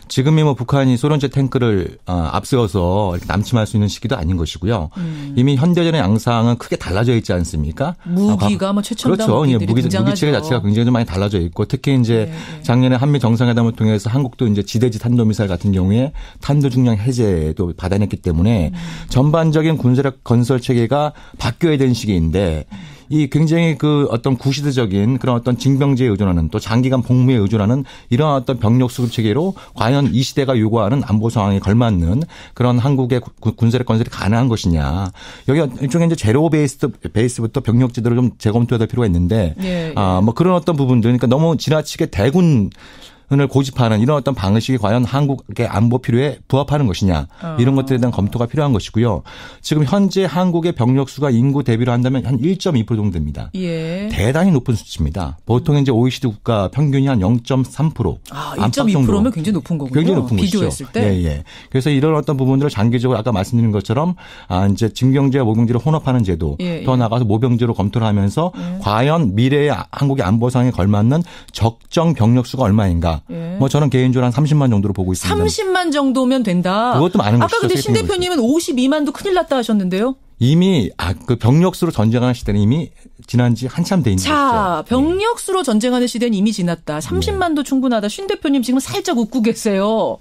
지금이 북한이 소련제 탱크를 앞세워서 남침할 수 있는 시기도 아닌 것이고요. 이미 현대전의 양상은 크게 달라져 있지 않습니까? 무기가 최첨단 그렇죠. 무기들이 무기 체계 자체가 굉장히 좀 많이 달라져 있고 특히 이제 작년에 한미 정상회담을 통해서 한국도 이제 지대지 탄도미사일 같은 경우에 탄도 중량 해제도 받아냈기 때문에 전반적인 군사력 건설 체계가 바뀌어야 되는 시기인데 이 굉장히 그 어떤 구시대적인 그런 어떤 징병제에 의존하는 또 장기간 복무에 의존하는 이런 어떤 병력 수급 체계로 과연 이 시대가 요구하는 안보 상황에 걸맞는 그런 한국의 군사력 건설이 가능한 것이냐. 여기 일종의 이제 제로 베이스부터 병력 제도를 좀 재검토해야 될 필요가 있는데 예, 예. 뭐 그런 어떤 부분들 그러니까 너무 지나치게 대군 을 고집하는 이런 어떤 방식이 과연 한국의 안보 필요에 부합하는 것이냐 이런 것들에 대한 검토가 필요한 것이고요. 지금 현재 한국의 병력 수가 인구 대비로 한다면 한 1.2% 정도 됩니다. 예. 대단히 높은 수치입니다. 보통 이제 OECD 국가 평균이 한 0.3%. 1.2%면 굉장히 높은 거군요. 굉장히 높은 비교했을 것이죠. 때. 예, 예. 그래서 이런 어떤 부분들을 장기적으로 아까 말씀드린 것처럼 이제 징병제와 모병제를 혼합하는 제도 예, 예. 더 나아가서 모병제로 검토를 하면서 과연 미래의 한국의 안보 상황에 걸맞는 적정 병력 수가 얼마인가. 예. 뭐 저는 개인적으로 한 30만 정도로 보고 있습니다. 30만 정도면 된다. 그것도 많은 것이죠. 아까 근데 신 대표님은 52만도 큰일 났다 하셨는데요. 이미 그 병력수로 전쟁하는 시대는 이미 지난 지 한참 돼 있는 거죠. 자, 병력수로 전쟁하는 시대는 이미 지났다. 30만도 충분하다. 신 대표님 지금 살짝 웃고 계세요.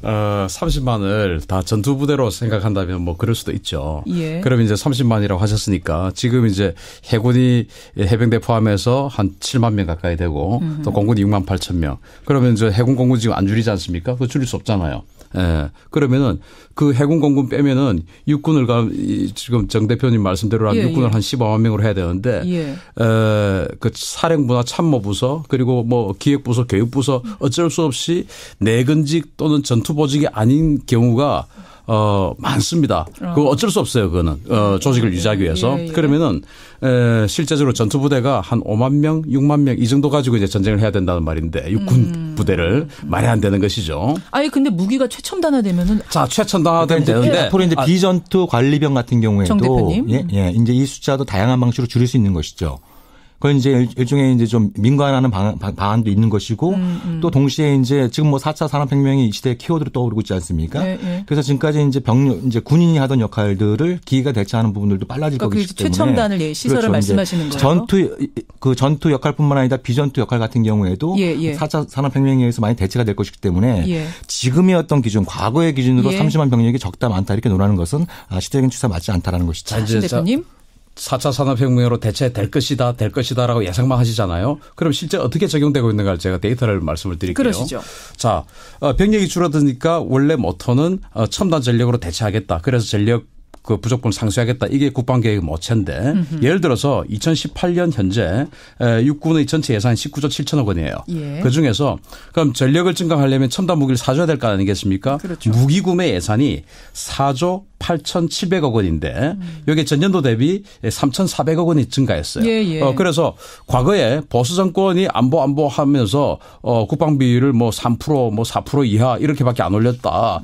30만을 다 전투부대로 생각한다면 뭐 그럴 수도 있죠. 예. 그럼 이제 30만이라고 하셨으니까 지금 이제 해군이 해병대 포함해서 한 7만 명 가까이 되고 또 공군이 6만 8천 명. 그러면 이제 해군 공군 지금 안 줄이지 않습니까? 그거 줄일 수 없잖아요. 예. 그러면은 그 해군 공군 빼면은 육군을 지금 정 대표님 말씀대로 예, 육군을 예. 한 15만 명으로 해야 되는데 예. 그 사령부나 참모부서 그리고 뭐 기획부서 교육부서 어쩔 수 없이 내근직 또는 전투보직이 아닌 경우가 많습니다. 그거 어쩔 수 없어요. 그거는 조직을 유지하기 위해서. 예, 예. 그러면은 실제적으로 전투부대가 한 5만 명, 6만 명 이 정도 가지고 이제 전쟁을 해야 된다는 말인데 육군 부대를 말이 안 되는 것이죠. 아니 근데 무기가 최첨단화되면은 자 최첨단화되면 되는데 앞으로 이제 비전투 관리병 같은 경우에도 정 대표님. 예, 이제 이 숫자도 다양한 방식으로 줄일 수 있는 것이죠. 그건 이제 일종의 이제 좀 민관하는 방안도 있는 것이고 또 동시에 이제 지금 뭐 4차 산업혁명이 이 시대의 키워드로 떠오르고 있지 않습니까? 네, 네. 그래서 지금까지 이제 군인이 하던 역할들을 기계가 대체하는 부분들도 빨라질 그러니까 것이기 때문에 최첨단을 시설을 그렇죠. 말씀하시는 거예요. 전투 역할뿐만 아니라 비전투 역할 같은 경우에도 4차 산업혁명에 의해서 많이 대체가 될 것이기 때문에 지금의 어떤 기준, 과거의 기준으로 30만 병력이 적다 많다 이렇게 논하는 것은 시대적인 추세와 맞지 않다라는 것이죠. 신 대표님. 4차 산업혁명으로 대체될 것이다라고 예상만 하시잖아요. 그럼 실제 어떻게 적용되고 있는가 제가 데이터를 말씀을 드릴게요. 그러시죠. 자, 병력이 줄어드니까 원래 모토는 첨단 전력으로 대체하겠다. 그래서 전력 그 부족분을 상쇄하겠다. 이게 국방계획의 모체인데 예를 들어서 2018년 현재 육군의 전체 예산이 19조 7천억 원이에요. 예. 그중에서 그럼 전력을 증강하려면 첨단 무기를 사줘야 될 거 아니겠습니까? 그렇죠. 무기 구매 예산이 4조 8,700억 원인데 여기에 전년도 대비 3,400억 원이 증가했어요. 예, 예. 그래서 과거에 보수 정권이 안보 하면서 국방비를 뭐 3% 뭐 4% 이하 이렇게밖에 안 올렸다.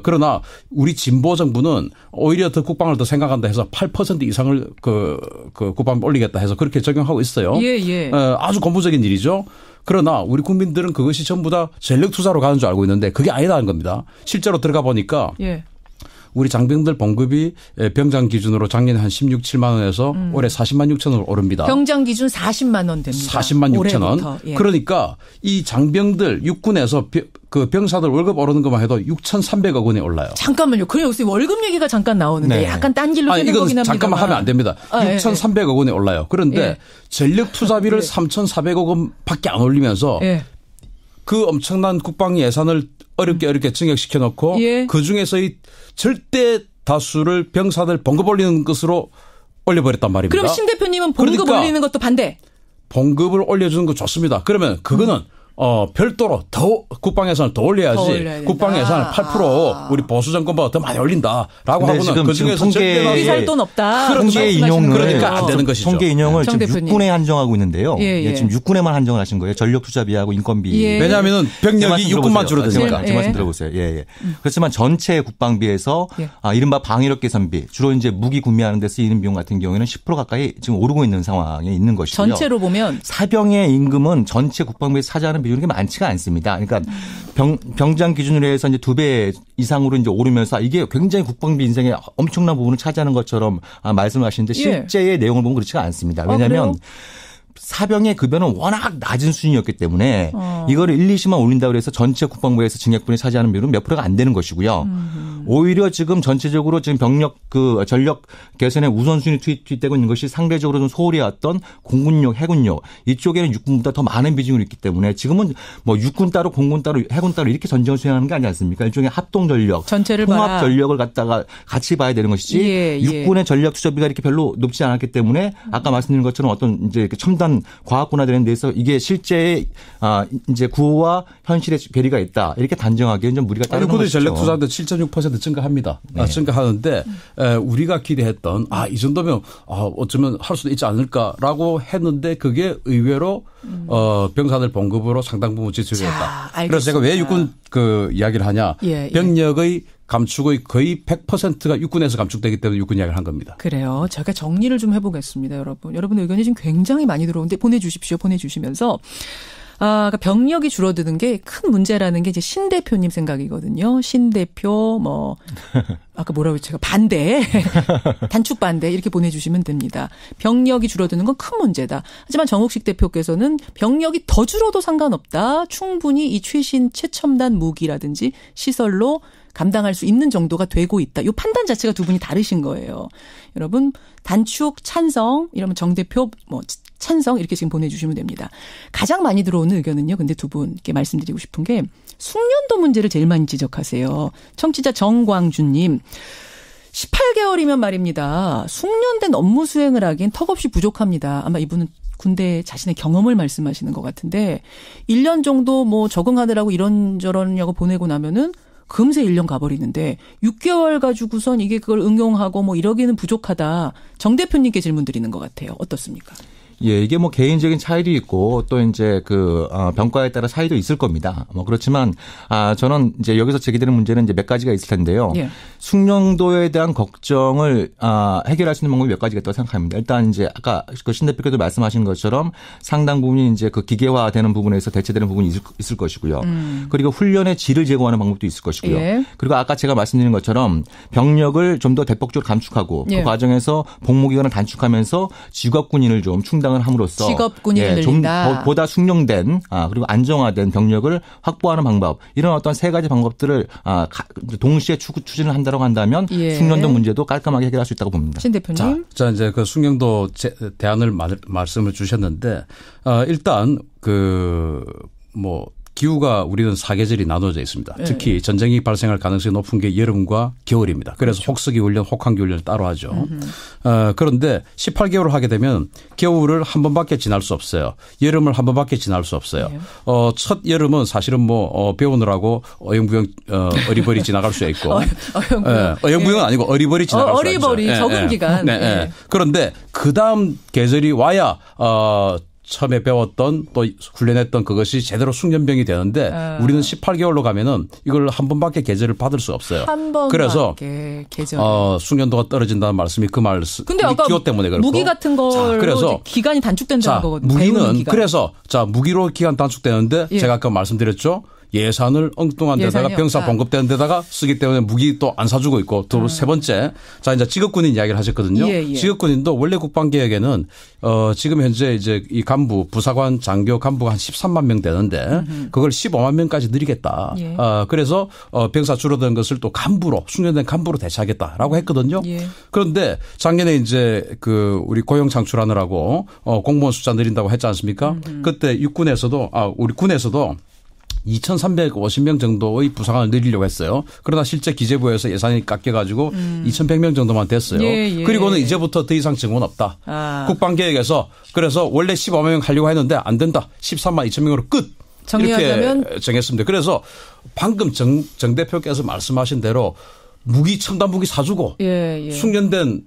그러나 우리 진보 정부는 오히려 더 국방을 더 생각한다 해서 8% 이상을 그 국방비 올리겠다 해서 그렇게 적용하고 있어요. 예, 예. 아주 고무적인 일이죠. 그러나 우리 국민들은 그것이 전부 다 전력 투자로 가는 줄 알고 있는데 그게 아니라는 겁니다. 실제로 들어가 보니까 예. 우리 장병들 봉급이 병장 기준으로 작년에 한 16, 7만 원에서 올해 40만 6천 원으로 오릅니다. 병장 기준 40만 원 됩니다. 40만 6천 원. 예. 그러니까 이 장병들 육군에서 그 병사들 월급 오르는 것만 해도 6,300억 원이 올라요. 잠깐만요. 그래 여기서 월급 얘기가 잠깐 나오는데 네. 약간 딴 길로 새는 이건 거긴 합니다. 잠깐만 하면 안 됩니다. 6,300억 원이 올라요. 그런데 전력 투자비를 3,400억 원밖에 안 올리면서 그 엄청난 국방 예산을 어렵게 증액시켜 놓고 그중에서 이 절대 다수를 병사들 봉급 올리는 것으로 올려버렸단 말입니다. 그럼 신 대표님은 봉급 그러니까 올리는 것도 반대? 봉급을 올려주는 거 좋습니다. 그러면 그거는 별도로 더 국방 예산을 더 올려야지. 국방 예산을 8% 우리 보수 정권보다 더 많이 올린다라고 하고는 그 중에서 우리 살 돈 없다. 통계 인용을 그러니까 안 되는 것이죠. 통계 인용을 지금 육군에 한정하고 있는데요. 예. 지금 육군에만 한정을 하신 거예요. 전력 투자비하고 인건비. 왜냐하면 병력이 육군만 줄어드니까. 제 말씀 들어보세요. 예. 그렇지만 전체 국방비에서 이른바 방위력 개선비 주로 이제 무기 구매하는 데 쓰이는 비용 같은 경우에는 10% 가까이 지금 오르고 있는 상황에 있는 것이고요. 전체로 보면 사병의 임금은 전체 국방비에서 차지하는 비율이 많지가 않습니다. 그러니까 병장 기준으로 해서 이제 2배 이상으로 이제 오르면서 이게 굉장히 국방비 인생에 엄청난 부분을 차지하는 것처럼 말씀하시는데 실제의 내용을 보면 그렇지가 않습니다. 왜냐하면 사병의 급여는 워낙 낮은 수준이었기 때문에 이거를 1, 2시만 올린다고 해서 전체 국방부에서 징역분이 차지하는 비율은 몇 프로가 안 되는 것이고요. 오히려 지금 전체적으로 지금 병력 그 전력 개선에 우선순위 투입되고 있는 것이 상대적으로 좀 소홀히 왔던 공군력, 해군력 이쪽에는 육군보다 더 많은 비중이 있기 때문에 지금은 뭐 육군 따로 공군 따로 해군 따로 이렇게 전쟁을 수행하는 게 아니지 않습니까? 일종의 합동 전력, 전체를 통합 봐라. 전력을 갖다가 같이 봐야 되는 것이지 예. 육군의 전력 투자비가 이렇게 별로 높지 않았기 때문에 아까 말씀드린 것처럼 어떤 이제 이렇게 첨단 과학군화되는 데서 이게 실제 이제 구호와 현실의 괴리가 있다 이렇게 단정하기에는 좀 무리가 따르는 것이죠. 전력 투자도 7.6% 증가합니다. 네. 증가하는데 우리가 기대했던 이 정도면 어쩌면 할 수도 있지 않을까라고 했는데 그게 의외로 병사들 봉급으로 상당 부분 지출했다. 그래서 제가 왜 육군 그 이야기를 하냐. 병력의 감축의 거의 100%가 육군에서 감축되기 때문에 육군 이야기를 한 겁니다. 그래요. 제가 정리를 좀 해보겠습니다, 여러분. 여러분 의견이 지금 굉장히 많이 들어오는데 보내주십시오. 보내주시면서. 그러니까 병력이 줄어드는 게 큰 문제라는 게 이제 신 대표님 생각이거든요. 신 대표 아까 뭐라고 했죠? 제가 반대, 단축 반대 이렇게 보내주시면 됩니다. 병력이 줄어드는 건 큰 문제다. 하지만 정욱식 대표께서는 병력이 더 줄어도 상관없다. 충분히 이 최첨단 무기라든지 시설로 감당할 수 있는 정도가 되고 있다. 이 판단 자체가 두 분이 다르신 거예요. 여러분 단축 찬성 이러면 정 대표 찬성 이렇게 지금 보내주시면 됩니다. 가장 많이 들어오는 의견은요. 근데 두 분께 말씀드리고 싶은 게 숙련도 문제를 제일 많이 지적하세요. 청취자 정광준님. 18개월이면 말입니다. 숙련된 업무 수행을 하기엔 턱없이 부족합니다. 아마 이분은 군대 자신의 경험을 말씀하시는 것 같은데 1년 정도 적응하느라고 이런저런냐고 보내고 나면은 금세 1년 가버리는데 6개월 가지고선 이게 그걸 응용하고 이러기는 부족하다. 정 대표님께 질문 드리는 것 같아요. 어떻습니까? 예, 이게 개인적인 차이도 있고 또 이제 병과에 따라 차이도 있을 겁니다. 그렇지만 저는 이제 여기서 제기되는 문제는 이제 몇 가지가 있을 텐데요. 예. 숙련도에 대한 걱정을 해결할 수 있는 방법이 몇 가지가 있다고 생각합니다. 일단 이제 아까 신 대표께서 말씀하신 것처럼 상당 부분이 이제 기계화되는 부분에서 대체되는 부분이 있을 것이고요. 그리고 훈련의 질을 제고하는 방법도 있을 것이고요. 예. 그리고 아까 제가 말씀드린 것처럼 병력을 좀 더 대폭적으로 감축하고 그 과정에서 복무 기간을 단축하면서 직업군인을 좀 충당을 함으로써 직업군인을 좀 늘린다. 보다 숙련된 그리고 안정화된 병력을 확보하는 방법 이런 어떤 세 가지 방법들을 동시에 추진을 한다고 한다면 숙련도 문제도 깔끔하게 해결할 수 있다고 봅니다. 신 대표님. 자 이제 그 숙련도 대안을 말씀을 주셨는데 일단 기후가 우리는 사계절이 나눠져 있습니다. 특히 전쟁이 발생할 가능성이 높은 게 여름과 겨울입니다. 그래서 혹서기 훈련, 혹한기 훈련을 따로 하죠. 그런데 18개월을 하게 되면 겨울을 한 번밖에 지날 수 없어요. 여름을 한 번밖에 지날 수 없어요. 첫 여름은 사실은 배우느라고 어영부영 어리버리 지나갈 수 있고 어영부영은 아니고 어리버리 지나갈 수 있죠. 어리버리 적응 기간. 그런데 그다음 계절이 와야 처음에 배웠던 또 훈련했던 그것이 제대로 숙련병이 되는데 우리는 18개월로 가면은 이걸 한 번밖에 계절을 받을 수 없어요. 한 번밖에 그래서 계절. 숙련도가 떨어진다는 말씀이 그 말씀. 근데 아까 기호 때문에 그렇고. 무기 같은 걸로 그래서 기간이 단축된다는 거거든요. 무기는 그래서 무기로 기간 단축되는데 제가 아까 말씀드렸죠. 예산을 엉뚱한 데다가 병사 봉급되는 데다가 쓰기 때문에 무기 또 안 사주고 있고 또 세 번째 이제 직업군인 이야기를 하셨거든요. 직업군인도 원래 국방계획에는 지금 현재 이제 이 간부 부사관 장교 간부가 한 13만 명 되는데 그걸 15만 명까지 늘리겠다. 그래서 병사 줄어든 것을 또 간부로 숙련된 간부로 대체하겠다라고 했거든요. 그런데 작년에 이제 우리 고용 창출하느라고 공무원 숫자 늘린다고 했지 않습니까? 그때 육군에서도 우리 군에서도 2,350명 정도의 부사관을 늘리려고 했어요. 그러나 실제 기재부에서 예산이 깎여가지고 2,100명 정도만 됐어요. 그리고는 이제부터 더 이상 증원 없다. 국방계획에서 그래서 원래 15만 명 하려고 했는데 안 된다. 13만 2천 명으로 끝. 정리하자면 이렇게 정했습니다. 그래서 방금 정 대표께서 말씀하신 대로 첨단 무기 사주고 숙련된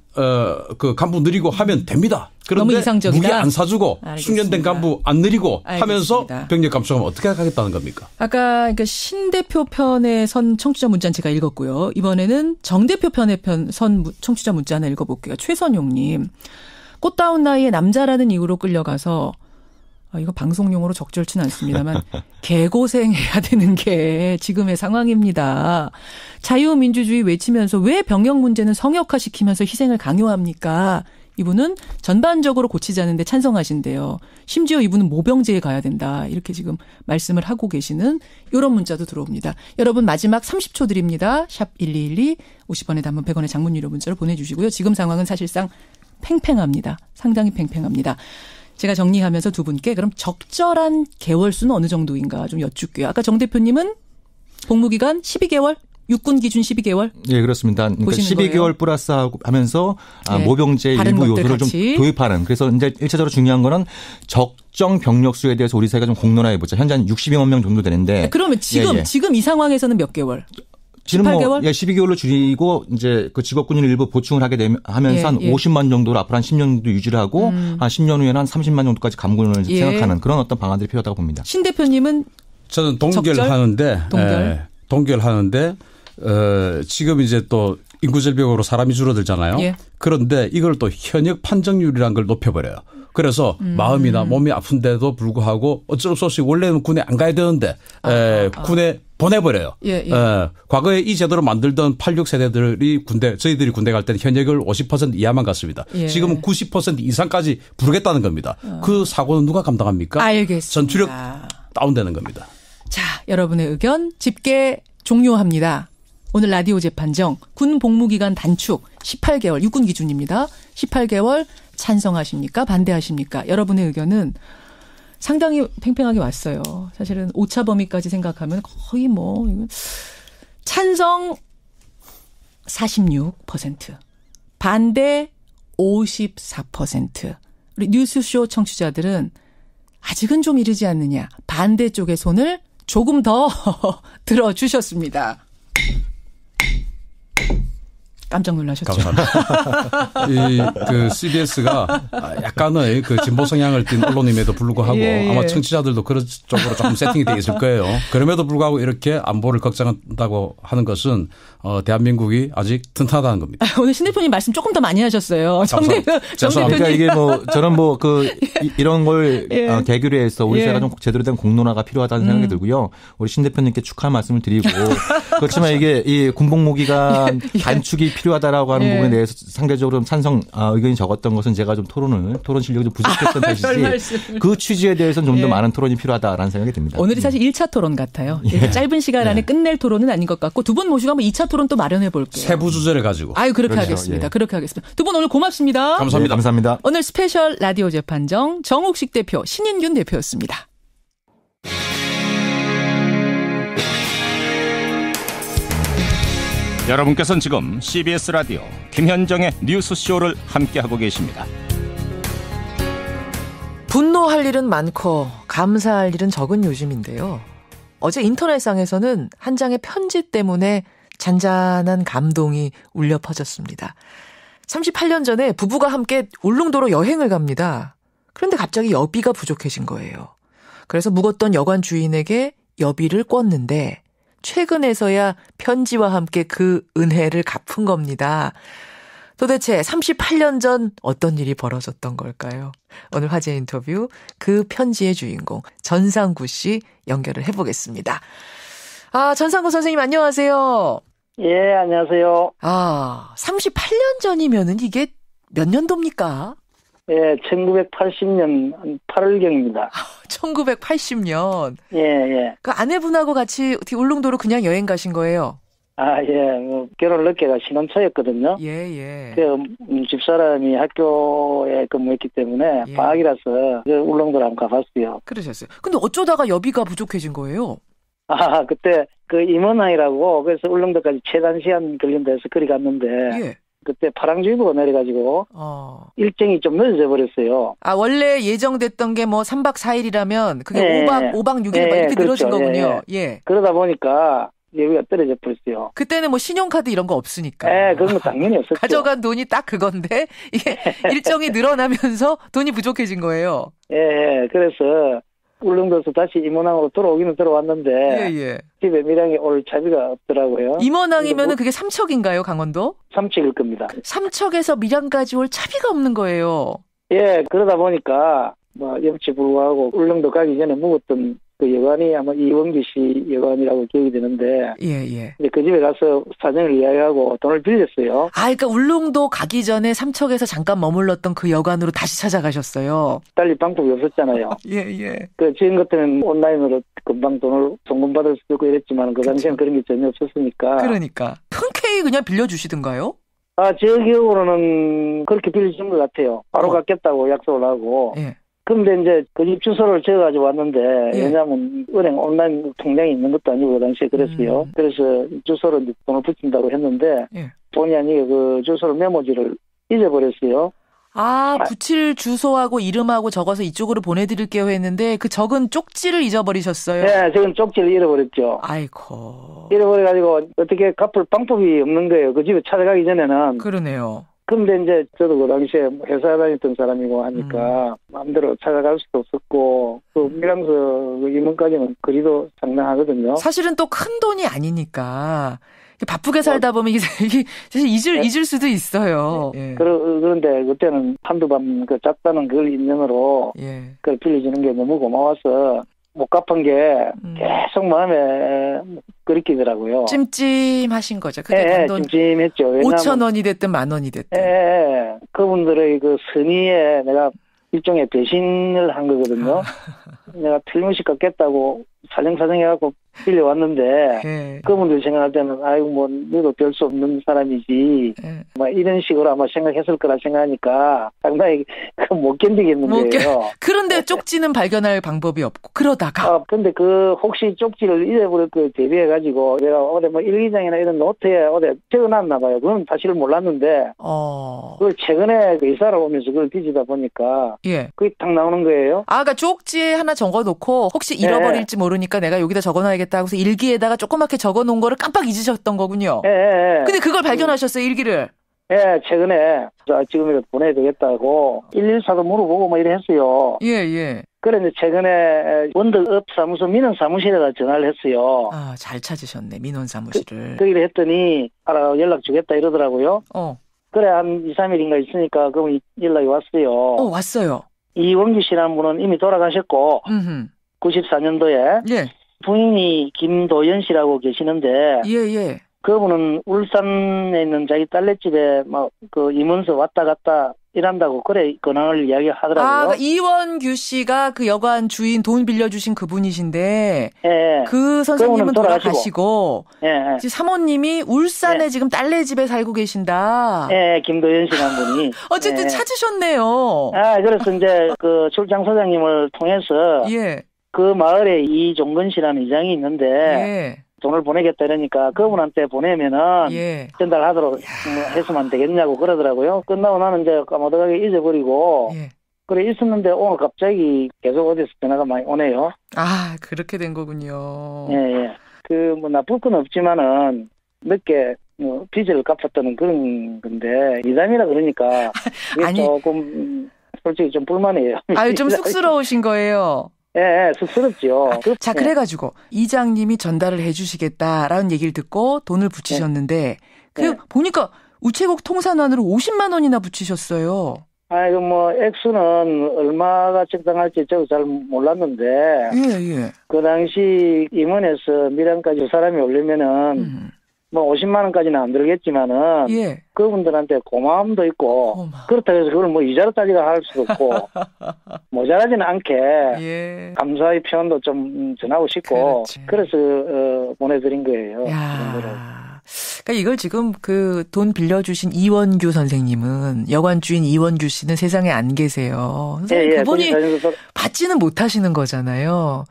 그 간부 늘리고 하면 됩니다. 그런데 너무 이상적이다. 무기 안 사주고 알겠습니다. 숙련된 간부 안 늘리고 하면서 병력 감축하면 어떻게 하겠다는 겁니까? 아까 신 대표 편의 선 청취자 문자는 제가 읽었고요. 이번에는 정 대표 편의 선 청취자 문자 하나 읽어볼게요. 최선용님. 꽃다운 나이에 남자라는 이유로 끌려가서 이거 방송용으로 적절치는 않습니다만 개고생해야 되는 게 지금의 상황입니다. 자유민주주의 외치면서 왜 병역 문제는 성역화시키면서 희생을 강요합니까? 이분은 전반적으로 고치자는데 찬성하신대요. 심지어 이분은 모병제에 가야 된다. 이렇게 지금 말씀을 하고 계시는 이런 문자도 들어옵니다. 여러분 마지막 30초 드립니다. 샵 1212 50원의 단문 100원의 장문 유료 문자로 보내주시고요. 지금 상황은 사실상 팽팽합니다. 상당히 팽팽합니다. 제가 정리하면서 두 분께 그럼 적절한 개월수는 어느 정도인가 좀 여쭙게요. 아까 정 대표님은 복무기간 12개월? 육군 기준 12개월? 예, 그렇습니다. 그러니까 12개월 거예요? 플러스 하면서 네. 모병제 일부 요소를 좀 도입하는. 그래서 이제 1차적으로 중요한 거는 적정 병력 수에 대해서 우리 사회가 좀 공론화해 보자. 현재 한 60여만 명 정도 되는데. 그러면 지금 이 상황에서는 몇 개월? 지금 18개월? 12개월로 줄이고 이제 그 직업군인 일부 보충을 하면서 한 50만 정도로 앞으로 한 10년 정도 유지를 하고 한 10년 후에는 한 30만 정도까지 감군을 생각하는 그런 어떤 방안들이 필요하다고 봅니다. 신 대표님은 저는 동결하는데 동결하는데 지금 이제 또 인구 절벽으로 사람이 줄어들잖아요. 예. 그런데 이걸 또 현역 판정률이라는 걸 높여버려요. 그래서 마음이나 몸이 아픈데도 불구하고 어쩔 수 없이 원래는 군에 안 가야 되는데 군에 보내버려요. 과거에 이 제도를 만들던 86 세대들이 저희들이 군대 갈 때는 현역을 50% 이하만 갔습니다. 지금은 90% 이상까지 부르겠다는 겁니다. 그 사고는 누가 감당합니까? 알겠습니다. 전투력 다운되는 겁니다. 자, 여러분의 의견 집계 종료합니다. 오늘 라디오 재판정 군 복무기간 단축 18개월 육군 기준입니다. 18개월 찬성하십니까? 반대하십니까? 여러분의 의견은 상당히 팽팽하게 왔어요. 사실은 오차 범위까지 생각하면 거의 찬성 46%, 반대 54%. 우리 뉴스쇼 청취자들은 아직은 좀 이르지 않느냐. 반대 쪽의 손을 조금 더 들어주셨습니다. 깜짝 놀라셨죠? 감사합니다. 그 CBS가 약간의 그 진보 성향을 띤 언론임에도 불구하고 아마 청취자들도 그런 쪽으로 조금 세팅이 되어 있을 거예요. 그럼에도 불구하고 이렇게 안보를 걱정한다고 하는 것은 대한민국이 아직 튼튼하다는 겁니다. 오늘 신 대표님 말씀 조금 더 많이 하셨어요. 정 대표님. 그러니까 이게 저는 이런 걸 계기로 해서 우리 사회가 좀 제대로 된 공론화가 필요하다는 생각이 들고요. 우리 신 대표님께 축하 말씀을 드리고 그렇지만 이게 이 군복무기간 단축이 필요하다라고 하는 부분에 대해서 상대적으로 찬성 의견이 적었던 것은 제가 좀 토론 실력이 좀 부족했던 것이지 그 취지에 대해서는 좀 더 많은 토론이 필요하다라는 생각이 듭니다. 오늘이 사실 1차 토론 같아요. 짧은 시간 안에 끝낼 토론은 아닌 것 같고 두 분 모시고 한번 2차 토론 또 마련해 볼게요. 세부 주제를 가지고. 그렇게 그렇죠. 하겠습니다. 그렇게 하겠습니다. 두 분 오늘 고맙습니다. 감사합니다. 감사합니다. 오늘 스페셜 라디오 재판정 정옥식 대표, 신인균 대표였습니다. 여러분께서는 지금 CBS 라디오 김현정의 뉴스쇼를 함께하고 계십니다. 분노할 일은 많고 감사할 일은 적은 요즘인데요. 어제 인터넷상에서는 한 장의 편지 때문에 잔잔한 감동이 울려 퍼졌습니다. 38년 전에 부부가 함께 울릉도로 여행을 갑니다. 그런데 갑자기 여비가 부족해진 거예요. 그래서 묵었던 여관 주인에게 여비를 꿨는데 최근에서야 편지와 함께 그 은혜를 갚은 겁니다. 도대체 38년 전 어떤 일이 벌어졌던 걸까요? 오늘 화제 인터뷰 그 편지의 주인공 전상구 씨 연결을 해보겠습니다. 전상구 선생님 안녕하세요. 예, 안녕하세요. 38년 전이면은 이게 몇 년도입니까? 예, 1980년 8월경입니다. 1980년. 예. 그 아내분하고 같이 어떻게 울릉도로 그냥 여행 가신 거예요? 예. 결혼을 늦게가 신혼초였거든요. 예. 그 집사람이 학교에 근무했기 때문에 방학이라서 울릉도로 한번 가봤어요. 그러셨어요. 근데 어쩌다가 여비가 부족해진 거예요? 그때 그 임원항이라고 그래서 울릉도까지 최단 시간 걸린다 해서 그리 갔는데 그때 파랑주의보가 내려가지고 일정이 좀 늦어져 버렸어요. 원래 예정됐던 게 뭐 3박 4일이라면 그게 5박 6일 이렇게 늘어진 거군요. 그러다 보니까 여기가 떨어져 버렸어요. 그때는 뭐 신용카드 이런 거 없으니까. 그런 거 당연히 없었죠. 가져간 돈이 딱 그건데 이게 일정이 늘어나면서 돈이 부족해진 거예요. 그래서 울릉도에서 다시 임원항으로 돌아오기는 들어왔는데 집에 밀양에 올 차비가 없더라고요. 임원항이면은 그게 삼척인가요, 강원도? 삼척일 겁니다. 삼척에서 밀양까지 올 차비가 없는 거예요. 그러다 보니까 염치 불구하고 울릉도 가기 전에 묵었던 그 여관이 아마 이원규 씨 여관이라고 기억이 되는데. 예. 그 집에 가서 사정을 이야기하고 돈을 빌렸어요. 그러니까 울릉도 가기 전에 삼척에서 잠깐 머물렀던 그 여관으로 다시 찾아가셨어요. 달리 방법이 없었잖아요. 예. 그 지금 같은 온라인으로 금방 돈을 송금받을 수도 있고 이랬지만 그 당시에는 그런 게 전혀 없었으니까. 그러니까. 흔쾌히 그냥 빌려주시던가요? 제 기억으로는 그렇게 빌려준 것 같아요. 바로 갚겠다고 약속을 하고. 예. 근데 이제 그 집 주소를 적어가지고 왔는데, 왜냐하면 은행 온라인 통장이 있는 것도 아니고 그 당시에 그랬어요. 그래서 주소로 이제 돈을 붙인다고 했는데, 본의 아니게 그 주소를 메모지를 잊어버렸어요. 붙일 주소하고 이름하고 적어서 이쪽으로 보내드릴게요 했는데 그 적은 쪽지를 잊어버리셨어요? 네, 적은 쪽지를 잃어버렸죠. 아이고. 잃어버려가지고 어떻게 갚을 방법이 없는 거예요. 그 집에 찾아가기 전에는. 그러네요. 근데 이제 저도 그 당시에 회사 다녔던 사람이고 하니까 마음대로 찾아갈 수도 없었고 또 밀항서 임원까지는 거리도 상당하거든요. 사실은 또 큰 돈이 아니니까 바쁘게 살다 보면 이게 사실 잊을 수도 있어요. 예. 그런데 그때는 한두 밤 그 짰다는 그걸 인연으로 그걸 빌려주는 게 너무 고마워서 못 갚은 게 계속 마음에 끓이더라고요. 찜찜하신 거죠. 그게 단돈 찜찜했죠. 5,000원이 됐든 10,000원이 됐든. 그분들의 그 선의에 내가 일종의 배신을 한 거거든요. 내가 틀림없이 갚겠다고 살령사정해갖고 빌려왔는데 그분들이 생각할 때는 아이고 뭐 너도 별 수 없는 사람이지 막 이런 식으로 아마 생각했을 거라 생각하니까 상당히 못 견디겠는 거예요. 그런데 쪽지는 발견할 방법이 없고 그러다가 근데 그 혹시 쪽지를 잊어버릴 거에 대비해가지고 내가 어디 뭐 일기장이나 이런 노트에 어디 적어놨나 봐요. 그건 사실을 몰랐는데 그걸 최근에 그 이사를 오면서 그걸 뒤지다 보니까 그게 딱 나오는 거예요. 그러니까 쪽지에 하나 적어놓고 혹시 잃어버릴지 모르니까 내가 여기다 적어놔야겠다 하고서 일기에다가 조그맣게 적어놓은 거를 깜빡 잊으셨던 거군요. 근데 그걸 발견하셨어요, 일기를? 최근에 지금이라도 보내야 되겠다고 114도 물어보고 뭐 이래 했어요. 그래 이제 최근에 원덕업 사무소 민원 사무실에다 전화를 했어요. 잘 찾으셨네, 민원 사무실을. 그래 했더니 연락 주겠다 이러더라고요. 그래 한 2, 3일인가 있으니까 그럼 연락이 왔어요. 왔어요. 이원규 씨라는 분은 이미 돌아가셨고 94년도에 부인이 김도연 씨라고 계시는데 그분은 울산에 있는 자기 딸내집에 막 그 임원서 왔다 갔다 일한다고 그래 근황을 이야기하더라고요. 이원규 씨가 그 여관 주인 돈 빌려주신 그분이신데 그 선생님은 돌아가시고 사모님이 울산에 지금 딸내집에 살고 계신다. 김도연 씨라는 분이. 어쨌든 찾으셨네요. 그래서 이제 그 출장 소장님을 통해서 그 마을에 이종근 씨라는 이장이 있는데 돈을 보내겠다 이러니까 그분한테 보내면은 전달하도록 했으면 되겠냐고 그러더라고요. 끝나고 나는 이제 까마득하게 잊어버리고 그래 있었는데 오늘 갑자기 계속 어디서 전화가 많이 오네요. 그렇게 된 거군요. 그 뭐 나쁠 건 없지만은 늦게 빚을 갚았다는 그런 건데 이담이라 그러니까 이게 조금 솔직히 좀 불만이에요. 좀 쑥스러우신 거예요. 쑥스럽죠. 자, 그래가지고 이장님이 전달을 해주시겠다라는 얘기를 듣고 돈을 붙이셨는데 보니까 우체국 통산환으로 50만 원이나 붙이셨어요. 뭐 액수는 얼마가 적당할지 저도 잘 몰랐는데 그 당시 임원에서 밀양까지 사람이 오려면은 뭐 50만 원까지는 안 들겠지만은 그분들한테 고마움도 있고 그렇다고 해서 그걸 뭐 이자로 따지라 할 수도 없고 모자라지는 않게 감사의 표현도 좀 전하고 싶고 그래서 보내드린 거예요. 그러니까 이걸 지금 그 돈 빌려주신 이원규 선생님은 여관 주인 이원규 씨는 세상에 안 계세요. 그분이 받지는 못하시는 거잖아요.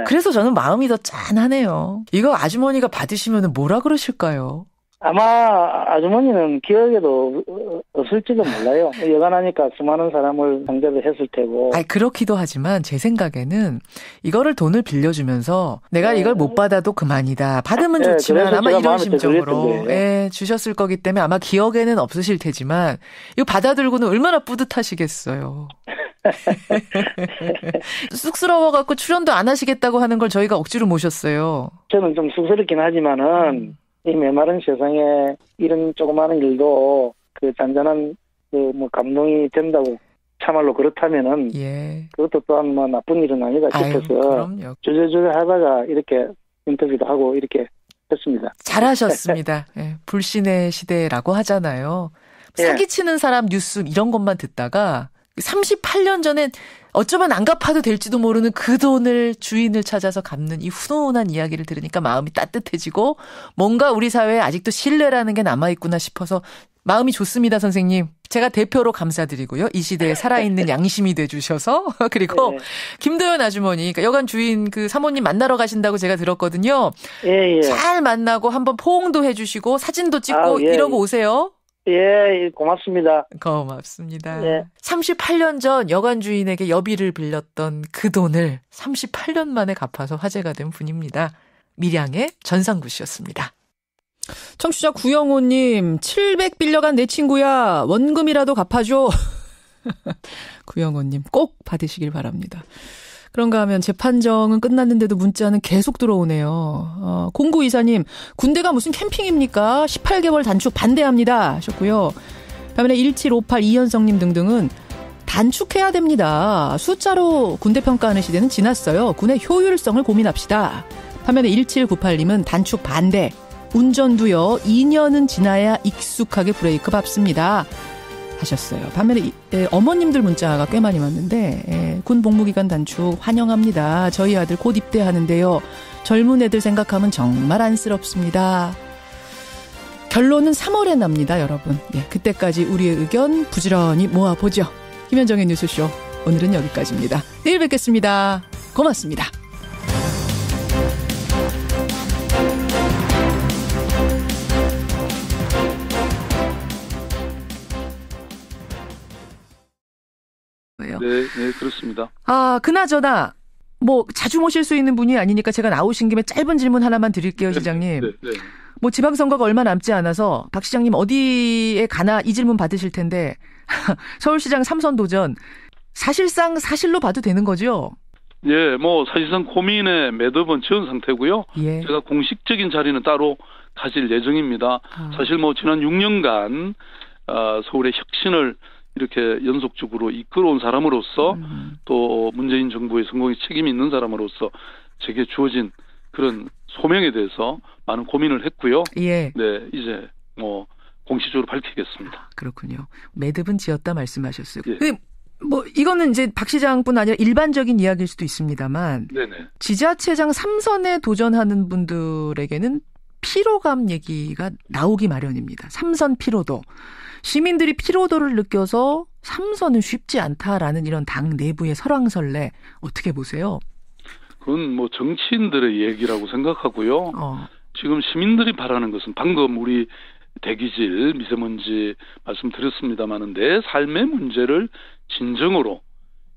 그래서 저는 마음이 더 짠하네요. 이거 아주머니가 받으시면 뭐라 그러실까요? 아마 아주머니는 기억에도 없을지도 몰라요. 여간하니까 수많은 사람을 상대를 했을 테고. 그렇기도 하지만 제 생각에는 이거를 돈을 빌려주면서 내가 이걸 못 받아도 그만이다. 받으면 좋지만 아마 이런 심정으로 주셨을 거기 때문에 아마 기억에는 없으실 테지만 이거 받아들고는 얼마나 뿌듯하시겠어요. 쑥스러워갖고 출연도 안 하시겠다고 하는 걸 저희가 억지로 모셨어요. 저는 좀 쑥스럽긴 하지만은 이 메마른 세상에 이런 조그마한 일도 그 잔잔한 그 뭐 감동이 된다고 참말로 그렇다면은 그것도 또한 뭐 나쁜 일은 아니다 싶어서 주저주저 하다가 이렇게 인터뷰도 하고 이렇게 했습니다. 잘하셨습니다. 예, 불신의 시대라고 하잖아요. 사기치는 사람 뉴스 이런 것만 듣다가 38년 전에 어쩌면 안 갚아도 될지도 모르는 그 돈을 주인을 찾아서 갚는 이 훈훈한 이야기를 들으니까 마음이 따뜻해지고 뭔가 우리 사회에 아직도 신뢰라는 게 남아있구나 싶어서 마음이 좋습니다, 선생님. 제가 대표로 감사드리고요. 이 시대에 살아있는 양심이 돼주셔서. 그리고 김도연 아주머니, 그러니까 여관 주인 그 사모님 만나러 가신다고 제가 들었거든요. 잘 만나고 한번 포옹도 해주시고 사진도 찍고 이러고 오세요. 예, 고맙습니다. 고맙습니다. 38년 전 여관 주인에게 여비를 빌렸던 그 돈을 38년 만에 갚아서 화제가 된 분입니다. 밀양의 전상구 씨였습니다. 청취자 구영호님, 700 빌려간 내 친구야. 원금이라도 갚아줘. 구영호님, 꼭 받으시길 바랍니다. 그런가 하면 재판정은 끝났는데도 문자는 계속 들어오네요. 0924님, 군대가 무슨 캠핑입니까? 18개월 단축 반대합니다 하셨고요. 반면에 1758 이현성님 등등은 단축해야 됩니다. 숫자로 군대 평가하는 시대는 지났어요. 군의 효율성을 고민합시다. 반면에 1798님은 단축 반대. 운전도요 2년은 지나야 익숙하게 브레이크 밟습니다 하셨어요. 반면에 어머님들 문자가 꽤 많이 왔는데 군 복무기간 단축 환영합니다. 저희 아들 곧 입대하는데요. 젊은 애들 생각하면 정말 안쓰럽습니다. 결론은 3월에 납니다, 여러분. 그때까지 우리의 의견 부지런히 모아보죠. 김현정의 뉴스쇼 오늘은 여기까지입니다. 내일 뵙겠습니다. 고맙습니다. 네, 그렇습니다. 그나저나 뭐 자주 모실 수 있는 분이 아니니까 제가 나오신 김에 짧은 질문 하나만 드릴게요, 시장님. 네. 뭐 지방선거가 얼마 남지 않아서 박 시장님 어디에 가나 이 질문 받으실 텐데 서울시장 3선 도전 사실상 사실로 봐도 되는 거죠? 예, 뭐 사실상 고민의 매듭은 지은 상태고요. 제가 공식적인 자리는 따로 가질 예정입니다. 사실 뭐 지난 6년간 서울의 혁신을 이렇게 연속적으로 이끌어온 사람으로서 또 문재인 정부의 성공에 책임이 있는 사람으로서 제게 주어진 그런 소명에 대해서 많은 고민을 했고요. 네, 이제 뭐 공식적으로 밝히겠습니다. 그렇군요. 매듭은 지었다 말씀하셨어요. 뭐 이거는 이제 박 시장뿐 아니라 일반적인 이야기일 수도 있습니다만 지자체장 3선에 도전하는 분들에게는 피로감 얘기가 나오기 마련입니다. 3선 피로도. 시민들이 피로도를 느껴서 3선은 쉽지 않다라는 이런 당 내부의 설왕설래 어떻게 보세요? 그건 뭐 정치인들의 얘기라고 생각하고요. 지금 시민들이 바라는 것은 방금 우리 대기질, 미세먼지 말씀드렸습니다만 내 삶의 문제를 진정으로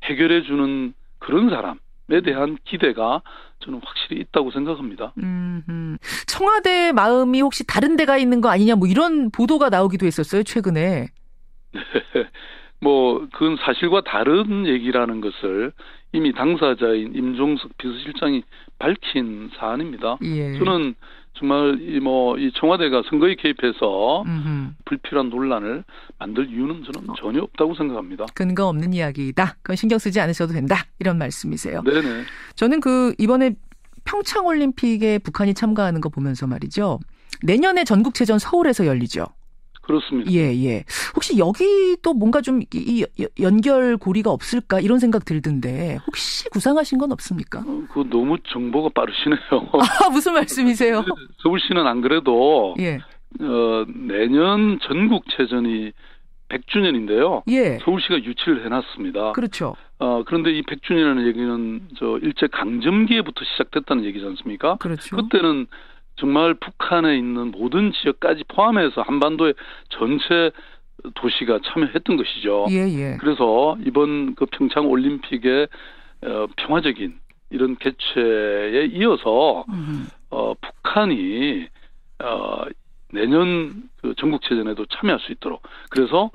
해결해 주는 그런 사람에 대한 기대가 저는 확실히 있다고 생각합니다. 청와대 마음이 혹시 다른 데가 있는 거 아니냐 뭐 이런 보도가 나오기도 했었어요, 최근에. 네. 뭐 그건 사실과 다른 얘기라는 것을 이미 당사자인 임종석 비서실장이 밝힌 사안입니다. 저는 정말 이 청와대가 선거에 개입해서 불필요한 논란을 만들 이유는 저는 전혀 없다고 생각합니다. 근거 없는 이야기다. 그건 신경 쓰지 않으셔도 된다. 이런 말씀이세요. 네네. 저는 이번에 평창올림픽에 북한이 참가하는 거 보면서 말이죠. 내년에 전국체전 서울에서 열리죠. 그렇습니다. 예. 혹시 여기 또 뭔가 좀 이 연결고리가 없을까 이런 생각 들던데 혹시 구상하신 건 없습니까? 그거 너무 정보가 빠르시네요. 무슨 말씀이세요? 서울시는 안 그래도 내년 전국체전이 100주년인데요. 서울시가 유치를 해놨습니다. 그렇죠. 그런데 이 100주년이라는 얘기는 일제 강점기에부터 시작됐다는 얘기지 않습니까? 그렇죠. 그때는 정말 북한에 있는 모든 지역까지 포함해서 한반도의 전체 도시가 참여했던 것이죠. 그래서 이번 그 평창 올림픽의 평화적인 이런 개최에 이어서 북한이 내년 그 전국체전에도 참여할 수 있도록 그래서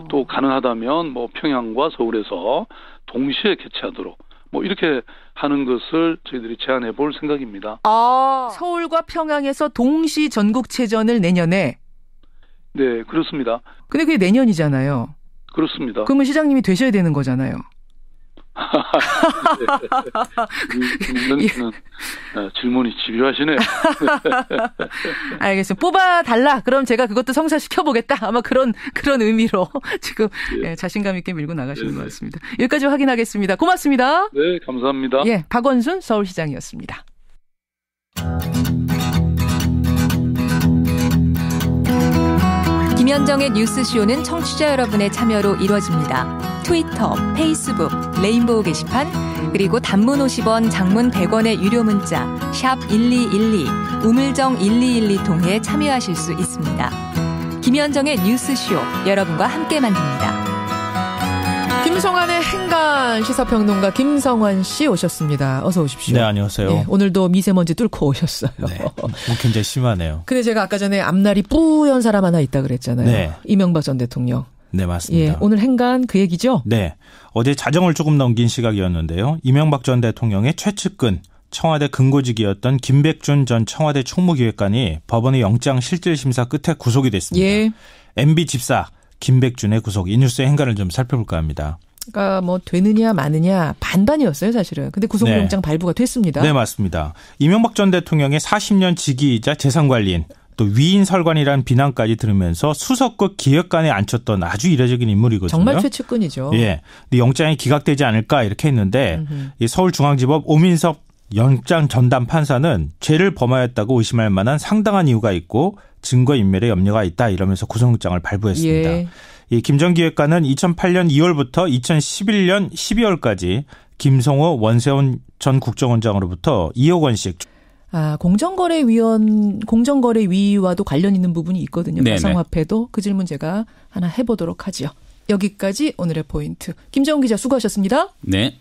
또 가능하다면 뭐 평양과 서울에서 동시에 개최하도록 뭐 이렇게 하는 것을 저희들이 제안해 볼 생각입니다. 서울과 평양에서 동시 전국체전을 내년에? 네, 그렇습니다. 근데 그게 내년이잖아요. 그렇습니다. 그러면 시장님이 되셔야 되는 거잖아요. 질문이 집요하시네요. 알겠습니다. 뽑아달라. 그럼 제가 그것도 성사시켜보겠다. 아마 그런 의미로 지금 자신감 있게 밀고 나가시는 것 같습니다. 여기까지 확인하겠습니다. 고맙습니다. 네, 감사합니다. 예, 박원순 서울시장이었습니다. 김현정의 뉴스쇼는 청취자 여러분의 참여로 이루어집니다. 트위터, 페이스북, 레인보우 게시판, 그리고 단문 50원, 장문 100원의 유료 문자 샵 1212, 우물정 1212 통해 참여하실 수 있습니다. 김현정의 뉴스쇼, 여러분과 함께 만듭니다. 김성환의 행간 시사평론가 김성환 씨 오셨습니다. 어서 오십시오. 네, 안녕하세요. 네, 오늘도 미세먼지 뚫고 오셨어요. 네, 굉장히 심하네요. 근데 제가 아까 전에 앞날이 뿌연 사람 하나 있다 그랬잖아요. 네. 이명박 전 대통령. 네, 맞습니다. 예, 오늘 행간 그 얘기죠? 네. 어제 자정을 조금 넘긴 시각이었는데요. 이명박 전 대통령의 최측근, 청와대 근고직이었던 김백준 전 청와대 총무기획관이 법원의 영장 실질심사 끝에 구속이 됐습니다. 예. MB 집사 김백준의 구속, 이 뉴스의 행간을 좀 살펴볼까 합니다. 그러니까 뭐 되느냐 마느냐 반반이었어요, 사실은. 근데 구속영장 발부가 됐습니다. 네, 맞습니다. 이명박 전 대통령의 40년 직위이자 재산관리인, 또 위인 설관이라는 비난까지 들으면서 수석급 기획관에 앉혔던 아주 이례적인 인물이거든요. 정말 최측근이죠. 예. 근데 영장이 기각되지 않을까 이렇게 했는데 이 서울중앙지법 오민석 영장 전담 판사는 죄를 범하였다고 의심할 만한 상당한 이유가 있고 증거인멸의 염려가 있다 이러면서 구속영장을 발부했습니다. 예. 이 김 전 기획관은 2008년 2월부터 2011년 12월까지 김성호 원세훈 전 국정원장으로부터 2억 원씩 공정거래위와도 관련 있는 부분이 있거든요. 가상화폐도. 그 질문 제가 하나 해보도록 하죠. 여기까지 오늘의 포인트. 김정은 기자 수고하셨습니다. 네.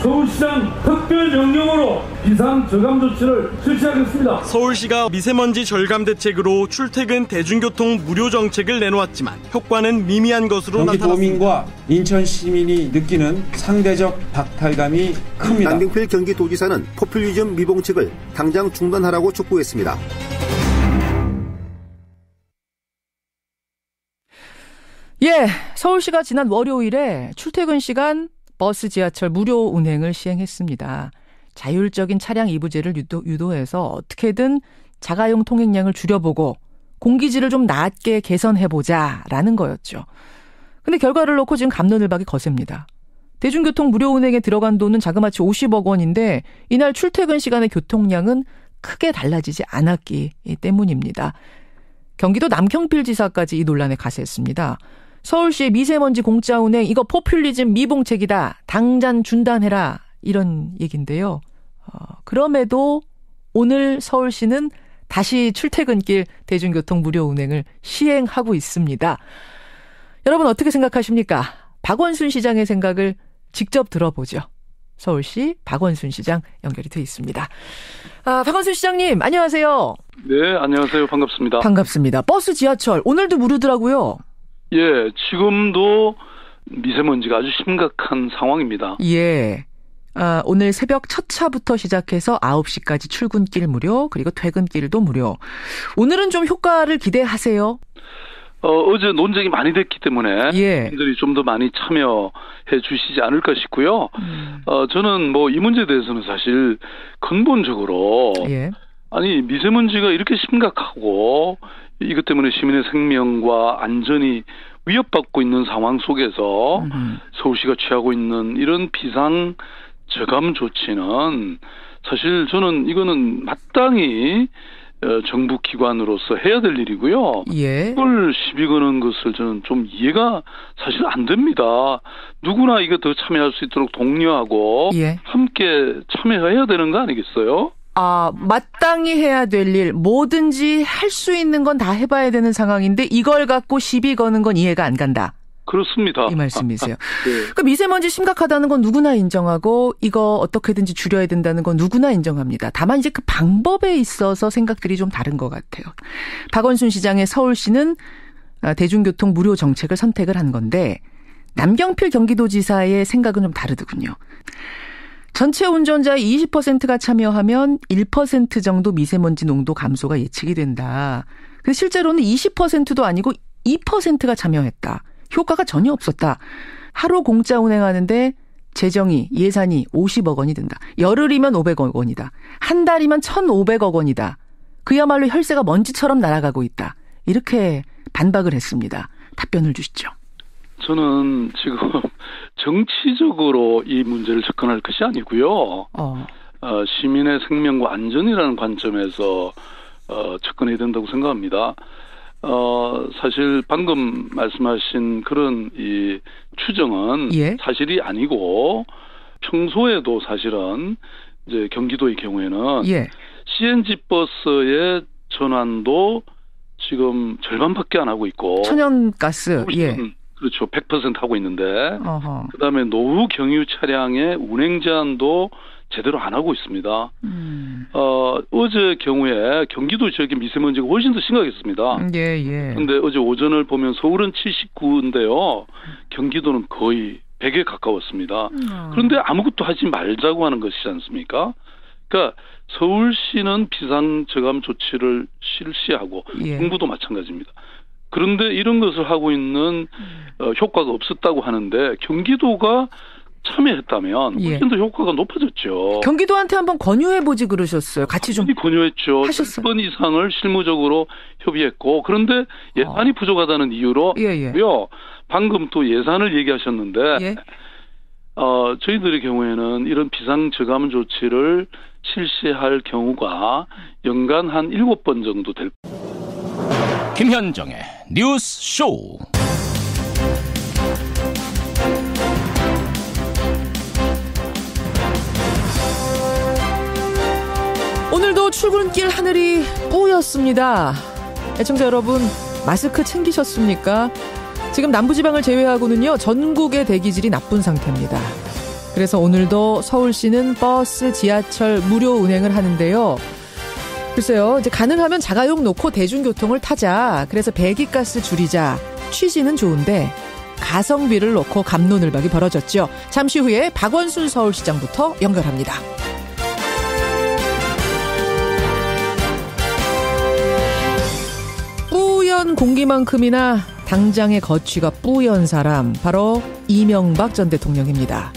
서울시장 특별명령으로 비상저감 조치를 실시하겠습니다. 서울시가 미세먼지 절감 대책으로 출퇴근 대중교통 무료 정책을 내놓았지만 효과는 미미한 것으로 나타났습니다. 경기도민과 인천 시민이 느끼는 상대적 박탈감이 큽니다. 남경필 경기도지사는 포퓰리즘 미봉책을 당장 중단하라고 촉구했습니다. 예, 서울시가 지난 월요일에 출퇴근 시간 버스, 지하철 무료 운행을 시행했습니다. 자율적인 차량 이부제를 유도해서 어떻게든 자가용 통행량을 줄여보고 공기질을 좀 낮게 개선해보자라는 거였죠. 근데 결과를 놓고 지금 갑론을박이 거셉니다. 대중교통 무료 운행에 들어간 돈은 자그마치 50억 원인데 이날 출퇴근 시간의 교통량은 크게 달라지지 않았기 때문입니다. 경기도 남경필 지사까지 이 논란에 가세했습니다. 서울시의 미세먼지 공짜 운행 이거 포퓰리즘 미봉책이다. 당장 중단해라. 이런 얘기인데요. 그럼에도 오늘 서울시는 다시 출퇴근길 대중교통 무료 운행을 시행하고 있습니다. 여러분 어떻게 생각하십니까? 박원순 시장의 생각을 직접 들어보죠. 서울시 박원순 시장 연결이 돼 있습니다. 박원순 시장님 안녕하세요. 네, 안녕하세요. 반갑습니다. 반갑습니다. 버스, 지하철 오늘도 무료더라고요. 예, 지금도 미세먼지가 아주 심각한 상황입니다. 예. 오늘 새벽 첫 차부터 시작해서 9시까지 출근길 무료, 그리고 퇴근길도 무료. 오늘은 좀 효과를 기대하세요? 어제 논쟁이 많이 됐기 때문에 분들이 좀 더 많이 참여해 주시지 않을까 싶고요. 저는 뭐 이 문제에 대해서는 사실 근본적으로 아니 미세먼지가 이렇게 심각하고 이것 때문에 시민의 생명과 안전이 위협받고 있는 상황 속에서 서울시가 취하고 있는 이런 비상 저감 조치는 사실 저는 이거는 마땅히 정부 기관으로서 해야 될 일이고요. 이걸 시비 거는 것을 저는 좀 이해가 사실 안 됩니다. 누구나 이거 더 참여할 수 있도록 독려하고 함께 참여해야 되는 거 아니겠어요? 마땅히 해야 될 일, 뭐든지 할 수 있는 건 다 해봐야 되는 상황인데 이걸 갖고 시비 거는 건 이해가 안 간다. 그렇습니다. 이 말씀이세요. 그 미세먼지 심각하다는 건 누구나 인정하고 이거 어떻게든지 줄여야 된다는 건 누구나 인정합니다. 다만 이제 그 방법에 있어서 생각들이 좀 다른 것 같아요. 박원순 시장의 서울시는 대중교통 무료 정책을 선택을 한 건데 남경필 경기도지사의 생각은 좀 다르더군요. 전체 운전자의 20%가 참여하면 1% 정도 미세먼지 농도 감소가 예측이 된다. 근데 실제로는 20%도 아니고 2%가 참여했다. 효과가 전혀 없었다. 하루 공짜 운행하는데 예산이 50억 원이 든다. 열흘이면 500억 원이다. 한 달이면 1,500억 원이다. 그야말로 혈세가 먼지처럼 날아가고 있다. 이렇게 반박을 했습니다. 답변을 주시죠. 저는 지금 정치적으로 이 문제를 접근할 것이 아니고요. 시민의 생명과 안전이라는 관점에서 접근해야 된다고 생각합니다. 사실 방금 말씀하신 그런 이 추정은 사실이 아니고 평소에도 사실은 이제 경기도의 경우에는 CNG 버스의 전환도 지금 절반밖에 안 하고 있고 천연가스 그렇죠. 100% 하고 있는데 그다음에 노후 경유 차량의 운행 제한도 제대로 안 하고 있습니다. 어제 경우에 경기도 지역의 미세먼지가 훨씬 더 심각했습니다. 그런데 어제 오전을 보면 서울은 79인데요. 경기도는 거의 100에 가까웠습니다. 그런데 아무것도 하지 말자고 하는 것이지 않습니까? 그러니까 서울시는 비상저감 조치를 실시하고 중부도 마찬가지입니다. 그런데 이런 것을 하고 있는 효과가 없었다고 하는데 경기도가 참여했다면 훨씬 더 효과가 높아졌죠. 경기도한테 한번 권유해보지 그러셨어요. 같이 좀 권유했죠. 10번 이상을 실무적으로 협의했고 그런데 예산이 부족하다는 이유로 방금 또 예산을 얘기하셨는데 저희들의 경우에는 이런 비상저감 조치를 실시할 경우가 연간 한 7번 정도 될 김현정의 뉴스쇼. 오늘도 출근길 하늘이 뿌였습니다. 애청자 여러분, 마스크 챙기셨습니까? 지금 남부지방을 제외하고는요, 전국의 대기질이 나쁜 상태입니다. 그래서 오늘도 서울시는 버스, 지하철 무료 운행을 하는데요. 글쎄요, 이제 가능하면 자가용 놓고 대중교통을 타자. 그래서 배기가스 줄이자. 취지는 좋은데 가성비를 놓고 갑론을박이 벌어졌죠. 잠시 후에 박원순 서울시장부터 연결합니다. 뿌연 공기만큼이나 당장의 거취가 뿌연 사람, 바로 이명박 전 대통령입니다.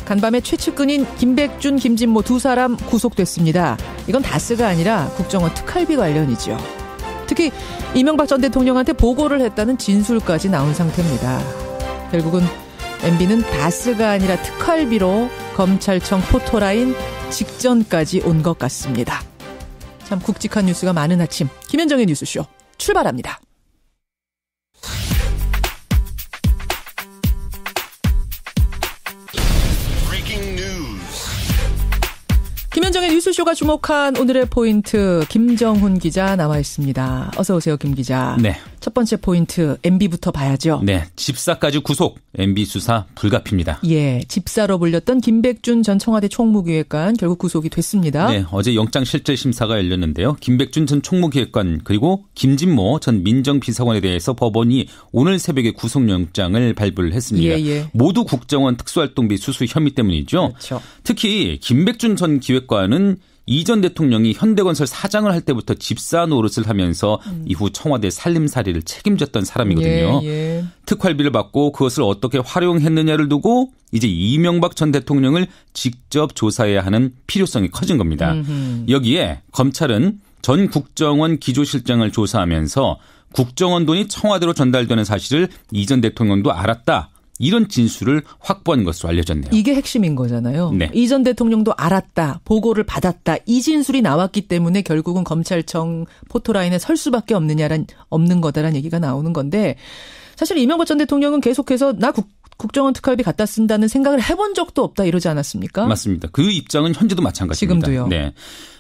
간밤에 최측근인 김백준, 김진모 두 사람 구속됐습니다. 이건 다스가 아니라 국정원 특활비 관련이죠. 특히 이명박 전 대통령한테 보고를 했다는 진술까지 나온 상태입니다. 결국은 MB는 다스가 아니라 특활비로 검찰청 포토라인 직전까지 온 것 같습니다. 참 굵직한 뉴스가 많은 아침, 김현정의 뉴스쇼 출발합니다. 김현정의 뉴스쇼가 주목한 오늘의 포인트, 김정훈 기자 나와 있습니다. 어서 오세요, 김 기자. 네. 첫 번째 포인트, MB부터 봐야죠. 네. 집사까지 구속, MB 수사 불가피입니다. 예. 집사로 불렸던 김백준 전 청와대 총무기획관 결국 구속이 됐습니다. 네. 어제 영장실질심사가 열렸는데요. 김백준 전 총무기획관 그리고 김진모 전 민정비서관에 대해서 법원이 오늘 새벽에 구속영장을 발부를 했습니다. 모두 국정원 특수활동비 수수 혐의 때문이죠. 그렇죠. 특히 김백준 전 기획관은 이 전 대통령이 현대건설 사장을 할 때부터 집사 노릇을 하면서 이후 청와대 살림살이를 책임졌던 사람이거든요. 특활비를 받고 그것을 어떻게 활용했느냐를 두고 이제 이명박 전 대통령을 직접 조사해야 하는 필요성이 커진 겁니다. 여기에 검찰은 전 국정원 기조실장을 조사하면서 국정원 돈이 청와대로 전달되는 사실을 이 전 대통령도 알았다. 이런 진술을 확보한 것으로 알려졌네요. 이게 핵심인 거잖아요. 네. 이 전 대통령도 알았다. 보고를 받았다. 이 진술이 나왔기 때문에 결국은 검찰청 포토라인에 설 수밖에 없는 거다라는 얘기가 나오는 건데, 사실 이명박 전 대통령은 계속해서 나 국정원 특활비 갖다 쓴다는 생각을 해본 적도 없다 이러지 않았습니까? 맞습니다. 그 입장은 현재도 마찬가지입니다. 지금도요. 네.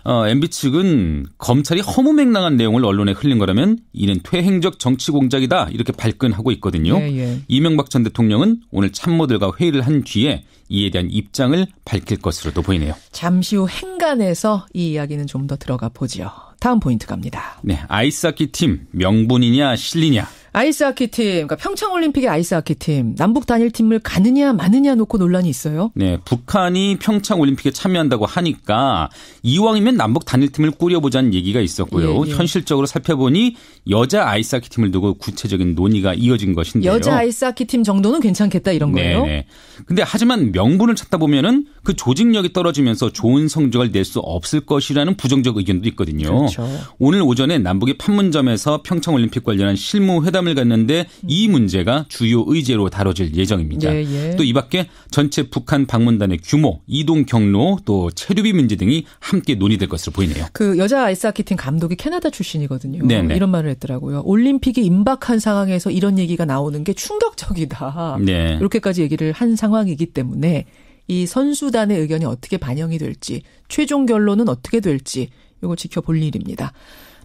MB 측은 검찰이 허무맹랑한 내용을 언론에 흘린 거라면 이는 퇴행적 정치 공작이다 이렇게 발끈하고 있거든요. 이명박 전 대통령은 오늘 참모들과 회의를 한 뒤에 이에 대한 입장을 밝힐 것으로도 보이네요. 잠시 후 행간에서 이 이야기는 좀 더 들어가 보죠. 다음 포인트 갑니다. 네, 아이스하키 팀 명분이냐 실리냐. 아이스하키팀, 그러니까 평창올림픽의 아이스하키팀, 남북 단일팀을 가느냐 마느냐 놓고 논란이 있어요? 네, 북한이 평창올림픽에 참여한다고 하니까 이왕이면 남북 단일팀을 꾸려보자는 얘기가 있었고요. 예. 현실적으로 살펴보니 여자 아이스하키팀을 두고 구체적인 논의가 이어진 것인데요. 여자 아이스하키팀 정도는 괜찮겠다 이런 거예요? 네. 근데 하지만 명분을 찾다 보면은 그 조직력이 떨어지면서 좋은 성적을 낼 수 없을 것이라는 부정적 의견도 있거든요. 그렇죠. 오늘 오전에 남북의 판문점에서 평창올림픽 관련한 실무회담을 갖는데 이 문제가 주요 의제로 다뤄질 예정입니다. 예. 또 이 밖에 전체 북한 방문단의 규모, 이동 경로, 또 체류비 문제 등이 함께 논의될 것으로 보이네요. 그 여자 아이스하키팀 감독이 캐나다 출신이거든요. 네네. 이런 말을 했더라고요. 올림픽이 임박한 상황에서 이런 얘기가 나오는 게 충격적이다. 네. 이렇게까지 얘기를 한 상황이기 때문에 이 선수단의 의견이 어떻게 반영이 될지, 최종 결론은 어떻게 될지 이거 지켜볼 일입니다.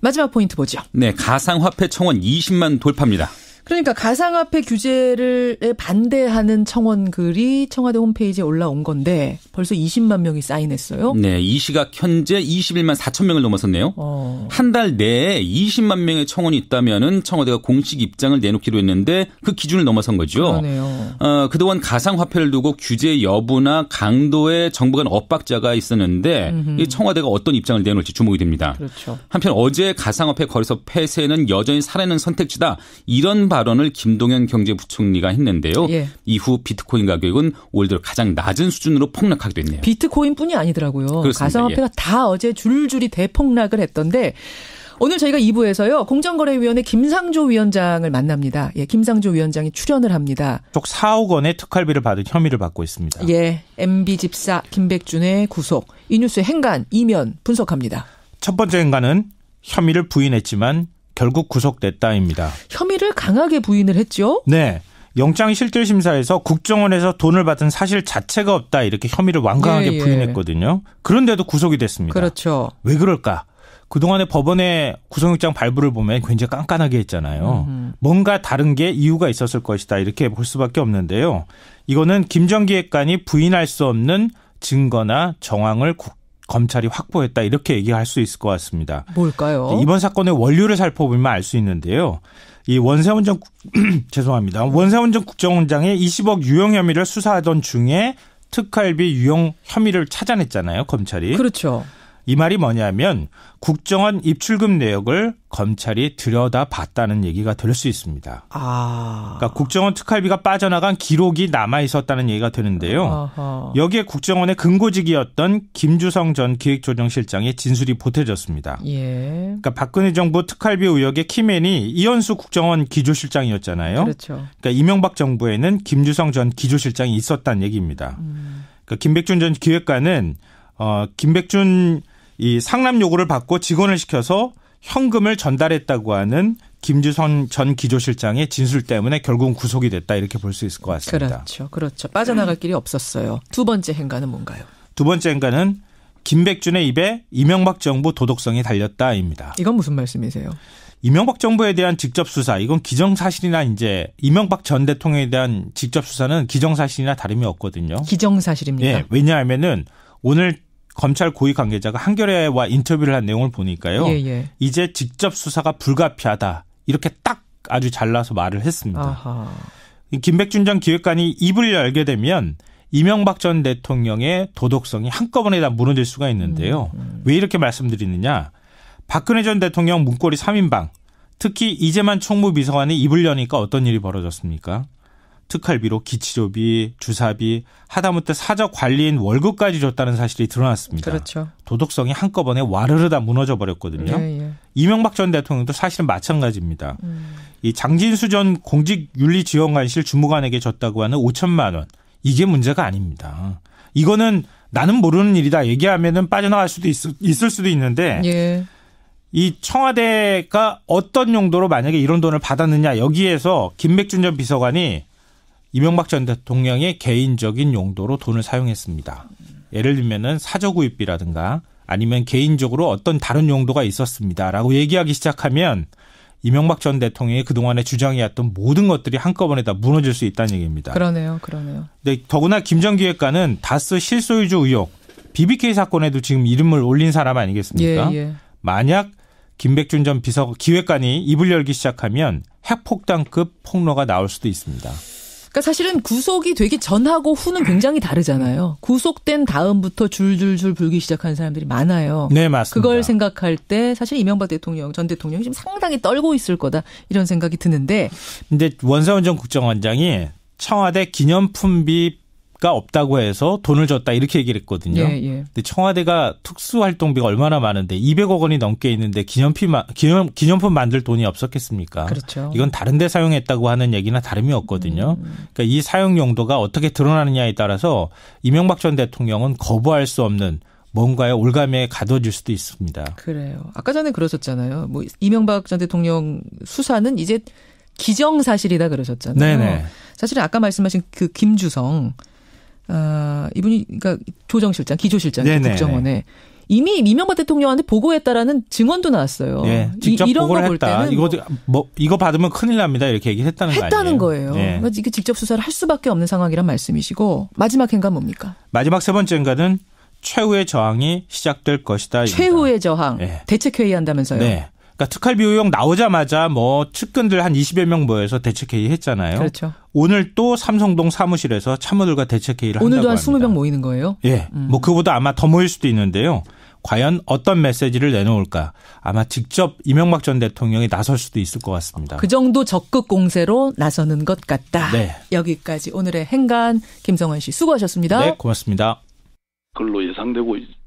마지막 포인트 보죠. 네, 가상화폐 청원 20만 돌파입니다. 그러니까 가상화폐 규제를 반대하는 청원 글이 청와대 홈페이지에 올라온 건데 벌써 20만 명이 사인했어요. 네, 이 시각 현재 21만 4천 명을 넘어섰네요. 한 달 내에 20만 명의 청원이 있다면은 청와대가 공식 입장을 내놓기로 했는데 그 기준을 넘어선 거죠. 그러네요. 그동안 가상화폐를 두고 규제 여부나 강도에 정부 간 엇박자가 있었는데 이 청와대가 어떤 입장을 내놓을지 주목이 됩니다. 그렇죠. 한편 어제 가상화폐 거래소 폐쇄는 여전히 살아있는 선택지다. 이런 발언을 김동연 경제부총리가 했는데요. 예. 이후 비트코인 가격은 올 들어 가장 낮은 수준으로 폭락하기도 했네요. 비트코인뿐이 아니더라고요. 그렇습니다. 가상화폐가 예. 다 어제 줄줄이 대폭락을 했던데 오늘 저희가 2부에서요. 공정거래위원회 김상조 위원장을 만납니다. 예, 김상조 위원장이 출연을 합니다. 총 4억 원의 특활비를 받은 혐의를 받고 있습니다. 예, MB 집사 김백준의 구속. 이 뉴스의 행간, 이면 분석합니다. 첫 번째 행간은 혐의를 부인했지만 결국 구속됐다입니다. 혐의를 강하게 부인을 했죠? 네. 영장실질심사에서 국정원에서 돈을 받은 사실 자체가 없다 이렇게 혐의를 완강하게 부인했거든요. 그런데도 구속이 됐습니다. 그렇죠. 왜 그럴까? 그동안에 법원의 구속영장 발부를 보면 굉장히 깐깐하게 했잖아요. 뭔가 다른 게 이유가 있었을 것이다 이렇게 볼 수밖에 없는데요. 이거는 김정기획관이 부인할 수 없는 증거나 정황을 검찰이 확보했다 이렇게 얘기할 수 있을 것 같습니다. 뭘까요? 이번 사건의 원료를 살펴보면 알 수 있는데요. 이 원세훈 전 죄송합니다. 원세훈 전 국정원장의 20억 유용 혐의를 수사하던 중에 특활비 유용 혐의를 찾아냈잖아요, 검찰이. 그렇죠. 이 말이 뭐냐면 국정원 입출금 내역을 검찰이 들여다봤다는 얘기가 될 수 있습니다. 그러니까 국정원 특활비가 빠져나간 기록이 남아 있었다는 얘기가 되는데요. 여기에 국정원의 근고직이었던 김주성 전 기획조정실장의 진술이 보태졌습니다. 예. 그러니까 박근혜 정부 특활비 의혹의 키맨이 이현수 국정원 기조실장이었잖아요. 그렇죠. 그러니까 이명박 정부에는 김주성 전 기조실장이 있었다는 얘기입니다. 그러니까 김백준 전 기획관은 김백준 이 상납 요구를 받고 직원을 시켜서 현금을 전달했다고 하는 김주선 전 기조실장의 진술 때문에 결국은 구속이 됐다 이렇게 볼 수 있을 것 같습니다. 그렇죠. 빠져나갈 길이 없었어요. 두 번째 행간은 뭔가요? 두 번째 행간은 김백준의 입에 이명박 정부 도덕성이 달렸다입니다. 이건 무슨 말씀이세요? 이명박 정부에 대한 직접 수사, 이건 기정사실이나 이제 이명박 전 대통령에 대한 직접 수사는 기정사실이나 다름이 없거든요. 기정사실입니까? 네, 왜냐하면은 오늘 검찰 고위 관계자가 한겨레와 인터뷰를 한 내용을 보니까요. 이제 직접 수사가 불가피하다. 이렇게 딱 아주 잘라서 말을 했습니다. 아하. 김백준 전 기획관이 입을 열게 되면 이명박 전 대통령의 도덕성이 한꺼번에 다 무너질 수가 있는데요. 왜 이렇게 말씀드리느냐. 박근혜 전 대통령 문고리 3인방, 특히 이재만 총무비서관이 입을 여니까 어떤 일이 벌어졌습니까? 특활비로 기치료비, 주사비, 하다못해 사적 관리인 월급까지 줬다는 사실이 드러났습니다. 그렇죠. 도덕성이 한꺼번에 와르르 다 무너져 버렸거든요. 이명박 전 대통령도 사실은 마찬가지입니다. 이 장진수 전 공직윤리지원관실 주무관에게 줬다고 하는 5천만 원. 이게 문제가 아닙니다. 이거는 나는 모르는 일이다 얘기하면은 빠져나갈 수도 있을 수도 있는데 이 청와대가 어떤 용도로 만약에 이런 돈을 받았느냐 여기에서 김백준 전 비서관이 이명박 전 대통령의 개인적인 용도로 돈을 사용했습니다. 예를 들면은 사저구입비라든가 아니면 개인적으로 어떤 다른 용도가 있었습니다라고 얘기하기 시작하면 이명박 전 대통령의 그동안의 주장이었던 모든 것들이 한꺼번에 다 무너질 수 있다는 얘기입니다. 그러네요. 근데 더구나 김 전 기획관은 다스 실소유주 의혹, BBK 사건에도 지금 이름을 올린 사람 아니겠습니까? 만약 김백준 전 기획관이 입을 열기 시작하면 핵폭탄급 폭로가 나올 수도 있습니다. 그러니까 사실은 구속이 되기 전하고 후는 굉장히 다르잖아요. 구속된 다음부터 줄줄줄 불기 시작하는 사람들이 많아요. 네, 맞습니다. 그걸 생각할 때 사실 이명박 대통령, 전 대통령이 지금 상당히 떨고 있을 거다 이런 생각이 드는데. 근데 원세훈 전 국정원장이 청와대 기념품비가 없다고 해서 돈을 줬다 이렇게 얘기를 했거든요. 예, 예. 근데 청와대가 특수활동비가 얼마나 많은데 200억 원이 넘게 있는데 기념품 만들 돈이 없었겠습니까? 그렇죠. 이건 다른 데 사용했다고 하는 얘기나 다름이 없거든요. 그러니까 이 사용 용도가 어떻게 드러나느냐에 따라서 이명박 전 대통령은 거부할 수 없는 뭔가의 올가미에 가둬질 수도 있습니다. 그래요. 아까 전에 그러셨잖아요. 뭐 이명박 전 대통령 수사는 이제 기정사실이다 그러셨잖아요. 네네. 사실은 아까 말씀하신 그 김주성 이분이 그러니까 조정실장, 기조실장 국정원에 이미 이명박 대통령한테 보고했다라는 증언도 나왔어요. 네, 직접 이런 보고를 거 볼 했다. 때는 이거 받으면 큰일 납니다. 이렇게 얘기했다는 거 아니에요? 했다는 거예요. 네. 그러니까 이게 직접 수사를 할 수밖에 없는 상황이란 말씀이시고 마지막 행간 뭡니까? 마지막 세 번째 행간은 최후의 저항이 시작될 것이다. 최후의 저항. 네. 대책회의 한다면서요? 네. 그러니까 특활비 의혹 나오자마자 뭐 측근들 한 20여 명 모여서 대책회의 했잖아요. 그렇죠. 오늘 또 삼성동 사무실에서 참모들과 대책회의를 한다고 오늘도 한 합니다. 20명 모이는 거예요? 예. 뭐 그보다 아마 더 모일 수도 있는데요. 과연 어떤 메시지를 내놓을까? 아마 직접 이명박 전 대통령이 나설 수도 있을 것 같습니다. 그 정도 적극 공세로 나서는 것 같다. 네. 여기까지 오늘의 행간 김성환 씨 수고하셨습니다. 네, 고맙습니다. 그걸로 예상되고 있습니다.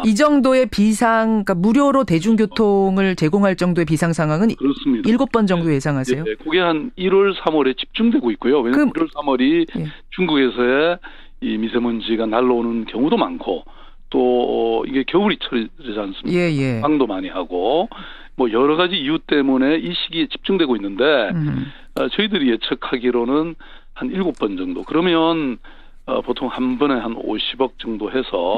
이 정도의 비상, 그러니까 무료로 대중교통을 제공할 정도의 비상 상황은 그렇습니다. 7번 정도 예상하세요? 네, 그게 한 1월, 3월에 집중되고 있고요. 왜냐하면 1월, 3월이 중국에서의 이 미세먼지가 날라오는 경우도 많고 또 이게 겨울이 철이지 않습니까? 방도 많이 하고 뭐 여러 가지 이유 때문에 이 시기에 집중되고 있는데 저희들이 예측하기로는 한 7번 정도. 그러면 보통 한 번에 한 50억 정도 해서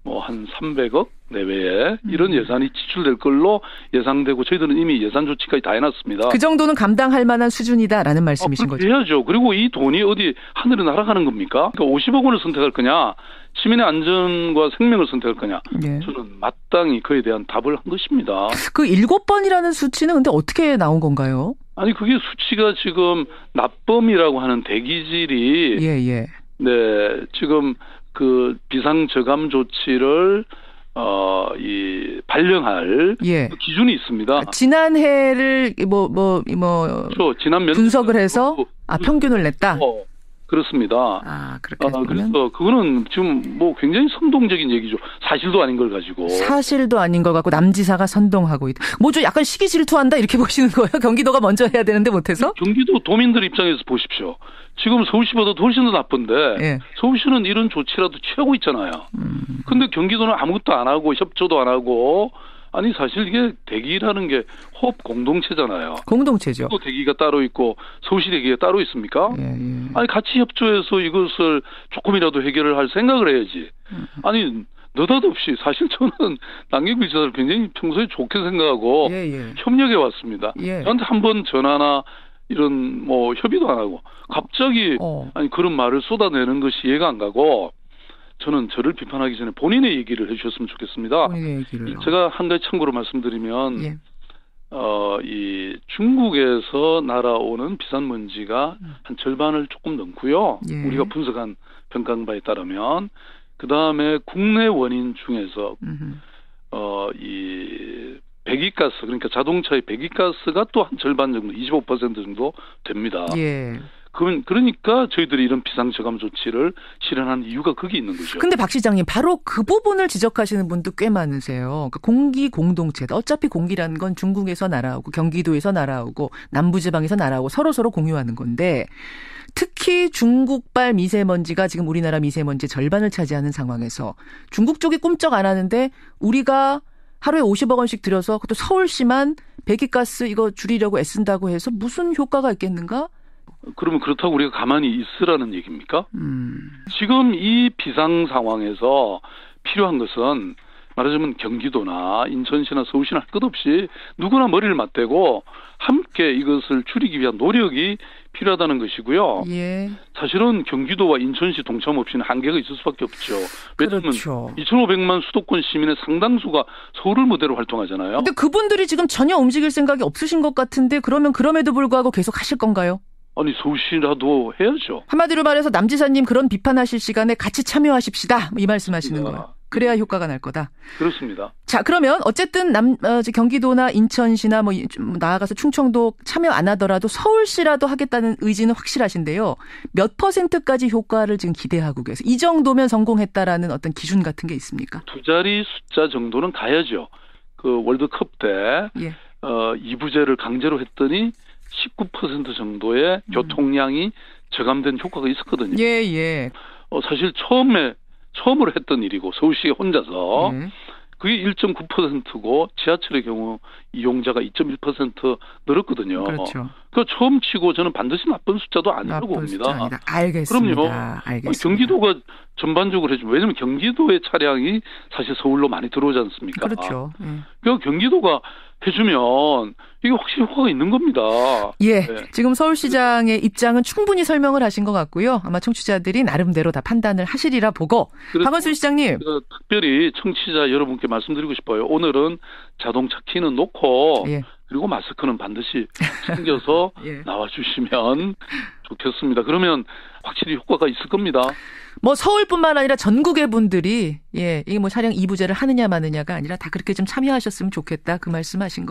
뭐 한 300억 내외에 이런 예산이 지출될 걸로 예상되고 저희들은 이미 예산 조치까지 다 해놨습니다. 그 정도는 감당할 만한 수준이다라는 말씀이신 거죠? 해야죠. 그리고 이 돈이 어디 하늘에 날아가는 겁니까? 그러니까 50억 원을 선택할 거냐 시민의 안전과 생명을 선택할 거냐 저는 마땅히 그에 대한 답을 한 것입니다. 그 7번이라는 수치는 근데 어떻게 나온 건가요? 아니 그게 수치가 지금 납범이라고 하는 대기질이 네 지금 그 비상 저감 조치를 발령할 그 기준이 있습니다. 지난해를 그렇죠. 지난 분석을 해서 평균을 냈다. 그렇습니다. 그렇게 그래서 그거는 지금 뭐 굉장히 선동적인 얘기죠. 사실도 아닌 걸 가지고. 사실도 아닌 걸 갖고 남지사가 선동하고 있다. 뭐죠? 약간 시기 질투한다 이렇게 보시는 거예요? 경기도가 먼저 해야 되는데 못해서? 경기도 도민들 입장에서 보십시오. 지금 서울시보다 훨씬 더 나쁜데 서울시는 이런 조치라도 취하고 있잖아요. 근데 경기도는 아무것도 안 하고 협조도 안 하고 아니 사실 이게 대기라는 게 호흡 공동체잖아요. 공동체죠. 또 대기가 따로 있고 서울시 대기가 따로 있습니까? 아니 같이 협조해서 이것을 조금이라도 해결을 할 생각을 해야지. 아니 느닷없이 사실 저는 남경필 지사를 굉장히 평소에 좋게 생각하고 협력해 왔습니다. 저한테 한 번 전화나 이런 뭐 협의도 안 하고 갑자기 아니 그런 말을 쏟아내는 것이 이해가 안 가고 저는 저를 비판하기 전에 본인의 얘기를 해주셨으면 좋겠습니다. 본인의 얘기를요. 제가 한 가지 참고로 말씀드리면 이 중국에서 날아오는 비산먼지가 한 절반을 조금 넘고요. 우리가 분석한 평가한 바에 따르면 그 다음에 국내 원인 중에서 이 배기가스 그러니까 자동차의 배기가스가 또 한 절반 정도 25% 정도 됩니다. 그러니까 저희들이 이런 비상저감 조치를 실현한 이유가 거기 있는 거죠. 근데 박 시장님 바로 그 부분을 지적하시는 분도 꽤 많으세요. 그러니까 공기 공동체다. 어차피 공기라는 건 중국에서 날아오고 경기도에서 날아오고 남부지방에서 날아오고 서로서로 공유하는 건데 특히 중국발 미세먼지가 지금 우리나라 미세먼지 절반을 차지하는 상황에서 중국 쪽이 꿈쩍 안 하는데 우리가 하루에 50억 원씩 들여서 그것도 서울시만 배기가스 이거 줄이려고 애쓴다고 해서 무슨 효과가 있겠는가? 그러면 그렇다고 우리가 가만히 있으라는 얘기입니까? 지금 이 비상 상황에서 필요한 것은 말하자면 경기도나 인천시나 서울시나 할 것 없이 누구나 머리를 맞대고 함께 이것을 줄이기 위한 노력이 필요하다는 것이고요. 예. 사실은 경기도와 인천시 동참 없이는 한계가 있을 수밖에 없죠. 왜냐하면 그렇죠. 2,500만 수도권 시민의 상당수가 서울을 무대로 활동하잖아요. 근데 그분들이 지금 전혀 움직일 생각이 없으신 것 같은데 그러면 그럼에도 불구하고 계속 하실 건가요? 아니 서울시라도 해야죠. 한마디로 말해서 남 지사님 그런 비판하실 시간에 같이 참여하십시다. 이 말씀하시는 거예요. 그래야 효과가 날 거다. 그렇습니다. 자, 그러면 어쨌든 경기도나 인천시나 뭐 좀 나아가서 충청도 참여 안 하더라도 서울시라도 하겠다는 의지는 확실하신데요. 몇 %까지 효과를 지금 기대하고 계세요? 이 정도면 성공했다라는 어떤 기준 같은 게 있습니까? 두 자리 숫자 정도는 가야죠. 그 월드컵 때 예. 2부제를 강제로 했더니 19% 정도의 교통량이 저감된 효과가 있었거든요. 예, 예. 사실 처음으로 했던 일이고 서울시 혼자서 그게 1.9%고 지하철의 경우 이용자가 2.1% 늘었거든요. 그렇죠. 그 처음 치고 저는 반드시 나쁜 숫자도 아니라고 봅니다. 알겠습니다. 그럼요. 알겠습니다. 경기도가 전반적으로 해주면 왜냐하면 경기도의 차량이 사실 서울로 많이 들어오지 않습니까? 그렇죠. 그 경기도가 해주면 이게 확실히 효과가 있는 겁니다. 예, 네. 지금 서울시장의 입장은 충분히 설명을 하신 것 같고요. 아마 청취자들이 나름대로 다 판단을 하시리라 보고. 박원순 시장님. 특별히 청취자 여러분께 말씀드리고 싶어요. 오늘은 자동차 키는 놓고 예. 그리고 마스크는 반드시 챙겨서 예. 나와주시면 좋겠습니다. 그러면 확실히 효과가 있을 겁니다. 뭐 서울뿐만 아니라 전국의 분들이 이게 뭐 차량 2부제를 하느냐 마느냐가 아니라 다 그렇게 좀 참여하셨으면 좋겠다 그 말씀하신 거.